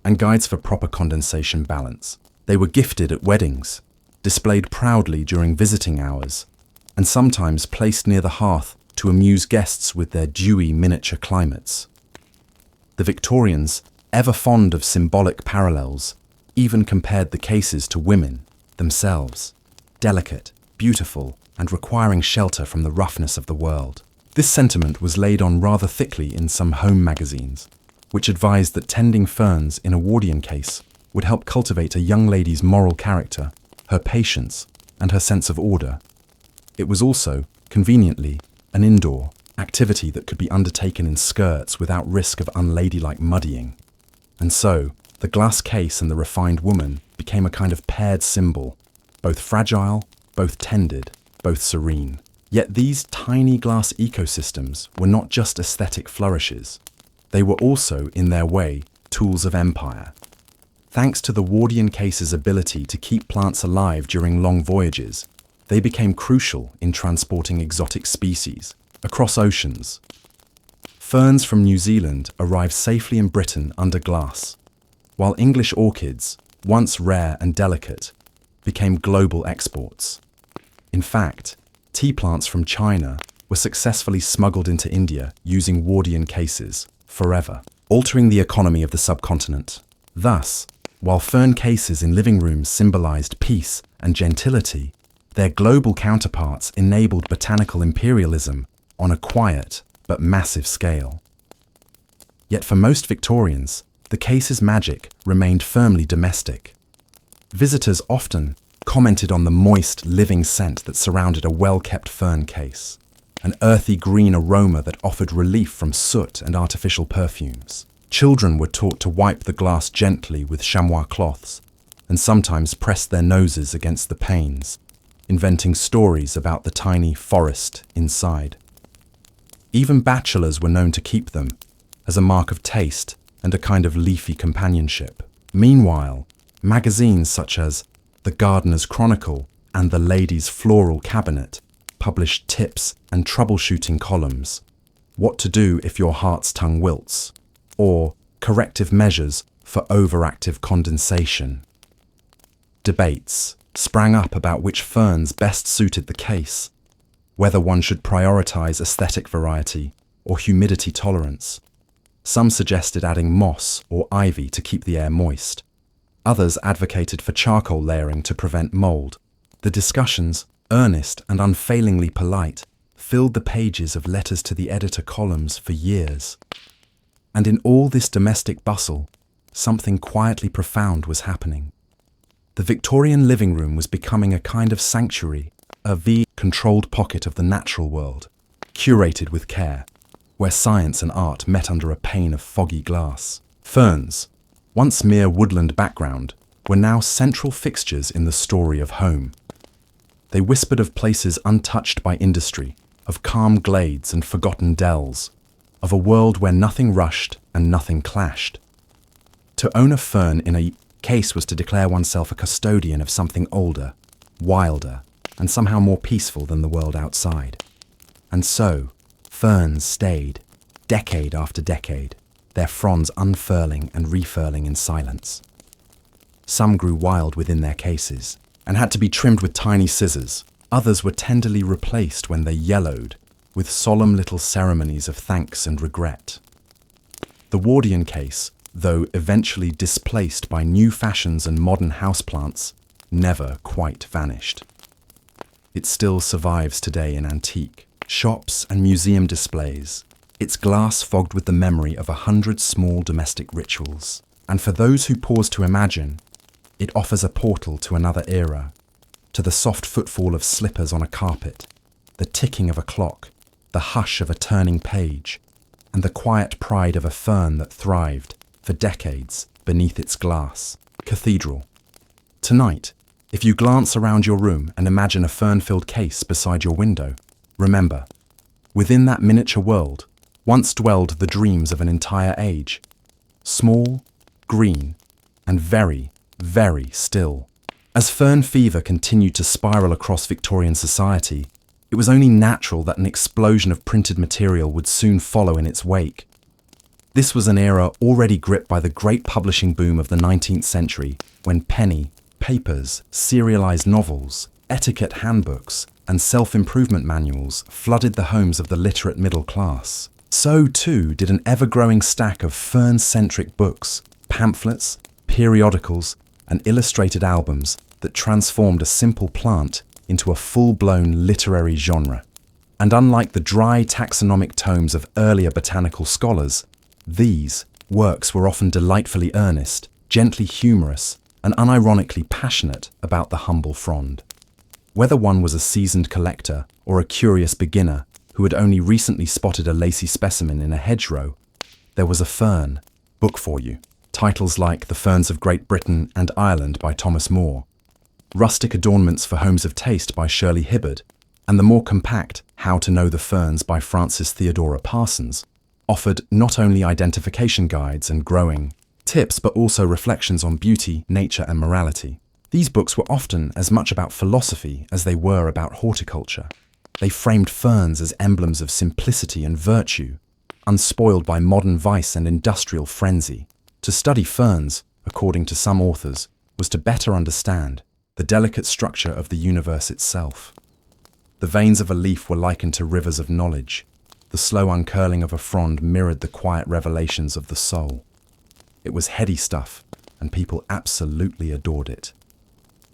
and guides for proper condensation balance. They were gifted at weddings, displayed proudly during visiting hours, and sometimes placed near the hearth to amuse guests with their dewy miniature climates. The Victorians, ever fond of symbolic parallels, even compared the cases to women themselves, delicate, beautiful, and requiring shelter from the roughness of the world. This sentiment was laid on rather thickly in some home magazines, which advised that tending ferns in a Wardian case would help cultivate a young lady's moral character, her patience, and her sense of order. It was also, conveniently, an indoor activity that could be undertaken in skirts without risk of unladylike muddying. And so, the glass case and the refined woman became a kind of paired symbol, both fragile, both tended, both serene. Yet these tiny glass ecosystems were not just aesthetic flourishes. They were also, in their way, tools of empire. Thanks to the Wardian case's ability to keep plants alive during long voyages, they became crucial in transporting exotic species across oceans. Ferns from New Zealand arrived safely in Britain under glass, while English orchids, once rare and delicate, became global exports. In fact, tea plants from China were successfully smuggled into India using Wardian cases forever, altering the economy of the subcontinent. Thus, while fern cases in living rooms symbolized peace and gentility, their global counterparts enabled botanical imperialism on a quiet but massive scale. Yet for most Victorians, the case's magic remained firmly domestic. Visitors often commented on the moist, living scent that surrounded a well-kept fern case, an earthy green aroma that offered relief from soot and artificial perfumes. Children were taught to wipe the glass gently with chamois cloths, and sometimes press their noses against the panes, inventing stories about the tiny forest inside. Even bachelors were known to keep them, as a mark of taste and a kind of leafy companionship. Meanwhile, magazines such as The Gardener's Chronicle and The Lady's Floral Cabinet published tips and troubleshooting columns, What to Do If Your Heart's Tongue Wilts, or Corrective Measures for Overactive Condensation. Debates sprang up about which ferns best suited the case, whether one should prioritize aesthetic variety or humidity tolerance. Some suggested adding moss or ivy to keep the air moist. Others advocated for charcoal layering to prevent mold. The discussions, earnest and unfailingly polite, filled the pages of letters to the editor columns for years. And in all this domestic bustle, something quietly profound was happening. The Victorian living room was becoming a kind of sanctuary, a controlled pocket of the natural world, curated with care, where science and art met under a pane of foggy glass. Ferns, once mere woodland background, were now central fixtures in the story of home. They whispered of places untouched by industry, of calm glades and forgotten dells, of a world where nothing rushed and nothing clashed. To own a fern in a case was to declare oneself a custodian of something older, wilder, and somehow more peaceful than the world outside. And so, ferns stayed, decade after decade, their fronds unfurling and refurling in silence. Some grew wild within their cases and had to be trimmed with tiny scissors. Others were tenderly replaced when they yellowed, with solemn little ceremonies of thanks and regret. The Wardian case, though eventually displaced by new fashions and modern houseplants, never quite vanished. It still survives today in antique shops and museum displays, its glass fogged with the memory of 100 small domestic rituals. And for those who pause to imagine, it offers a portal to another era, to the soft footfall of slippers on a carpet, the ticking of a clock, the hush of a turning page, and the quiet pride of a fern that thrived, for decades, beneath its glass cathedral. Tonight, if you glance around your room and imagine a fern-filled case beside your window, remember, within that miniature world once dwelled the dreams of an entire age, small, green, and very, very still. As fern fever continued to spiral across Victorian society, it was only natural that an explosion of printed material would soon follow in its wake. This was an era already gripped by the great publishing boom of the 19th century, when penny, papers, serialized novels, etiquette handbooks, and self-improvement manuals flooded the homes of the literate middle class. So too did an ever-growing stack of fern-centric books, pamphlets, periodicals, and illustrated albums that transformed a simple plant into a full-blown literary genre. And unlike the dry taxonomic tomes of earlier botanical scholars, these works were often delightfully earnest, gently humorous, and unironically passionate about the humble frond. Whether one was a seasoned collector or a curious beginner who had only recently spotted a lacy specimen in a hedgerow, there was a fern book for you. Titles like The Ferns of Great Britain and Ireland by Thomas Moore, Rustic Adornments for Homes of Taste by Shirley Hibbard, and the more compact How to Know the Ferns by Frances Theodora Parsons, offered not only identification guides and growing tips but also reflections on beauty, nature and morality. These books were often as much about philosophy as they were about horticulture. They framed ferns as emblems of simplicity and virtue, unspoiled by modern vice and industrial frenzy. To study ferns, according to some authors, was to better understand the delicate structure of the universe itself. The veins of a leaf were likened to rivers of knowledge. The slow uncurling of a frond mirrored the quiet revelations of the soul. It was heady stuff, and people absolutely adored it.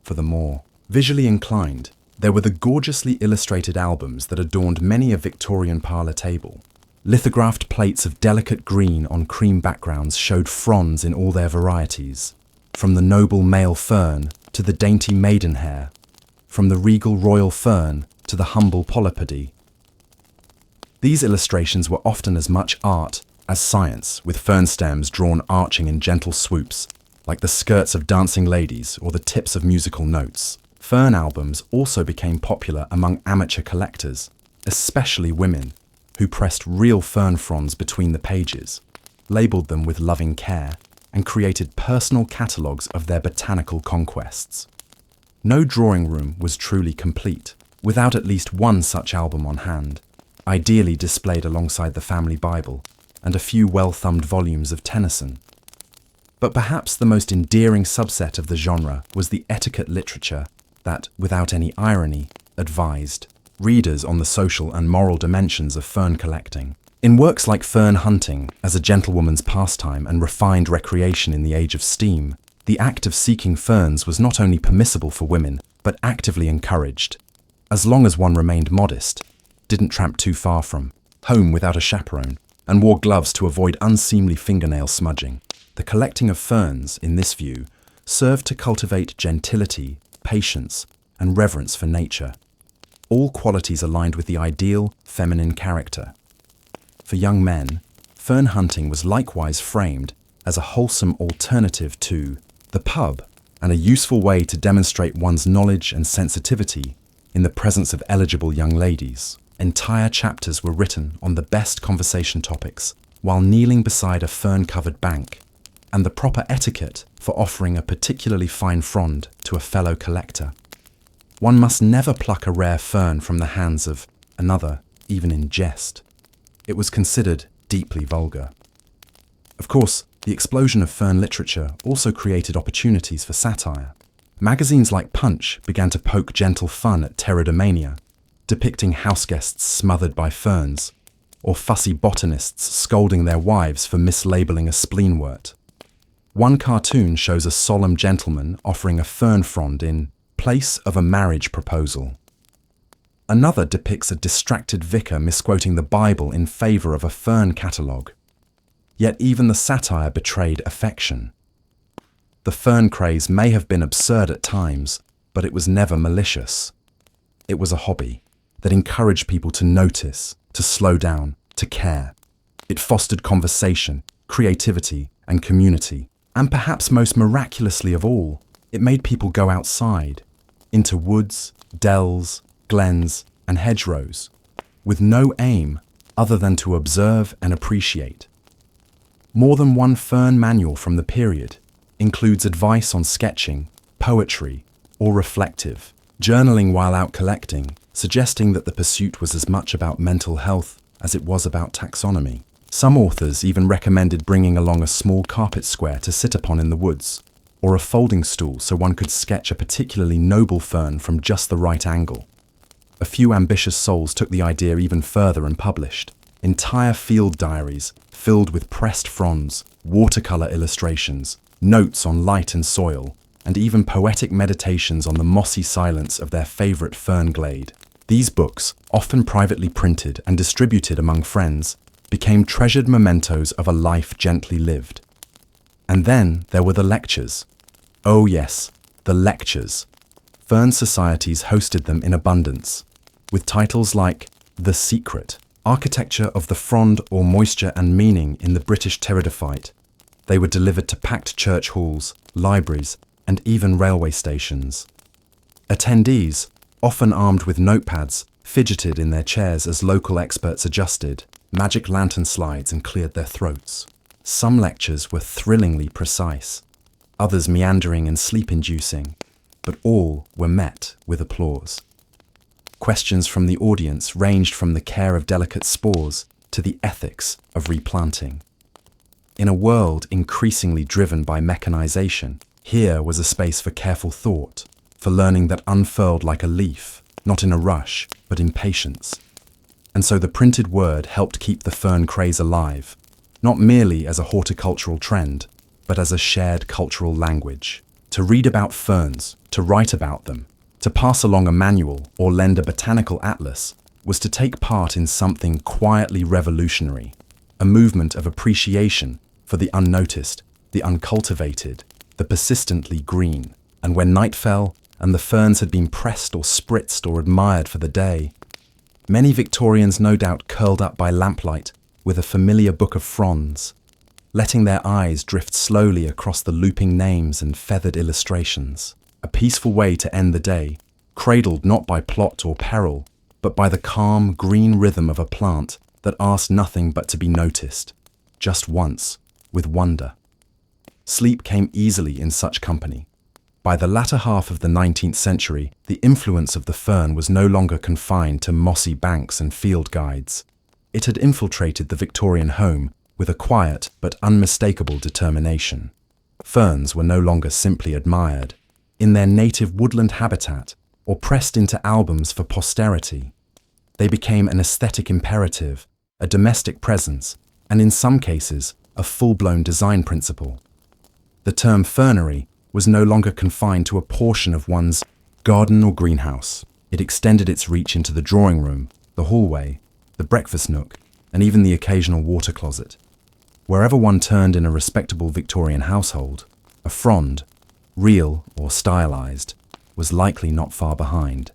For the more visually inclined, there were the gorgeously illustrated albums that adorned many a Victorian parlour table. Lithographed plates of delicate green on cream backgrounds showed fronds in all their varieties, from the noble male fern to the dainty maidenhair, from the regal royal fern to the humble polypody. These illustrations were often as much art as science, with fern stems drawn arching in gentle swoops, like the skirts of dancing ladies or the tips of musical notes. Fern albums also became popular among amateur collectors, especially women, who pressed real fern fronds between the pages, labelled them with loving care, and created personal catalogues of their botanical conquests. No drawing room was truly complete without at least one such album on hand, ideally displayed alongside the family Bible and a few well-thumbed volumes of Tennyson. But perhaps the most endearing subset of the genre was the etiquette literature that, without any irony, advised readers on the social and moral dimensions of fern collecting. In works like Fern Hunting, as a gentlewoman's pastime and refined recreation in the age of steam, the act of seeking ferns was not only permissible for women, but actively encouraged, as long as one remained modest, didn't tramp too far from home without a chaperone, and wore gloves to avoid unseemly fingernail smudging. The collecting of ferns, in this view, served to cultivate gentility, patience, and reverence for nature, all qualities aligned with the ideal feminine character. For young men, fern hunting was likewise framed as a wholesome alternative to the pub and a useful way to demonstrate one's knowledge and sensitivity in the presence of eligible young ladies. Entire chapters were written on the best conversation topics while kneeling beside a fern-covered bank, and the proper etiquette for offering a particularly fine frond to a fellow collector. One must never pluck a rare fern from the hands of another, even in jest. It was considered deeply vulgar. Of course, the explosion of fern literature also created opportunities for satire. Magazines like Punch began to poke gentle fun at pterodomania, depicting houseguests smothered by ferns, or fussy botanists scolding their wives for mislabeling a spleenwort. One cartoon shows a solemn gentleman offering a fern frond in place of a marriage proposal. Another depicts a distracted vicar misquoting the Bible in favor of a fern catalogue. Yet even the satire betrayed affection. The fern craze may have been absurd at times, but it was never malicious. It was a hobby that encouraged people to notice, to slow down, to care. It fostered conversation, creativity, and community. And perhaps most miraculously of all, it made people go outside, into woods, dells, glens, and hedgerows, with no aim other than to observe and appreciate. More than one fern manual from the period includes advice on sketching, poetry, or reflective, journaling while out collecting, suggesting that the pursuit was as much about mental health as it was about taxonomy. Some authors even recommended bringing along a small carpet square to sit upon in the woods, or a folding stool so one could sketch a particularly noble fern from just the right angle. A few ambitious souls took the idea even further and published entire field diaries filled with pressed fronds, watercolor illustrations, notes on light and soil, and even poetic meditations on the mossy silence of their favorite fern glade. These books, often privately printed and distributed among friends, became treasured mementos of a life gently lived. And then there were the lectures. Oh yes, the lectures. Fern societies hosted them in abundance, with titles like The Secret, Architecture of the Frond or Moisture and Meaning in the British Pteridophyte. They were delivered to packed church halls, libraries, and even railway stations. Attendees, often armed with notepads, fidgeted in their chairs as local experts adjusted magic lantern slides and cleared their throats. Some lectures were thrillingly precise, others meandering and sleep-inducing, but all were met with applause. Questions from the audience ranged from the care of delicate spores to the ethics of replanting. In a world increasingly driven by mechanization, here was a space for careful thought, for learning that unfurled like a leaf, not in a rush, but in patience. And so the printed word helped keep the fern craze alive, not merely as a horticultural trend, but as a shared cultural language. To read about ferns, to write about them, to pass along a manual or lend a botanical atlas was to take part in something quietly revolutionary, a movement of appreciation for the unnoticed, the uncultivated, the persistently green. And when night fell and the ferns had been pressed or spritzed or admired for the day, many Victorians no doubt curled up by lamplight with a familiar book of fronds, letting their eyes drift slowly across the looping names and feathered illustrations. A peaceful way to end the day, cradled not by plot or peril, but by the calm, green rhythm of a plant that asked nothing but to be noticed, just once, with wonder. Sleep came easily in such company. By the latter half of the 19th century, the influence of the fern was no longer confined to mossy banks and field guides. It had infiltrated the Victorian home with a quiet but unmistakable determination. Ferns were no longer simply admired in their native woodland habitat or pressed into albums for posterity. They became an aesthetic imperative, a domestic presence, and in some cases, a full-blown design principle. The term fernery was no longer confined to a portion of one's garden or greenhouse. It extended its reach into the drawing room, the hallway, the breakfast nook, and even the occasional water closet. Wherever one turned in a respectable Victorian household, a frond, real or stylized, was likely not far behind.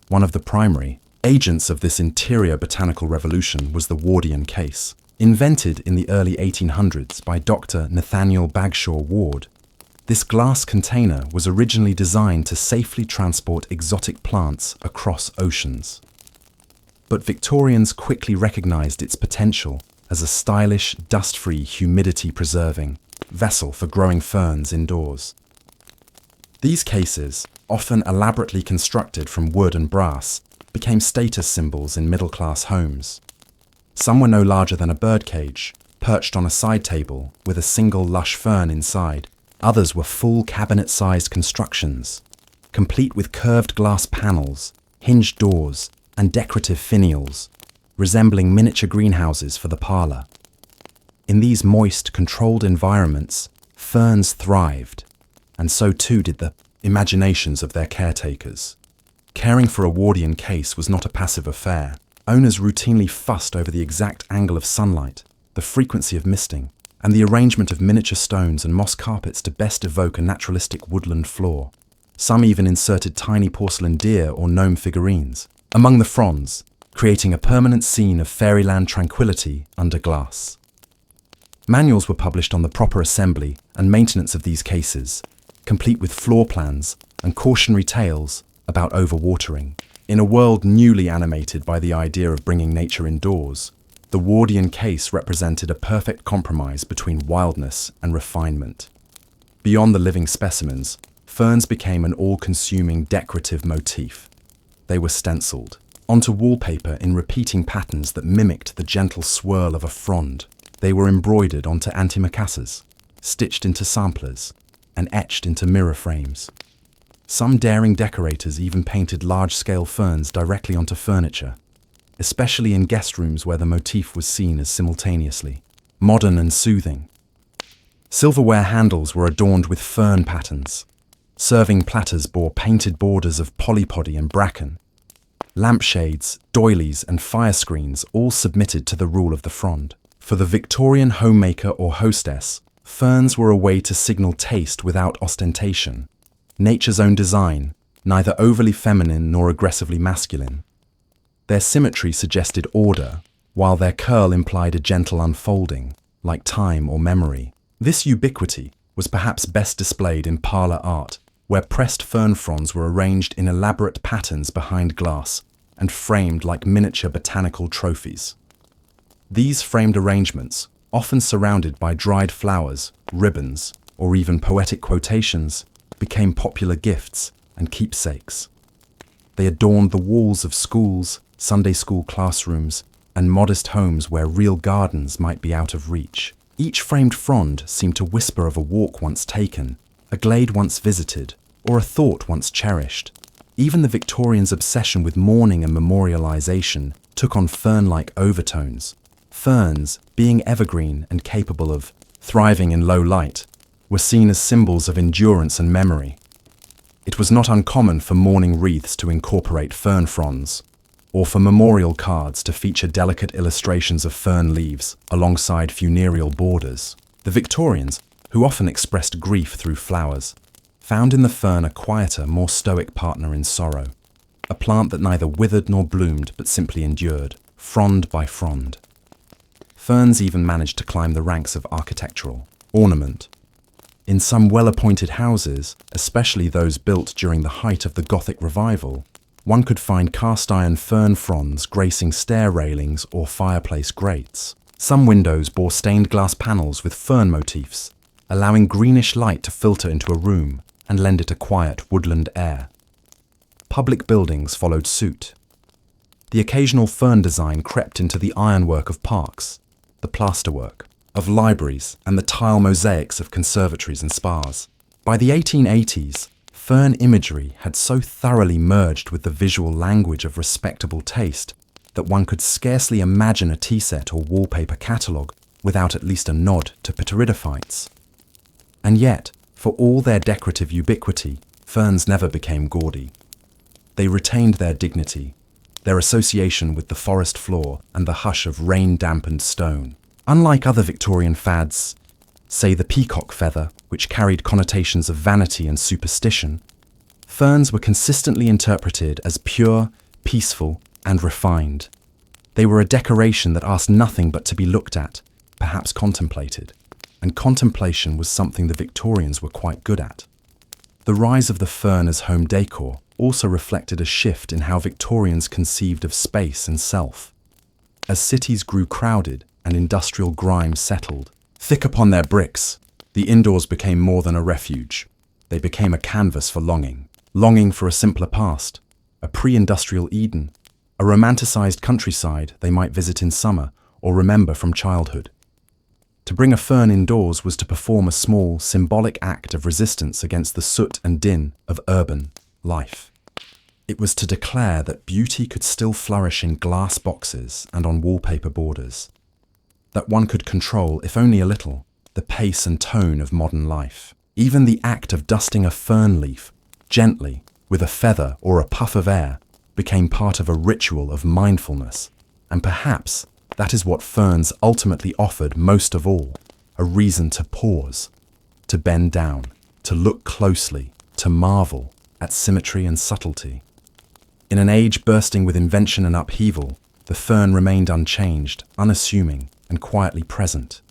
One of the primary agents of this interior botanical revolution was the Wardian case, invented in the early 1800s by Dr. Nathaniel Bagshaw Ward. This glass container was originally designed to safely transport exotic plants across oceans. But Victorians quickly recognized its potential as a stylish, dust-free, humidity-preserving vessel for growing ferns indoors. These cases, often elaborately constructed from wood and brass, became status symbols in middle-class homes. Some were no larger than a birdcage, perched on a side table with a single lush fern inside. Others were full cabinet-sized constructions, complete with curved glass panels, hinged doors, and decorative finials, resembling miniature greenhouses for the parlour. In these moist, controlled environments, ferns thrived, and so too did the imaginations of their caretakers. Caring for a Wardian case was not a passive affair. Owners routinely fussed over the exact angle of sunlight, the frequency of misting, and the arrangement of miniature stones and moss carpets to best evoke a naturalistic woodland floor. Some even inserted tiny porcelain deer or gnome figurines among the fronds, creating a permanent scene of fairyland tranquility under glass. Manuals were published on the proper assembly and maintenance of these cases, complete with floor plans and cautionary tales about overwatering. In a world newly animated by the idea of bringing nature indoors, the Wardian case represented a perfect compromise between wildness and refinement. Beyond the living specimens, ferns became an all-consuming decorative motif. They were stenciled onto wallpaper in repeating patterns that mimicked the gentle swirl of a frond. They were embroidered onto antimacassars, stitched into samplers, and etched into mirror frames. Some daring decorators even painted large-scale ferns directly onto furniture, especially in guest rooms where the motif was seen as simultaneously modern and soothing. Silverware handles were adorned with fern patterns. Serving platters bore painted borders of polypody and bracken. Lampshades, doilies, and fire screens all submitted to the rule of the frond. For the Victorian homemaker or hostess, ferns were a way to signal taste without ostentation. Nature's own design, neither overly feminine nor aggressively masculine. Their symmetry suggested order, while their curl implied a gentle unfolding, like time or memory. This ubiquity was perhaps best displayed in parlour art, where pressed fern fronds were arranged in elaborate patterns behind glass and framed like miniature botanical trophies. These framed arrangements, often surrounded by dried flowers, ribbons, or even poetic quotations, became popular gifts and keepsakes. They adorned the walls of schools, Sunday school classrooms, and modest homes where real gardens might be out of reach. Each framed frond seemed to whisper of a walk once taken, a glade once visited, or a thought once cherished. Even the Victorians' obsession with mourning and memorialization took on fern-like overtones. Ferns, being evergreen and capable of thriving in low light, were seen as symbols of endurance and memory. It was not uncommon for mourning wreaths to incorporate fern fronds, or for memorial cards to feature delicate illustrations of fern leaves alongside funereal borders. The Victorians, who often expressed grief through flowers, found in the fern a quieter, more stoic partner in sorrow, a plant that neither withered nor bloomed but simply endured, frond by frond. Ferns even managed to climb the ranks of architectural ornament. In some well-appointed houses, especially those built during the height of the Gothic revival, one could find cast-iron fern fronds gracing stair railings or fireplace grates. Some windows bore stained glass panels with fern motifs, allowing greenish light to filter into a room and lend it a quiet woodland air. Public buildings followed suit. The occasional fern design crept into the ironwork of parks, the plasterwork of libraries, and the tile mosaics of conservatories and spas. By the 1880s, fern imagery had so thoroughly merged with the visual language of respectable taste that one could scarcely imagine a tea set or wallpaper catalogue without at least a nod to pteridophytes. And yet, for all their decorative ubiquity, ferns never became gaudy. They retained their dignity, their association with the forest floor and the hush of rain-dampened stone. Unlike other Victorian fads, say the peacock feather, which carried connotations of vanity and superstition, ferns were consistently interpreted as pure, peaceful, and refined. They were a decoration that asked nothing but to be looked at, perhaps contemplated. And contemplation was something the Victorians were quite good at. The rise of the fern as home decor also reflected a shift in how Victorians conceived of space and self. As cities grew crowded and industrial grime settled thick upon their bricks, the indoors became more than a refuge. They became a canvas for longing for a simpler past, a pre-industrial Eden, a romanticized countryside they might visit in summer or remember from childhood. To bring a fern indoors was to perform a small, symbolic act of resistance against the soot and din of urban life. It was to declare that beauty could still flourish in glass boxes and on wallpaper borders, that one could control, if only a little, the pace and tone of modern life. Even the act of dusting a fern leaf gently with a feather or a puff of air became part of a ritual of mindfulness, and perhaps that is what ferns ultimately offered most of all, a reason to pause, to bend down, to look closely, to marvel at symmetry and subtlety. In an age bursting with invention and upheaval, the fern remained unchanged, unassuming, and quietly present.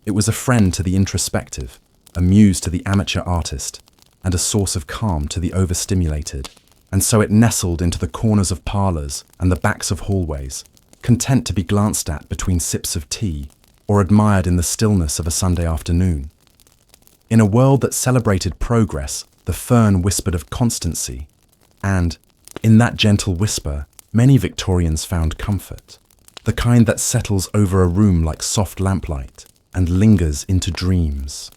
It was a friend to the introspective, a muse to the amateur artist, and a source of calm to the overstimulated. And so it nestled into the corners of parlours and the backs of hallways, content to be glanced at between sips of tea or admired in the stillness of a Sunday afternoon. In a world that celebrated progress, the fern whispered of constancy, and, in that gentle whisper, many Victorians found comfort, the kind that settles over a room like soft lamplight and lingers into dreams.